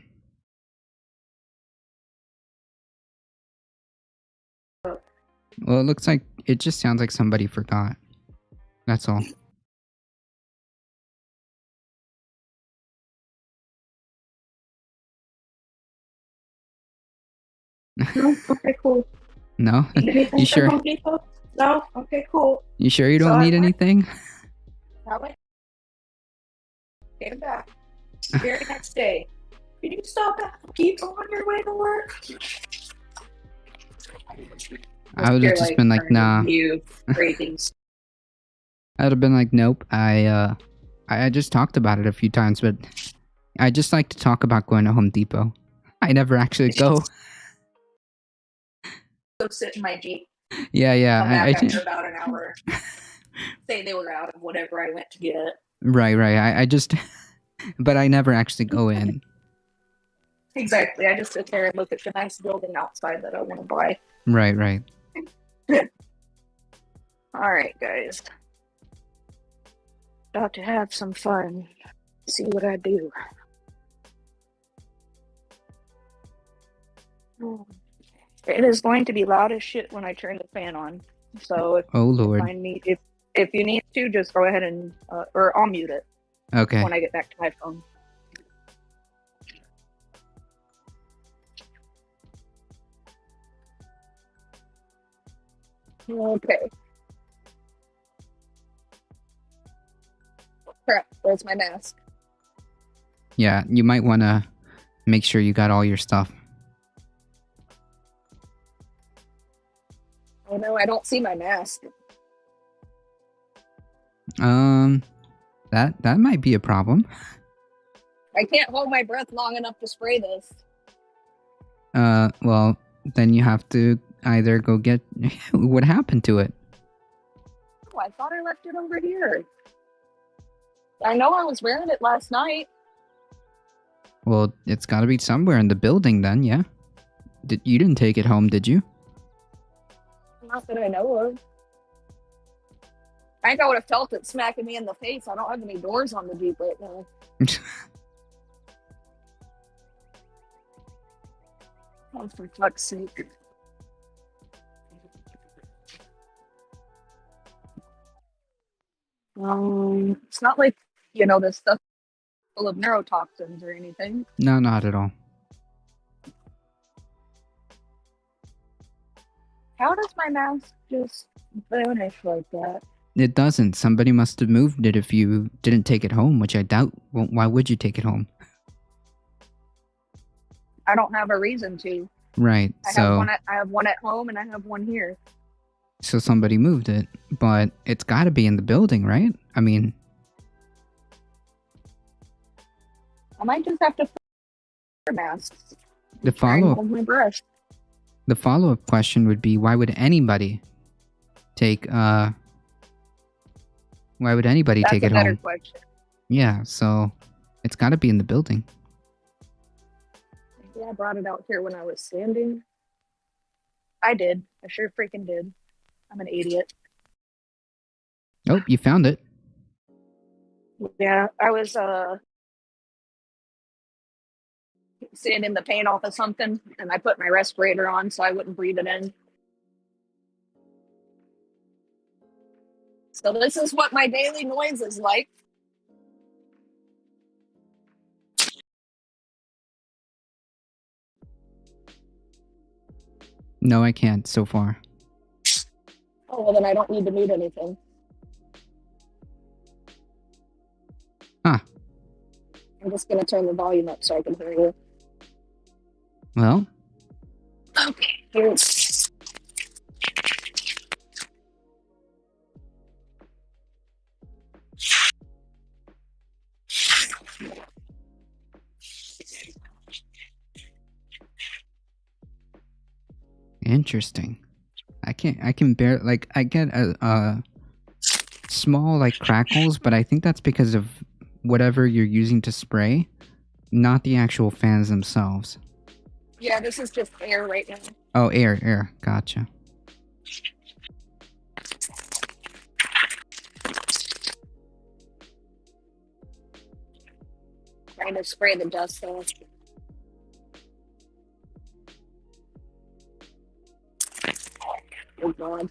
[SPEAKER 3] Well, it looks like it just sounds like somebody forgot. That's all.
[SPEAKER 1] No? Okay, cool.
[SPEAKER 3] No?
[SPEAKER 1] Need anything
[SPEAKER 3] You
[SPEAKER 1] from
[SPEAKER 3] sure?
[SPEAKER 1] Home Depot? No? Okay, cool.
[SPEAKER 3] You sure you
[SPEAKER 1] So
[SPEAKER 3] don't
[SPEAKER 1] I
[SPEAKER 3] need
[SPEAKER 1] went-
[SPEAKER 3] anything?
[SPEAKER 1] I went. Came back. Very next day. Can you stop at Home Depot on your way to work?
[SPEAKER 3] I would have just been like, nah.
[SPEAKER 1] You ratings.
[SPEAKER 3] I would have been like, nope. I just talked about it a few times, but I just like to talk about going to Home Depot. I never actually go.
[SPEAKER 1] Go sit in my Jeep.
[SPEAKER 3] Yeah, yeah.
[SPEAKER 1] Come back after about an hour. Say they were out of whatever I went to get.
[SPEAKER 3] Right. I just, but I never actually go in.
[SPEAKER 1] Exactly. I just sit there and look at the nice building outside that I want to buy.
[SPEAKER 3] Right.
[SPEAKER 1] All right, guys. About to have some fun. See what I do. It is going to be loud as shit when I turn the fan on. So
[SPEAKER 3] Oh Lord.
[SPEAKER 1] if you need to, just go ahead and or I'll mute it
[SPEAKER 3] Okay.
[SPEAKER 1] when I get back to my phone. Okay. Crap, where's my mask?
[SPEAKER 3] Yeah, you might want to make sure you got all your stuff.
[SPEAKER 1] Oh no, I don't see my mask.
[SPEAKER 3] That might be a problem.
[SPEAKER 1] I can't hold my breath long enough to spray this.
[SPEAKER 3] Well, then you have to either go get what happened to it.
[SPEAKER 1] Oh, I thought I left it over here. I know I was wearing it last night.
[SPEAKER 3] Well, it's got to be somewhere in the building then, yeah? You didn't take it home, did you?
[SPEAKER 1] Not that I know of. I think I would have felt it smacking me in the face. I don't have any doors on the Jeep right now. Oh, for fuck's sake. It's not like, this stuff full of neurotoxins or anything.
[SPEAKER 3] No, not at all.
[SPEAKER 1] How does my mask just vanish like that?
[SPEAKER 3] It doesn't. Somebody must have moved it if you didn't take it home, which I doubt. Well, why would you take it home?
[SPEAKER 1] I don't have a reason to.
[SPEAKER 3] Right.
[SPEAKER 1] I have one at home and I have one here.
[SPEAKER 3] So somebody moved it, but it's got to be in the building, right? I mean,
[SPEAKER 1] I might just have to wear masks.
[SPEAKER 3] the
[SPEAKER 1] Try and
[SPEAKER 3] follow
[SPEAKER 1] hold my breath.
[SPEAKER 3] the follow-up question would be, why would anybody take
[SPEAKER 1] That's
[SPEAKER 3] take
[SPEAKER 1] a
[SPEAKER 3] it
[SPEAKER 1] better
[SPEAKER 3] home?
[SPEAKER 1] question.
[SPEAKER 3] Yeah, so it's got to be in the building.
[SPEAKER 1] Maybe I brought it out here when I was standing. I did. I sure freaking did. I'm an idiot.
[SPEAKER 3] Oh, you found it.
[SPEAKER 1] Yeah, I was sanding the paint off of something, and I put my respirator on so I wouldn't breathe it in. So this is what my daily noise is like.
[SPEAKER 3] No, I can't so far.
[SPEAKER 1] Oh, well, then I don't need to mute anything.
[SPEAKER 3] Huh.
[SPEAKER 1] I'm just going to turn the volume up so I can hear you.
[SPEAKER 3] Well,
[SPEAKER 1] Okay, here's...
[SPEAKER 3] interesting. I can bear, like, I get a small, like, crackles, but I think that's because of whatever you're using to spray, not the actual fans themselves.
[SPEAKER 1] Yeah, this is just air right now.
[SPEAKER 3] Oh, air. Gotcha.
[SPEAKER 1] Trying to spray the dust off. Oh, God.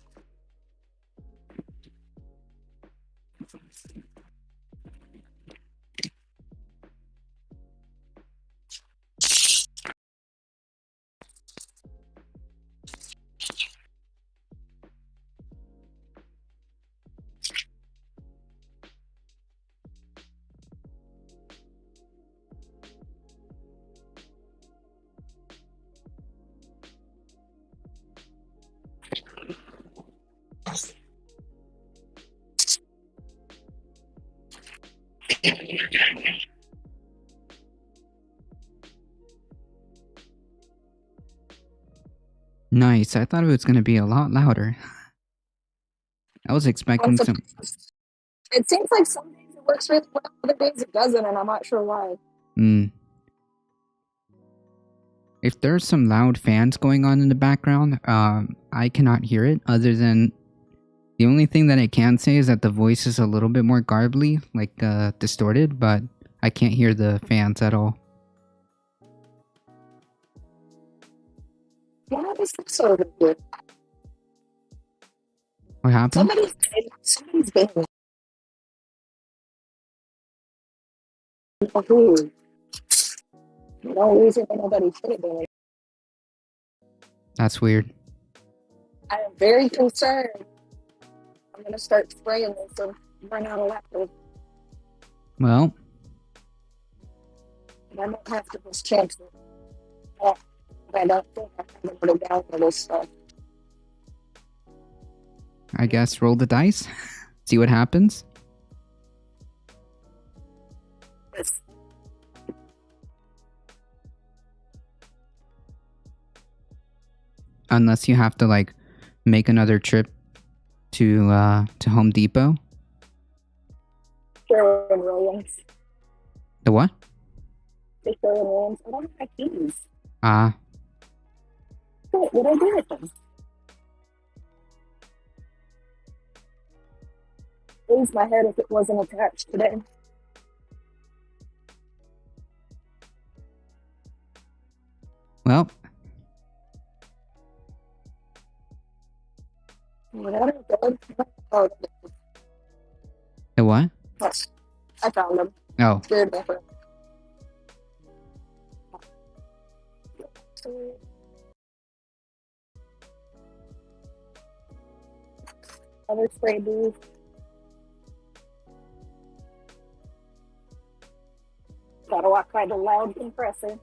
[SPEAKER 3] Nice. I thought it was going to be a lot louder. I was expecting some...
[SPEAKER 1] It seems like some days it works really well, other days it doesn't, and I'm not sure why.
[SPEAKER 3] If there's some loud fans going on in the background, I cannot hear it, other than... The only thing that I can say is that the voice is a little bit more garbly, like distorted, but I can't hear the fans at all.
[SPEAKER 1] Yeah, this looks so good.
[SPEAKER 3] What happened?
[SPEAKER 1] Somebody's been. Oh, no reason for nobody should have been.
[SPEAKER 3] That's weird.
[SPEAKER 1] I am very concerned. I'm gonna start spraying this and run out of laughter.
[SPEAKER 3] Well,
[SPEAKER 1] And I might have to just chance it. But I don't think I'm gonna put it down for this stuff.
[SPEAKER 3] I guess roll the dice. See what happens.
[SPEAKER 1] Yes.
[SPEAKER 3] Unless you have to, like, make another trip to Home Depot.
[SPEAKER 1] Sherwin-Williams.
[SPEAKER 3] The what?
[SPEAKER 1] The Sherwin-Williams. I don't have my keys.
[SPEAKER 3] Ah,
[SPEAKER 1] What would I do with them? Lose my head if it wasn't attached today.
[SPEAKER 3] well,
[SPEAKER 1] Whatever. Good. Oh,
[SPEAKER 3] The what?
[SPEAKER 1] yes. I found them.
[SPEAKER 3] Oh,
[SPEAKER 1] They're different. Other spray booth. Gotta walk by the loud compressor.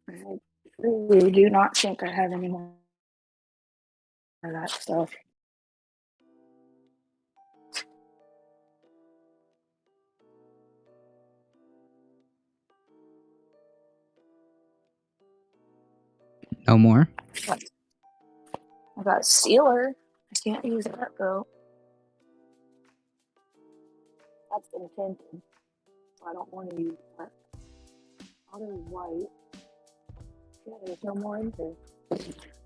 [SPEAKER 1] I really do not think I have any more of that stuff.
[SPEAKER 3] no more?
[SPEAKER 1] I got a sealer. I can't use that though. That's intended. So I don't want to use that. Other white. Yeah, there's no more in there.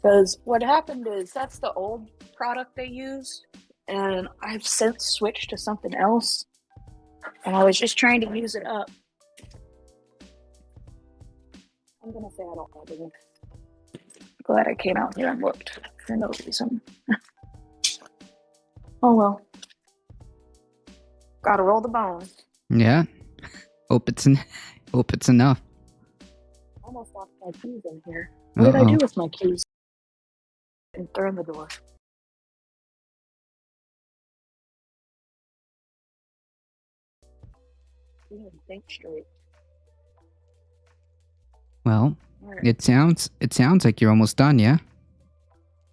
[SPEAKER 1] Because what happened is that's the old product they used, and I've since switched to something else. And I was just trying to use it up. I'm gonna say I don't have any. Glad I came out here and looked for no reason. Oh well. Gotta roll the bones.
[SPEAKER 3] Yeah. Hope it's enough.
[SPEAKER 1] Almost lost my keys in here. What did I
[SPEAKER 3] Uh-oh.
[SPEAKER 1] do with my keys? And throw in the door. Didn't even think straight.
[SPEAKER 3] Well,
[SPEAKER 1] Alright.
[SPEAKER 3] it sounds like you're almost done, yeah?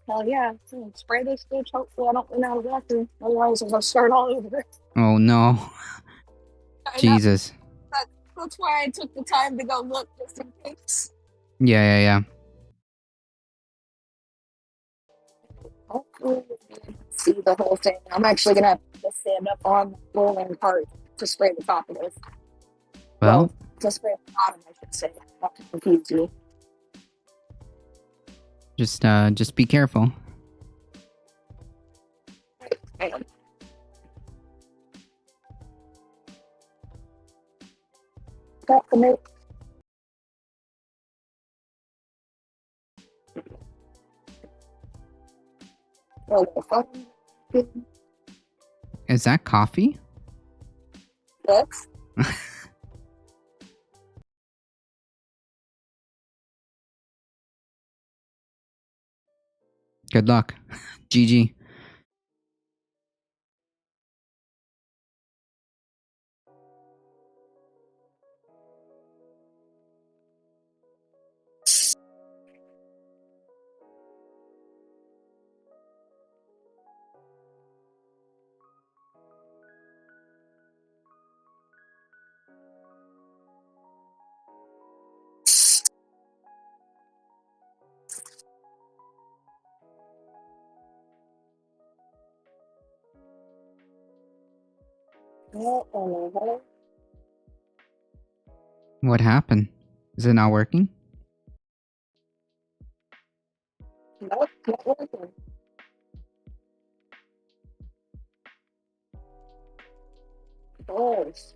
[SPEAKER 1] Hell yeah. So spray this bitch. Hopefully I don't run out of water. Otherwise I'm gonna start all over.
[SPEAKER 3] Oh no.
[SPEAKER 1] I know.
[SPEAKER 3] Jesus.
[SPEAKER 1] That's why I took the time to go look just in case.
[SPEAKER 3] Yeah.
[SPEAKER 1] Hopefully you can see the whole thing. I'm actually gonna have to stand up on the rolling cart to spray the top of this.
[SPEAKER 3] Well,
[SPEAKER 1] To spray the bottom, I should say. Not to confuse you.
[SPEAKER 3] just be careful.
[SPEAKER 1] Hang on. Got the note. Oh, the phone.
[SPEAKER 3] Is that coffee?
[SPEAKER 1] Yes.
[SPEAKER 3] Good luck. GG.
[SPEAKER 1] No.
[SPEAKER 3] What happened? Is it not working?
[SPEAKER 1] Nope, not working. Doors.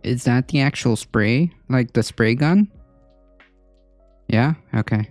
[SPEAKER 3] Is that the actual spray? Like the spray gun? Yeah? Okay.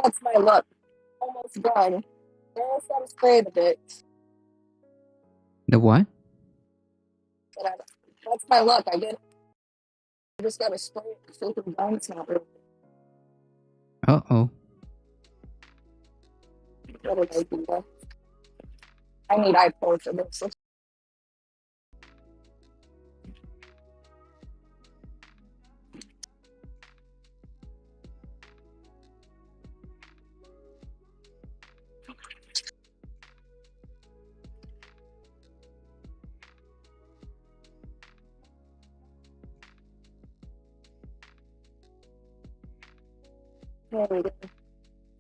[SPEAKER 1] That's my luck. Almost done. Just gotta spray the bit.
[SPEAKER 3] The what?
[SPEAKER 1] That's my luck. I just gotta spray it. The freaking gun's not really.
[SPEAKER 3] Uh-oh.
[SPEAKER 1] What did I do? I need iPod for this. There we go. I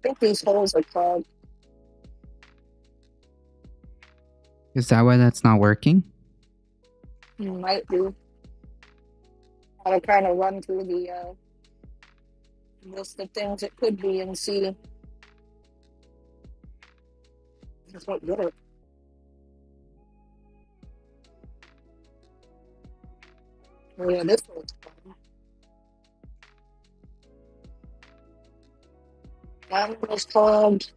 [SPEAKER 1] think these holes are clogged.
[SPEAKER 3] Is that why that's not working?
[SPEAKER 1] Might be. Gotta kind of run through the list of things it could be and see. Just won't get it. Oh yeah, this one's clogged. That one is clogged.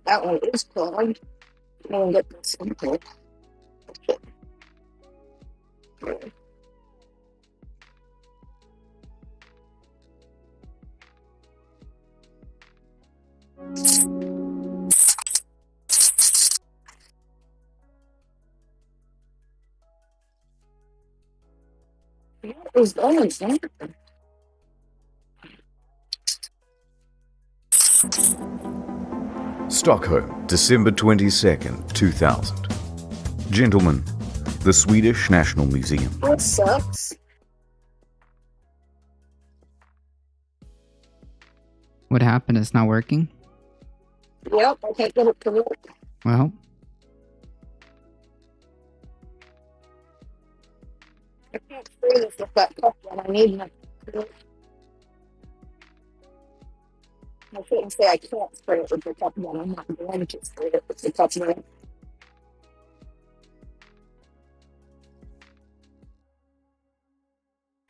[SPEAKER 1] That one is clogged. I'm gonna get this one. What is going on?
[SPEAKER 5] Stockholm, December 22nd, 2000. Gentlemen, the Swedish National Museum.
[SPEAKER 1] That sucks.
[SPEAKER 3] What happened? It's not working?
[SPEAKER 1] Yep, I can't get it to work.
[SPEAKER 3] Well,
[SPEAKER 1] I can't spray this with that cup one. I need my. I shouldn't say I can't spray it with the cup one. I'm not going to spray it with the cup one.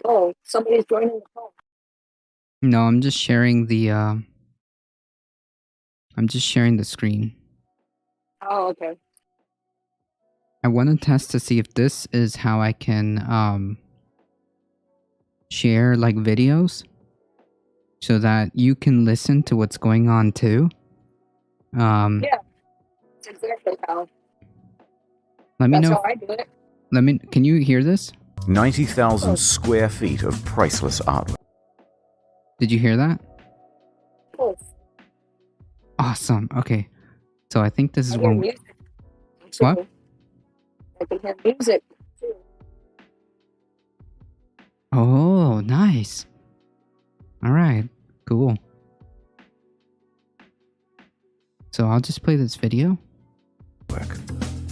[SPEAKER 1] Oh, somebody's joining the call.
[SPEAKER 3] no, I'm just sharing the screen.
[SPEAKER 1] Oh, okay.
[SPEAKER 3] I want to test to see if this is how I can share like videos so that you can listen to what's going on too.
[SPEAKER 1] Yeah, that's exactly how.
[SPEAKER 3] Let me
[SPEAKER 1] That's
[SPEAKER 3] know.
[SPEAKER 1] how I do it.
[SPEAKER 3] Can you hear this?
[SPEAKER 5] 90,000 square feet of priceless artwork.
[SPEAKER 3] Did you hear that?
[SPEAKER 1] Cool.
[SPEAKER 3] Awesome. Okay. So I think this
[SPEAKER 1] I
[SPEAKER 3] is
[SPEAKER 1] hear
[SPEAKER 3] one.
[SPEAKER 1] music.
[SPEAKER 3] What?
[SPEAKER 1] I can hear music too.
[SPEAKER 3] Oh, nice. All right. Cool. So I'll just play this video.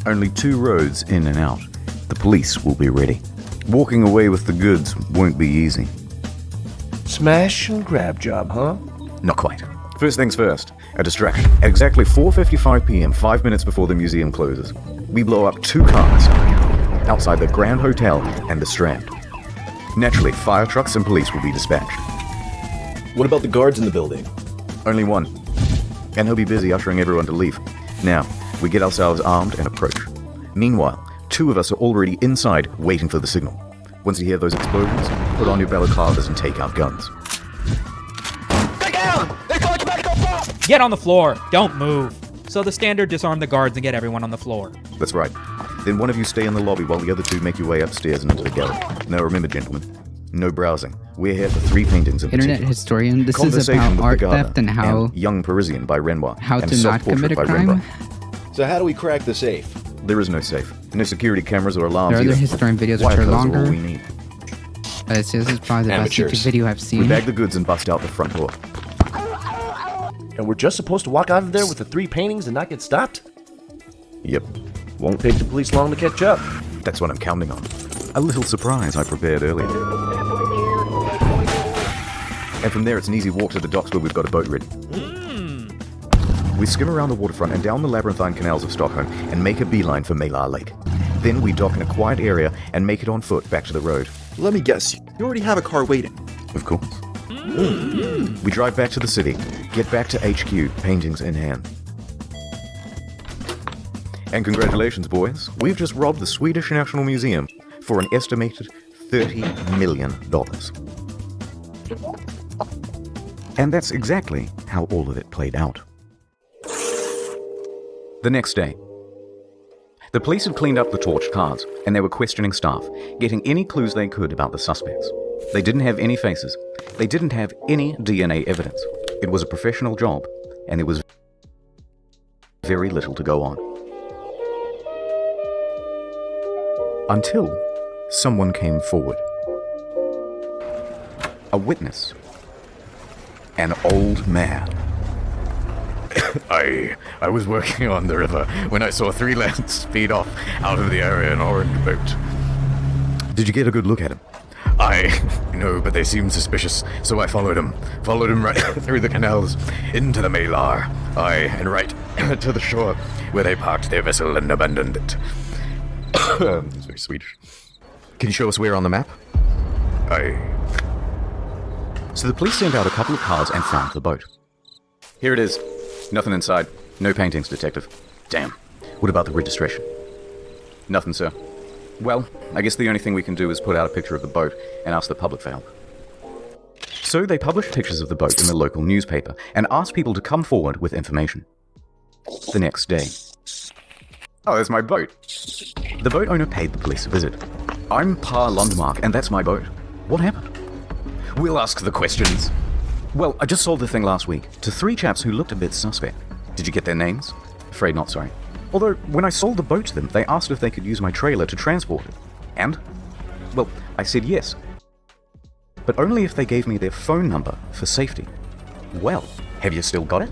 [SPEAKER 5] Only 2 roads in and out. The police will be ready. Walking away with the goods won't be easy.
[SPEAKER 6] Smash and grab job, huh?
[SPEAKER 5] Not quite. First things first, a distraction. At exactly 4:55 p.m., 5 minutes before the museum closes, we blow up 2 cars outside the Grand Hotel and the Strand. Naturally, fire trucks and police will be dispatched.
[SPEAKER 6] What about the guards in the building?
[SPEAKER 5] Only one. And he'll be busy ushering everyone to leave. Now, we get ourselves armed and approach. Meanwhile, 2 of us are already inside waiting for the signal. Once you hear those explosions, put on your balaclavas and take out guns.
[SPEAKER 7] Get on the floor! Don't move! So the standard disarm the guards and get everyone on the floor.
[SPEAKER 5] That's right. Then one of you stay in the lobby while the other 2 make your way upstairs and into the gallery. Now remember, gentlemen, no browsing. We're here for 3 paintings in
[SPEAKER 3] Internet
[SPEAKER 5] particular.
[SPEAKER 3] historian. This is
[SPEAKER 5] Conversation
[SPEAKER 3] about
[SPEAKER 5] with
[SPEAKER 3] art
[SPEAKER 5] the Garda
[SPEAKER 3] theft and how
[SPEAKER 5] Young Parisian by Renoir
[SPEAKER 3] how
[SPEAKER 5] and
[SPEAKER 3] to not
[SPEAKER 5] Self-Portrait
[SPEAKER 3] commit a
[SPEAKER 5] by
[SPEAKER 3] crime.
[SPEAKER 5] Rembrandt.
[SPEAKER 6] So how do we crack the safe?
[SPEAKER 5] There is no safe. No security cameras or alarms
[SPEAKER 3] There are other
[SPEAKER 5] either.
[SPEAKER 3] historian videos
[SPEAKER 5] Wire
[SPEAKER 3] which are
[SPEAKER 5] codes
[SPEAKER 3] longer.
[SPEAKER 5] all we need.
[SPEAKER 3] This is probably the best YouTube
[SPEAKER 6] Amateurs.
[SPEAKER 3] video I've
[SPEAKER 5] We
[SPEAKER 3] seen.
[SPEAKER 5] bag the goods and bust out the front door.
[SPEAKER 6] And we're just supposed to walk out of there with the 3 paintings and not get stopped?
[SPEAKER 5] Yep,
[SPEAKER 6] Won't take the police long to catch up.
[SPEAKER 5] that's what I'm counting on. A little surprise I prepared earlier. And from there it's an easy walk to the docks where we've got a boat ready. We skim around the waterfront and down the labyrinthine canals of Stockholm and make a beeline for Malar Lake. Then we dock in a quiet area and make it on foot back to the road.
[SPEAKER 8] Let me guess, you already have a car waiting.
[SPEAKER 5] Of course. We drive back to the city, get back to HQ, paintings in hand. And congratulations, boys. We've just robbed the Swedish National Museum for an estimated $30 million. And that's exactly how all of it played out. The next day, the police had cleaned up the torched cars, and they were questioning staff, getting any clues they could about the suspects. They didn't have any faces. They didn't have any DNA evidence. It was a professional job, and there was very little to go on. Until someone came forward. A witness. An old man. I was working on the river when I saw 3 lads speed off out of the area in an orange boat. Did you get a good look at him? No, but they seemed suspicious, so I followed him right through the canals, into the Malar, and right to the shore, where they parked their vessel and abandoned it. It's very Swedish. Can you show us where on the map? So the police sent out a couple of cars and found the boat. Here it is. Nothing inside. No paintings, detective. Damn. What about the registration? Nothing, sir. Well, I guess the only thing we can do is put out a picture of the boat and ask the public for help. So they published pictures of the boat in the local newspaper and asked people to come forward with information. The next day. Oh, there's my boat. The boat owner paid the police a visit. I'm Pa Lundmark, and that's my boat. What happened? We'll ask the questions. Well, I just sold the thing last week to 3 chaps who looked a bit suspect. Did you get their names? Afraid not, sorry. Although, when I sold the boat to them, they asked if they could use my trailer to transport it. And? Well, I said yes. But only if they gave me their phone number for safety. Well, have you still got it?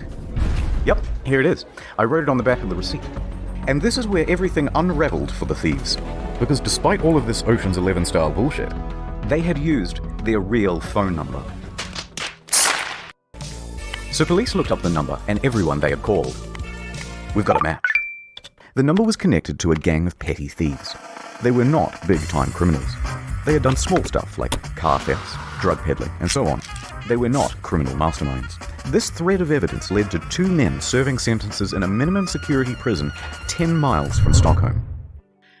[SPEAKER 5] Yep, here it is. I wrote it on the back of the receipt. And this is where everything unraveled for the thieves. Because despite all of this Ocean's 11 style bullshit, they had used their real phone number. So police looked up the number and everyone they had called. We've got a match. The number was connected to a gang of petty thieves. They were not big-time criminals. They had done small stuff like car thefts, drug peddling, and so on. They were not criminal masterminds. This thread of evidence led to 2 men serving sentences in a minimum security prison 10 miles from Stockholm.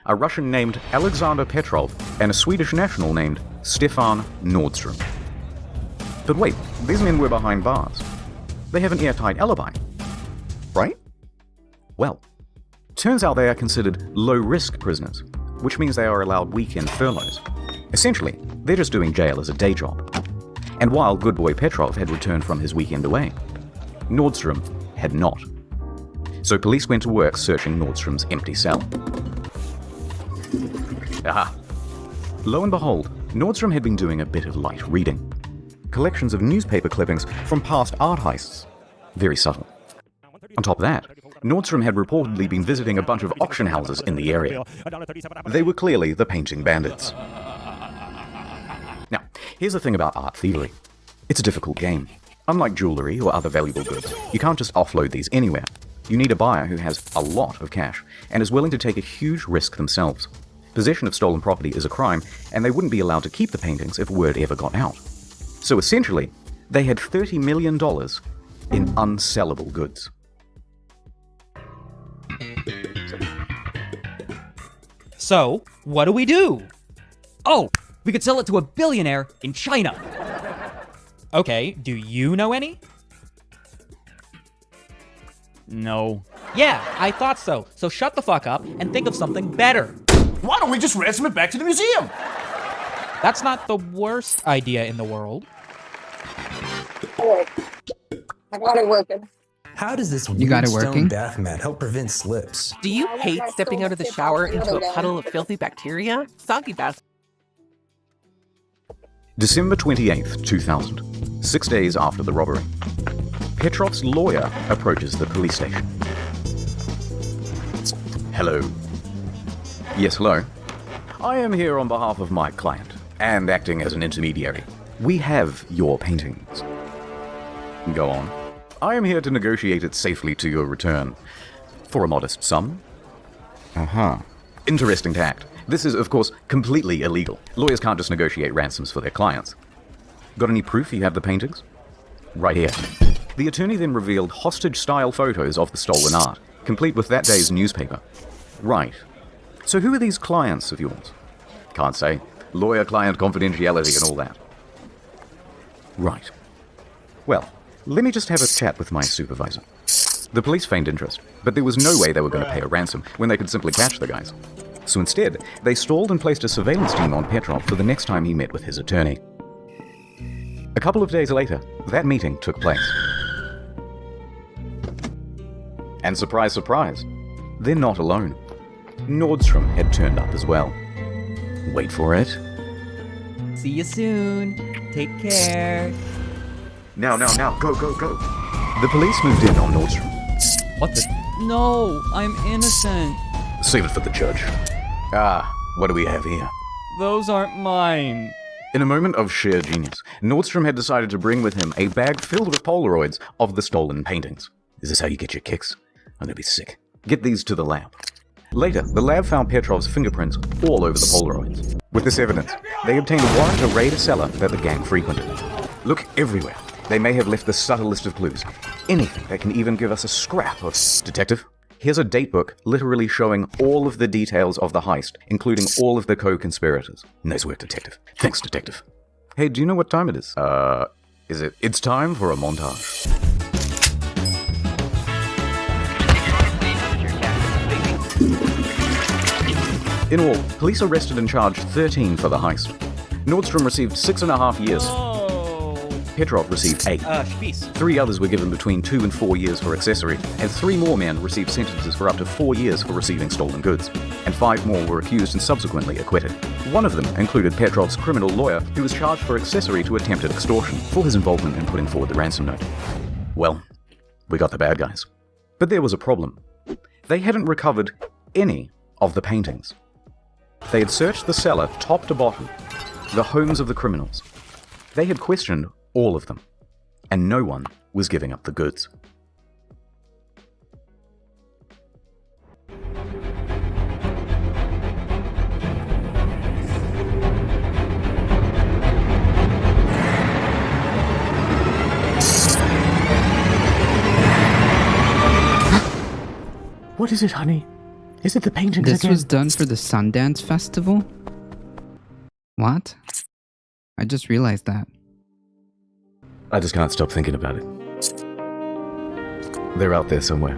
[SPEAKER 5] A Russian named Alexander Petrov and a Swedish national named Stefan Nordstrom. But wait, these men were behind bars. They have an airtight alibi, right? Well, turns out they are considered low-risk prisoners, which means they are allowed weekend furloughs. Essentially, they're just doing jail as a day job. And while good boy Petrov had returned from his weekend away, Nordstrom had not. So police went to work searching Nordstrom's empty cell. Aha! Lo and behold, Nordstrom had been doing a bit of light reading. Collections of newspaper clippings from past art heists. Very subtle. On top of that, Nordstrom had reportedly been visiting a bunch of auction houses in the area. They were clearly the painting bandits. Now, here's the thing about art thievery. It's a difficult game. Unlike jewelry or other valuable goods, you can't just offload these anywhere. You need a buyer who has a lot of cash and is willing to take a huge risk themselves. Possession of stolen property is a crime, and they wouldn't be allowed to keep the paintings if word ever got out. So essentially, they had $30 million in unsellable goods.
[SPEAKER 7] So, what do we do?
[SPEAKER 8] Oh, we could sell it to a billionaire in China.
[SPEAKER 7] Okay, do you know any?
[SPEAKER 8] No.
[SPEAKER 7] Yeah, I thought so. So shut the fuck up and think of something better.
[SPEAKER 6] Why don't we just ransom it back to the museum?
[SPEAKER 7] That's not the worst idea in the world.
[SPEAKER 1] Alright. I got it working.
[SPEAKER 9] How does this
[SPEAKER 3] You got
[SPEAKER 9] weird
[SPEAKER 3] it
[SPEAKER 9] stone
[SPEAKER 3] working?
[SPEAKER 9] bath mat help prevent slips?
[SPEAKER 10] Do you hate stepping out of the shower into a puddle of filthy bacteria? Soggy bath.
[SPEAKER 5] December 28th, 2000, 6 days after the robbery. Petrov's lawyer approaches the police station. Hello. Yes, hello. I am here on behalf of my client, and acting as an intermediary. We have your paintings. Go on. I am here to negotiate it safely to your return. For a modest sum. Uh-huh. Interesting tact. This is, of course, completely illegal. Lawyers can't just negotiate ransoms for their clients. Got any proof you have the paintings? Right here. The attorney then revealed hostage-style photos of the stolen art, complete with that day's newspaper. Right. So who are these clients of yours? Can't say. Lawyer-client confidentiality and all that. Right. Well, let me just have a chat with my supervisor. The police feigned interest, but there was no way they were going to pay a ransom when they could simply catch the guys. So instead, they stalled and placed a surveillance team on Petrov for the next time he met with his attorney. A couple of days later, that meeting took place. And surprise, surprise, they're not alone. Nordstrom had turned up as well. Wait for it.
[SPEAKER 8] See you soon. Take care.
[SPEAKER 5] Now, go. The police moved in on Nordstrom.
[SPEAKER 8] What the? No, I'm innocent.
[SPEAKER 5] Save it for the judge. What do we have here?
[SPEAKER 8] Those aren't mine.
[SPEAKER 5] In a moment of sheer genius, Nordstrom had decided to bring with him a bag filled with Polaroids of the stolen paintings. Is this how you get your kicks? I'm gonna be sick. Get these to the lab. Later, the lab found Petrov's fingerprints all over the Polaroids. With this evidence, they obtained a warrant to raid a cellar that the gang frequented. Look everywhere. They may have left the subtlest of clues. Anything that can even give us a scrap of... Detective? Here's a datebook literally showing all of the details of the heist, including all of the co-conspirators. Nice work, Detective. Thanks, Detective. Hey, do you know what time it is? It's time for a montage. In all, police arrested and charged 13 for the heist. Nordstrom received 6.5 years. Petrov received 8.
[SPEAKER 7] Peace.
[SPEAKER 5] 3 others were given between 2 and 4 years for accessory, and 3 more men received sentences for up to 4 years for receiving stolen goods, and 5 more were accused and subsequently acquitted. One of them included Petrov's criminal lawyer, who was charged for accessory to attempted extortion for his involvement in putting forward the ransom note. Well, we got the bad guys. But there was a problem. They hadn't recovered any of the paintings. They had searched the cellar top to bottom, the homes of the criminals. They had questioned all of them, and no one was giving up the goods.
[SPEAKER 6] What is it, honey? Is it the paintings
[SPEAKER 3] This
[SPEAKER 6] again?
[SPEAKER 3] was done for the Sundance Festival? What? I just realized that.
[SPEAKER 5] I just can't stop thinking about it. They're out there somewhere.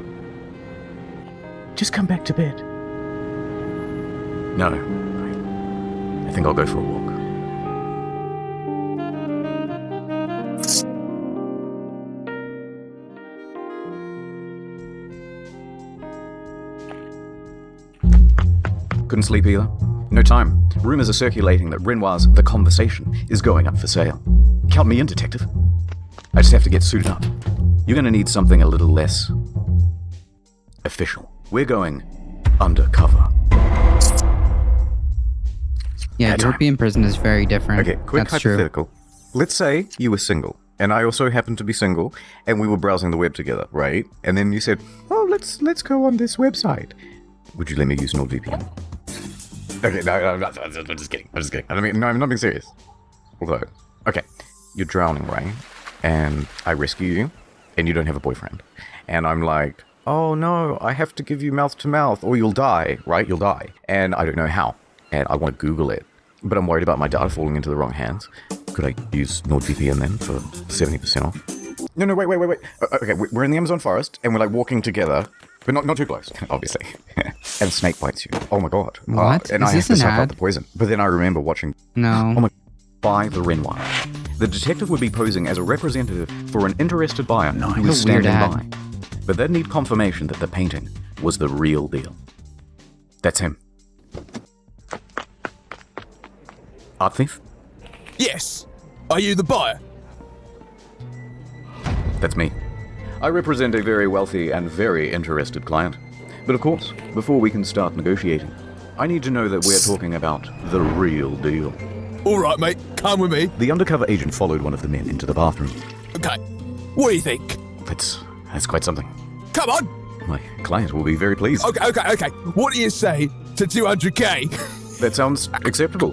[SPEAKER 6] Just come back to bed.
[SPEAKER 5] No, I think I'll go for a walk. Couldn't sleep either. No time. Rumors are circulating that Renoir's The Conversation is going up for sale. Count me in, detective. I just have to get suited up. You're gonna need something a little less... official. We're going undercover.
[SPEAKER 3] Yeah,
[SPEAKER 5] That time.
[SPEAKER 3] European prison is very different.
[SPEAKER 5] Okay, quick
[SPEAKER 3] That's true.
[SPEAKER 5] hypothetical. Let's say you were single, and I also happened to be single, and we were browsing the web together, right? And then you said, "Oh, let's go on this website." Would you let me use NordVPN? Okay, no, I'm just kidding. I'm not being serious. Although, okay, you're drowning, right? And I rescue you, and you don't have a boyfriend. And I'm like, oh no, I have to give you mouth to mouth, or you'll die, right? You'll die. And I don't know how. And I want to Google it. But I'm worried about my data falling into the wrong hands. Could I use NordVPN then for 70% off? No, wait. Okay, we're in the Amazon forest, and we're like walking together, but not too close, obviously. And a snake bites you. Oh my god.
[SPEAKER 3] What?
[SPEAKER 5] And
[SPEAKER 3] Is
[SPEAKER 5] I have
[SPEAKER 3] this
[SPEAKER 5] to
[SPEAKER 3] an
[SPEAKER 5] suck out
[SPEAKER 3] ad?
[SPEAKER 5] the poison. But then I remember watching
[SPEAKER 3] No.
[SPEAKER 5] Oh my by the Renoir. The detective would be posing as a representative for an interested buyer who was
[SPEAKER 3] What a weird
[SPEAKER 5] standing
[SPEAKER 3] ad.
[SPEAKER 5] by. But they'd need confirmation that the painting was the real deal. That's him. Art thief?
[SPEAKER 11] Yes. Are you the buyer?
[SPEAKER 5] That's me. I represent a very wealthy and very interested client. But of course, before we can start negotiating, I need to know that we're talking about the real deal.
[SPEAKER 11] All right, mate. Come with me.
[SPEAKER 5] The undercover agent followed one of the men into the bathroom.
[SPEAKER 11] Okay. What do you think?
[SPEAKER 5] That's quite something.
[SPEAKER 11] Come on.
[SPEAKER 5] My client will be very pleased.
[SPEAKER 11] Okay. What do you say to 200k?
[SPEAKER 5] That sounds acceptable.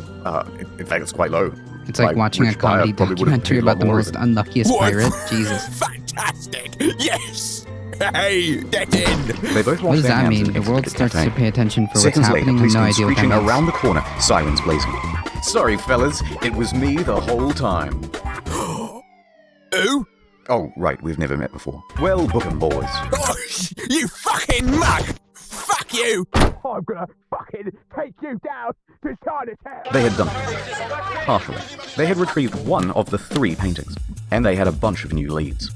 [SPEAKER 5] In fact, it's quite low.
[SPEAKER 3] It's like
[SPEAKER 5] My
[SPEAKER 3] watching a
[SPEAKER 5] rich buyer
[SPEAKER 3] comedy
[SPEAKER 5] probably would have
[SPEAKER 3] documentary
[SPEAKER 5] paid a lot
[SPEAKER 3] about the
[SPEAKER 5] more
[SPEAKER 3] most
[SPEAKER 5] even.
[SPEAKER 3] unluckiest
[SPEAKER 11] What?
[SPEAKER 3] pirate. Jesus.
[SPEAKER 11] Fantastic! Yes! Hey, get in!
[SPEAKER 5] They both
[SPEAKER 3] What
[SPEAKER 5] washed
[SPEAKER 3] does
[SPEAKER 5] their
[SPEAKER 3] that
[SPEAKER 5] hands
[SPEAKER 3] mean?
[SPEAKER 5] and
[SPEAKER 3] The world
[SPEAKER 5] exited the
[SPEAKER 3] starts to
[SPEAKER 5] cafe.
[SPEAKER 3] pay attention for what's
[SPEAKER 5] Seconds later,
[SPEAKER 3] happening. I have
[SPEAKER 5] police
[SPEAKER 3] no
[SPEAKER 5] came
[SPEAKER 3] idea what that
[SPEAKER 5] screeching
[SPEAKER 3] means.
[SPEAKER 5] around the corner, sirens blazing. Sorry, fellas, it was me the whole time.
[SPEAKER 11] Who?
[SPEAKER 5] Oh, right, we've never met before. Well, book 'em, boys.
[SPEAKER 11] Oh, you fucking mug! Fuck you! I'm gonna fucking take you down to Chinatown!
[SPEAKER 5] They had done it. Partially. They had retrieved one of the 3 paintings, and they had a bunch of new leads.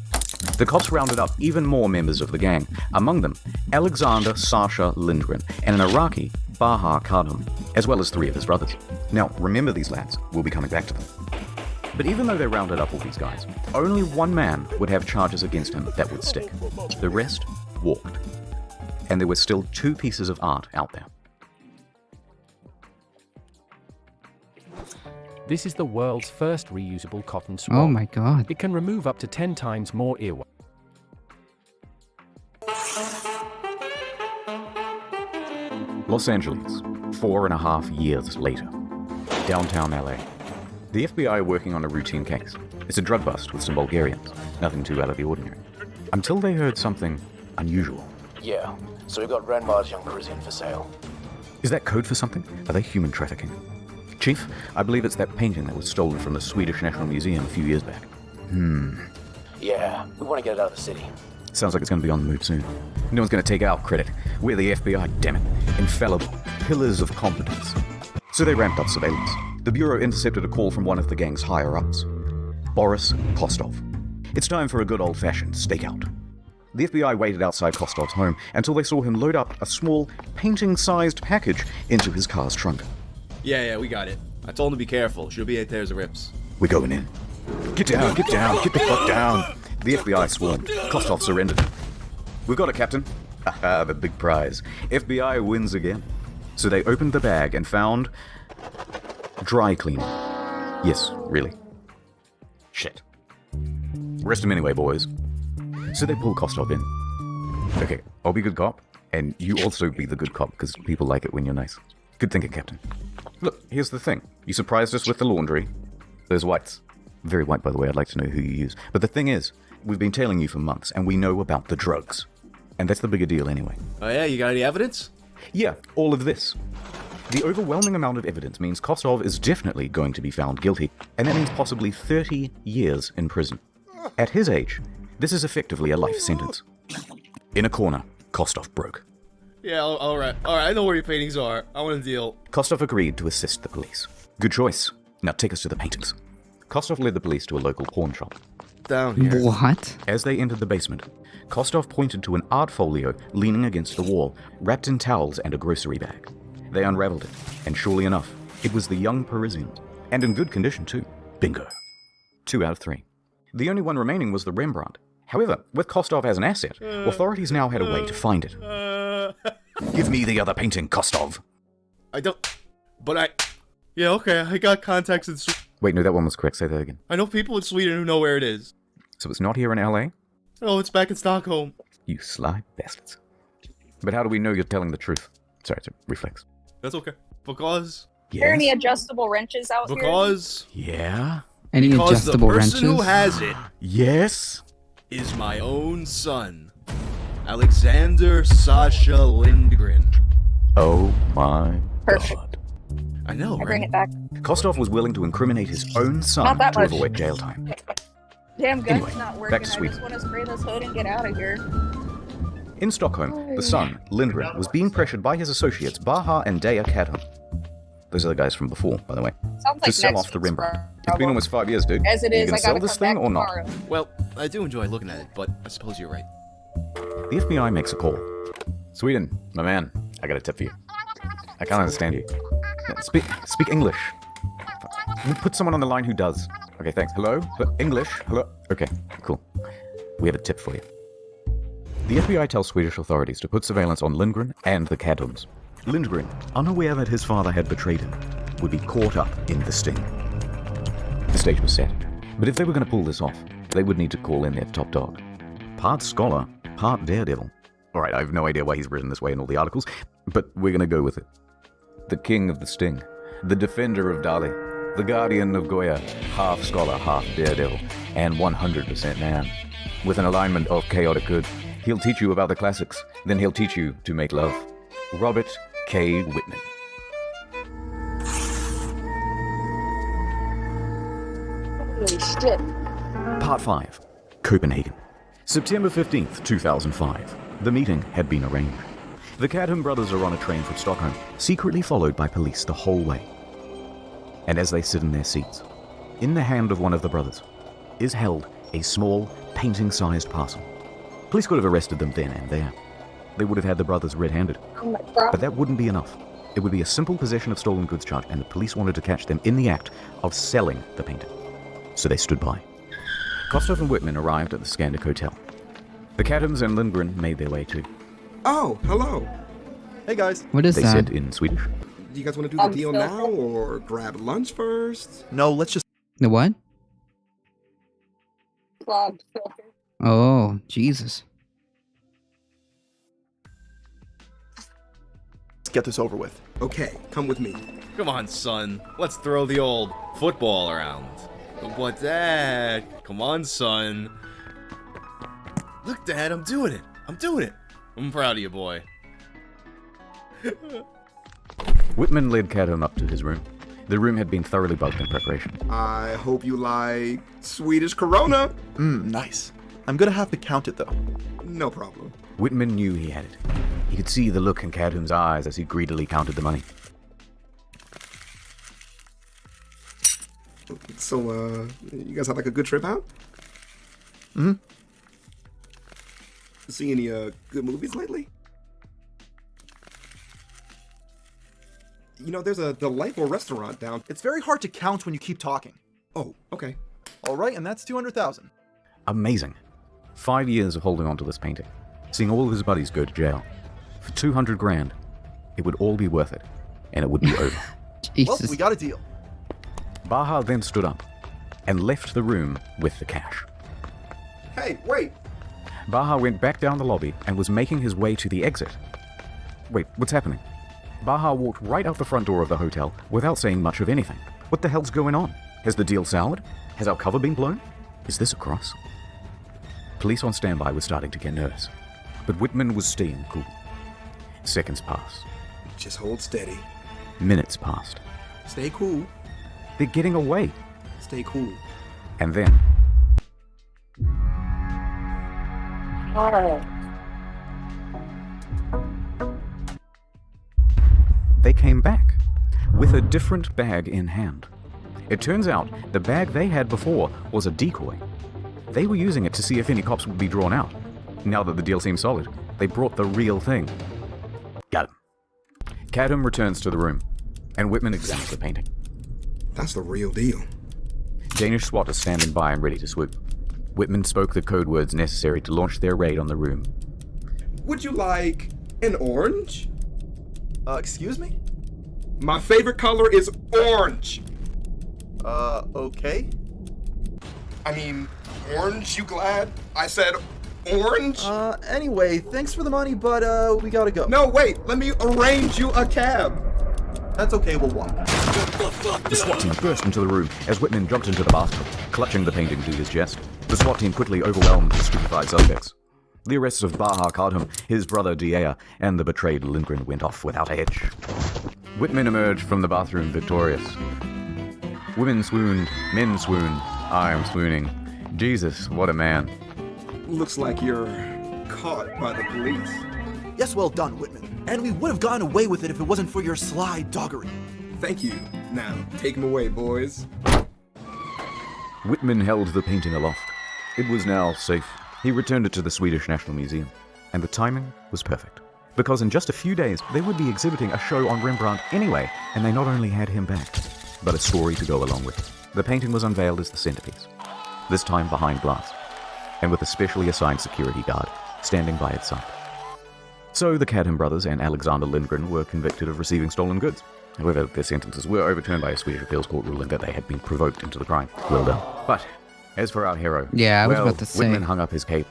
[SPEAKER 5] The cops rounded up even more members of the gang, among them Alexander Sasha Lindgren and an Iraqi, Baha Kadham, as well as 3 of his brothers. Now, remember these lads, we'll be coming back to them. But even though they rounded up all these guys, only one man would have charges against him that would stick. The rest walked. And there were still 2 pieces of art out there.
[SPEAKER 12] This is the world's first reusable cotton swab.
[SPEAKER 3] Oh my god.
[SPEAKER 12] It can remove up to 10 times more earwax.
[SPEAKER 5] Los Angeles, 4.5 years later. Downtown LA. The FBI are working on a routine case. It's a drug bust with some Bulgarians. Nothing too out of the ordinary. Until they heard something unusual.
[SPEAKER 6] Yeah, so we got Grandma's young Parisian for sale.
[SPEAKER 5] Is that code for something? Are they human trafficking? Chief, I believe it's that painting that was stolen from the Swedish National Museum a few years back.
[SPEAKER 6] Yeah, we want to get it out of the city.
[SPEAKER 5] Sounds like it's going to be on the move soon. No one's going to take our credit. We're the FBI, damn it. Infallible. Pillars of competence. So they ramped up surveillance. The Bureau intercepted a call from one of the gang's higher-ups, Boris Kostov. It's time for a good old-fashioned stakeout. The FBI waited outside Kostov's home until they saw him load up a small, painting-sized package into his car's trunk.
[SPEAKER 13] Yeah, we got it. I told him to be careful. Should be a tears of rips.
[SPEAKER 5] We're going in. Get down, get the fuck down. The FBI swarmed. Kostov surrendered. We've got it, Captain. Aha, the big prize. FBI wins again. So they opened the bag and found... dry cleaning. Yes, really. Shit. Arrest him anyway, boys. So they pull Kostov in. Okay, I'll be good cop, and you also be the good cop, because people like it when you're nice. Good thinking, Captain. Look, here's the thing. You surprised us with the laundry. Those whites. Very white, by the way. I'd like to know who you use. But the thing is, we've been tailing you for months, and we know about the drugs. And that's the bigger deal anyway.
[SPEAKER 13] Oh yeah, you got any evidence?
[SPEAKER 5] Yeah, all of this. The overwhelming amount of evidence means Kostov is definitely going to be found guilty, and that means possibly 30 years in prison. At his age, this is effectively a life sentence. In a corner, Kostov broke.
[SPEAKER 13] Yeah, alright, I know where your paintings are. I want a deal.
[SPEAKER 5] Kostov agreed to assist the police. Good choice. Now take us to the paintings. Kostov led the police to a local pawn shop.
[SPEAKER 13] Down here.
[SPEAKER 3] What?
[SPEAKER 5] As they entered the basement, Kostov pointed to an art folio leaning against the wall, wrapped in towels and a grocery bag. They unraveled it, and surely enough, it was the young Parisian. And in good condition, too. Bingo. 2 out of 3. The only one remaining was the Rembrandt. However, with Kostov as an asset, authorities now had a way to find it. Give me the other painting, Kostov.
[SPEAKER 13] I don't... But I... Yeah, okay, I got contacts in Sweden.
[SPEAKER 5] Wait, no, that one was correct. Say that again.
[SPEAKER 13] I know people in Sweden who know where it is.
[SPEAKER 5] So it's not here in LA?
[SPEAKER 13] Oh, it's back in Stockholm.
[SPEAKER 5] You sly bastards. But how do we know you're telling the truth? Sorry, it's a reflex.
[SPEAKER 13] That's okay. Because...
[SPEAKER 1] Are there any adjustable wrenches out
[SPEAKER 13] Because...
[SPEAKER 5] Yeah?
[SPEAKER 3] Any
[SPEAKER 13] because
[SPEAKER 3] adjustable
[SPEAKER 13] the person
[SPEAKER 3] wrenches?
[SPEAKER 13] who has it
[SPEAKER 5] Yes?
[SPEAKER 13] is my own son. Alexander Sasha Lindgren.
[SPEAKER 5] Oh my
[SPEAKER 1] Perfect.
[SPEAKER 5] god.
[SPEAKER 13] I know,
[SPEAKER 1] I bring it back.
[SPEAKER 5] Kostov was willing to incriminate his own son
[SPEAKER 1] Not that
[SPEAKER 5] to
[SPEAKER 1] much.
[SPEAKER 5] avoid jail time.
[SPEAKER 1] Damn gun's
[SPEAKER 5] Anyway,
[SPEAKER 1] not working.
[SPEAKER 5] back to
[SPEAKER 1] I
[SPEAKER 5] Sweden.
[SPEAKER 1] just want to spray this hood and get out of here.
[SPEAKER 5] In Stockholm, the son, Lindgren, was being pressured by his associates Baha and Dea Kadham. Those are the guys from before, by the way.
[SPEAKER 1] Sounds
[SPEAKER 5] To
[SPEAKER 1] like
[SPEAKER 5] sell
[SPEAKER 1] next
[SPEAKER 5] off the
[SPEAKER 1] week's
[SPEAKER 5] Rembrandt. It's
[SPEAKER 1] problem.
[SPEAKER 5] been almost 5 years, dude.
[SPEAKER 1] As it
[SPEAKER 5] You
[SPEAKER 1] is,
[SPEAKER 5] gonna
[SPEAKER 1] I
[SPEAKER 5] sell
[SPEAKER 1] gotta
[SPEAKER 5] this
[SPEAKER 1] come
[SPEAKER 5] thing
[SPEAKER 1] back
[SPEAKER 5] or not?
[SPEAKER 1] tomorrow.
[SPEAKER 13] Well, I do enjoy looking at it, but I suppose you're right.
[SPEAKER 5] The FBI makes a call. Sweden, my man, I got a tip for you. I can't understand you. Speak English. Put someone on the line who does. Okay, thanks. Hello? English? Hello? Okay, cool. We have a tip for you. The FBI tells Swedish authorities to put surveillance on Lindgren and the Kadhams. Lindgren, unaware that his father had betrayed him, would be caught up in the sting. The stage was set. But if they were going to pull this off, they would need to call in their top dog. Part scholar, part daredevil. Alright, I have no idea why he's written this way in all the articles, but we're going to go with it. The king of the sting. The defender of Dali. The guardian of Goya, half scholar, half daredevil, and 100% man. With an alignment of chaotic good, he'll teach you about the classics, then he'll teach you to make love. Robert K. Whitman.
[SPEAKER 1] Holy shit.
[SPEAKER 5] Part 5. Copenhagen. September 15th, 2005. The meeting had been arranged. The Cadham brothers are on a train from Stockholm, secretly followed by police the whole way. And as they sit in their seats, in the hand of one of the brothers is held a small, painting-sized parcel. Police could have arrested them then and there. They would have had the brothers red-handed.
[SPEAKER 1] Oh my god.
[SPEAKER 5] But that wouldn't be enough. It would be a simple possession of stolen goods charge, and the police wanted to catch them in the act of selling the painting. So they stood by. Kostov and Whitman arrived at the Scandic Hotel. The Cadhams and Lindgren made their way too.
[SPEAKER 11] Oh, hello. Hey guys.
[SPEAKER 3] What is
[SPEAKER 5] They
[SPEAKER 3] that?
[SPEAKER 5] said in Swedish.
[SPEAKER 11] Do you guys want to do the deal now or grab lunch first?
[SPEAKER 6] No, let's just
[SPEAKER 3] The what?
[SPEAKER 1] Clogged filter.
[SPEAKER 3] Oh, Jesus.
[SPEAKER 6] get this over with.
[SPEAKER 11] Okay, come with me.
[SPEAKER 13] Come on, son. Let's throw the old football around. But Dad, come on, son. Look, Dad, I'm doing it. I'm doing it. I'm proud of you, boy.
[SPEAKER 5] Whitman led Caturday up to his room. The room had been thoroughly bugged in preparation.
[SPEAKER 11] I hope you like Swedish Corona.
[SPEAKER 6] Nice. I'm gonna have to count it though.
[SPEAKER 11] No problem.
[SPEAKER 5] Whitman knew he had it. He could see the look in Cadham's eyes as he greedily counted the money.
[SPEAKER 11] So, you guys had like a good trip out? See any good movies lately? You know, there's a delightful restaurant down.
[SPEAKER 6] It's very hard to count when you keep talking.
[SPEAKER 11] Oh, okay.
[SPEAKER 6] All right, and that's 200,000.
[SPEAKER 5] Amazing. 5 years of holding on to this painting, seeing all of his buddies go to jail. For 200 grand, it would all be worth it, and it would be over.
[SPEAKER 6] Well, we got a deal.
[SPEAKER 5] Baha then stood up and left the room with the cash.
[SPEAKER 11] Hey, wait!
[SPEAKER 5] Baha went back down the lobby and was making his way to the exit. Wait, what's happening? Baha walked right out the front door of the hotel without saying much of anything. What the hell's going on? Has the deal soured? Has our cover been blown? Is this a cross? Police on standby were starting to get nervous, but Whitman was staying cool. Seconds passed.
[SPEAKER 11] Just hold steady.
[SPEAKER 5] Minutes passed.
[SPEAKER 11] Stay cool.
[SPEAKER 5] They're getting away.
[SPEAKER 11] Stay cool.
[SPEAKER 5] And then...
[SPEAKER 1] Oh.
[SPEAKER 5] they came back with a different bag in hand. It turns out the bag they had before was a decoy. They were using it to see if any cops would be drawn out. Now that the deal seemed solid, they brought the real thing. Got him. Cadham returns to the room, and Whitman examines the painting.
[SPEAKER 11] That's the real deal.
[SPEAKER 5] Danish SWAT is standing by and ready to swoop. Whitman spoke the code words necessary to launch their raid on the room.
[SPEAKER 11] Would you like an orange?
[SPEAKER 6] Excuse me?
[SPEAKER 11] My favorite color is orange.
[SPEAKER 6] Okay.
[SPEAKER 11] I mean, orange, you glad? I said orange?
[SPEAKER 6] Anyway, thanks for the money, but, we gotta go.
[SPEAKER 11] No, wait, let me arrange you a cab.
[SPEAKER 6] That's okay, we'll walk.
[SPEAKER 5] The SWAT team burst into the room as Whitman jumped into the bathtub, clutching the painting to his chest. The SWAT team quickly overwhelmed the stupefied suspects. The arrests of Baha Kadham, his brother Diea, and the betrayed Lindgren went off without a hitch. Whitman emerged from the bathroom victorious. Women swooned, men swooned, I am swooning. Jesus, what a man.
[SPEAKER 11] Looks like you're caught by the police.
[SPEAKER 6] Yes, well done, Whitman. And we would have gotten away with it if it wasn't for your sly doggery.
[SPEAKER 11] Thank you. Now, take him away, boys.
[SPEAKER 5] Whitman held the painting aloft. It was now safe. He returned it to the Swedish National Museum, and the timing was perfect. Because in just a few days, they would be exhibiting a show on Rembrandt anyway, and they not only had him back, but a story to go along with it. The painting was unveiled as the centerpiece, this time behind glass, and with a specially assigned security guard standing by its side. So the Cadham brothers and Alexander Lindgren were convicted of receiving stolen goods. However, their sentences were overturned by a Swedish appeals court ruling that they had been provoked into the crime. Well done. But as for our hero,
[SPEAKER 3] yeah, I was
[SPEAKER 5] well,
[SPEAKER 3] about to say.
[SPEAKER 5] Whitman hung up his cape,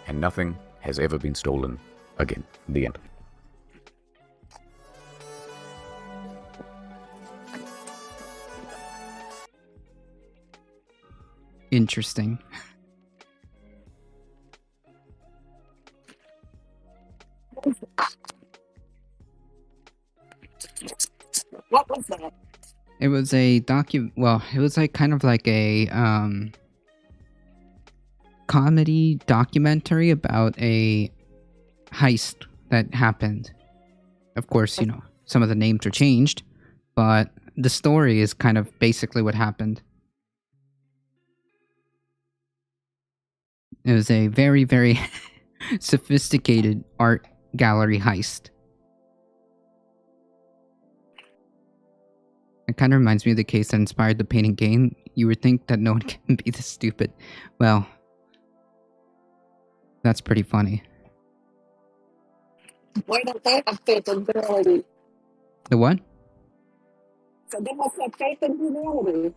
[SPEAKER 5] and nothing has ever been stolen again. The end.
[SPEAKER 3] interesting.
[SPEAKER 1] What was that?
[SPEAKER 3] It was a well, it was like kind of like a comedy documentary about a heist that happened. Of course, you know, some of the names were changed, but the story is kind of basically what happened. It was a very, very sophisticated art gallery heist. It kind of reminds me of the case that inspired the painting game. You would think that no one can be this stupid. Well, that's pretty funny.
[SPEAKER 1] Why don't they have faith in humanity?
[SPEAKER 3] The what?
[SPEAKER 1] So they must have faith in humanity.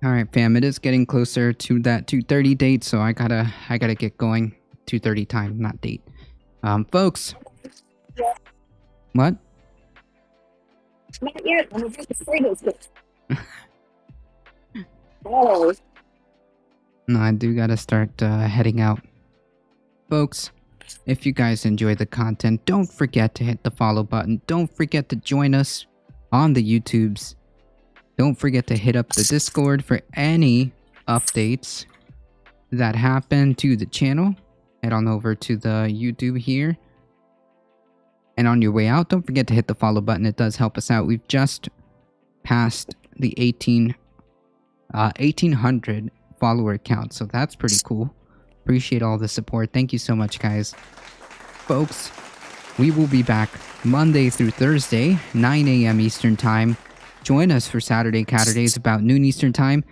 [SPEAKER 3] All right, fam. It is getting closer to that 2:30 date, so I gotta get going. 2:30 time, not date. Folks.
[SPEAKER 1] Yeah.
[SPEAKER 3] What?
[SPEAKER 1] Not yet. I'm about to say this. Oh.
[SPEAKER 3] No, I do gotta start heading out. Folks, if you guys enjoy the content, don't forget to hit the follow button. Don't forget to join us on the YouTubes. Don't forget to hit up the Discord for any updates that happen to the channel. Head on over to the YouTube here. And on your way out, don't forget to hit the follow button. It does help us out. We've just passed the 1800 follower count, so that's pretty cool. Appreciate all the support. Thank you so much, guys. Folks, we will be back Monday through Thursday, 9 a.m. Eastern Time. Join us for Saturday Caturdays about noon Eastern Time.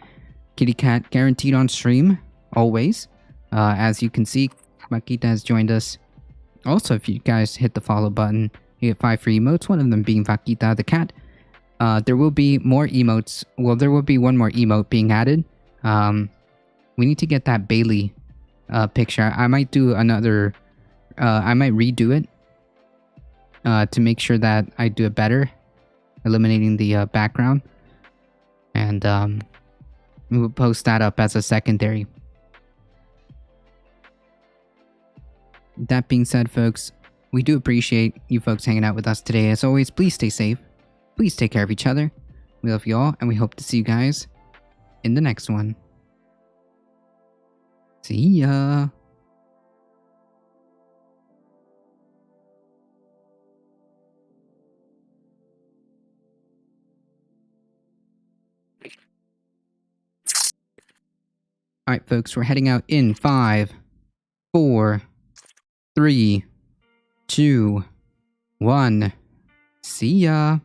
[SPEAKER 3] Kitty Cat guaranteed on stream, always. As you can see, Makita has joined us. Also, if you guys hit the follow button, you get 5 free emotes, one of them being Vaquita the cat. There will be more emotes. Well, there will be one more emote being added. We need to get that Bailey picture. I might do another... I might redo it to make sure that I do it better, eliminating the background. And we will post that up as a secondary. That being said, folks, we do appreciate you folks hanging out with us today. As always, please stay safe. Please take care of each other. We love you all, and we hope to see you guys in the next one. See ya. Alright, folks, we're heading out in 5, 4, 3, 2, 1. See ya.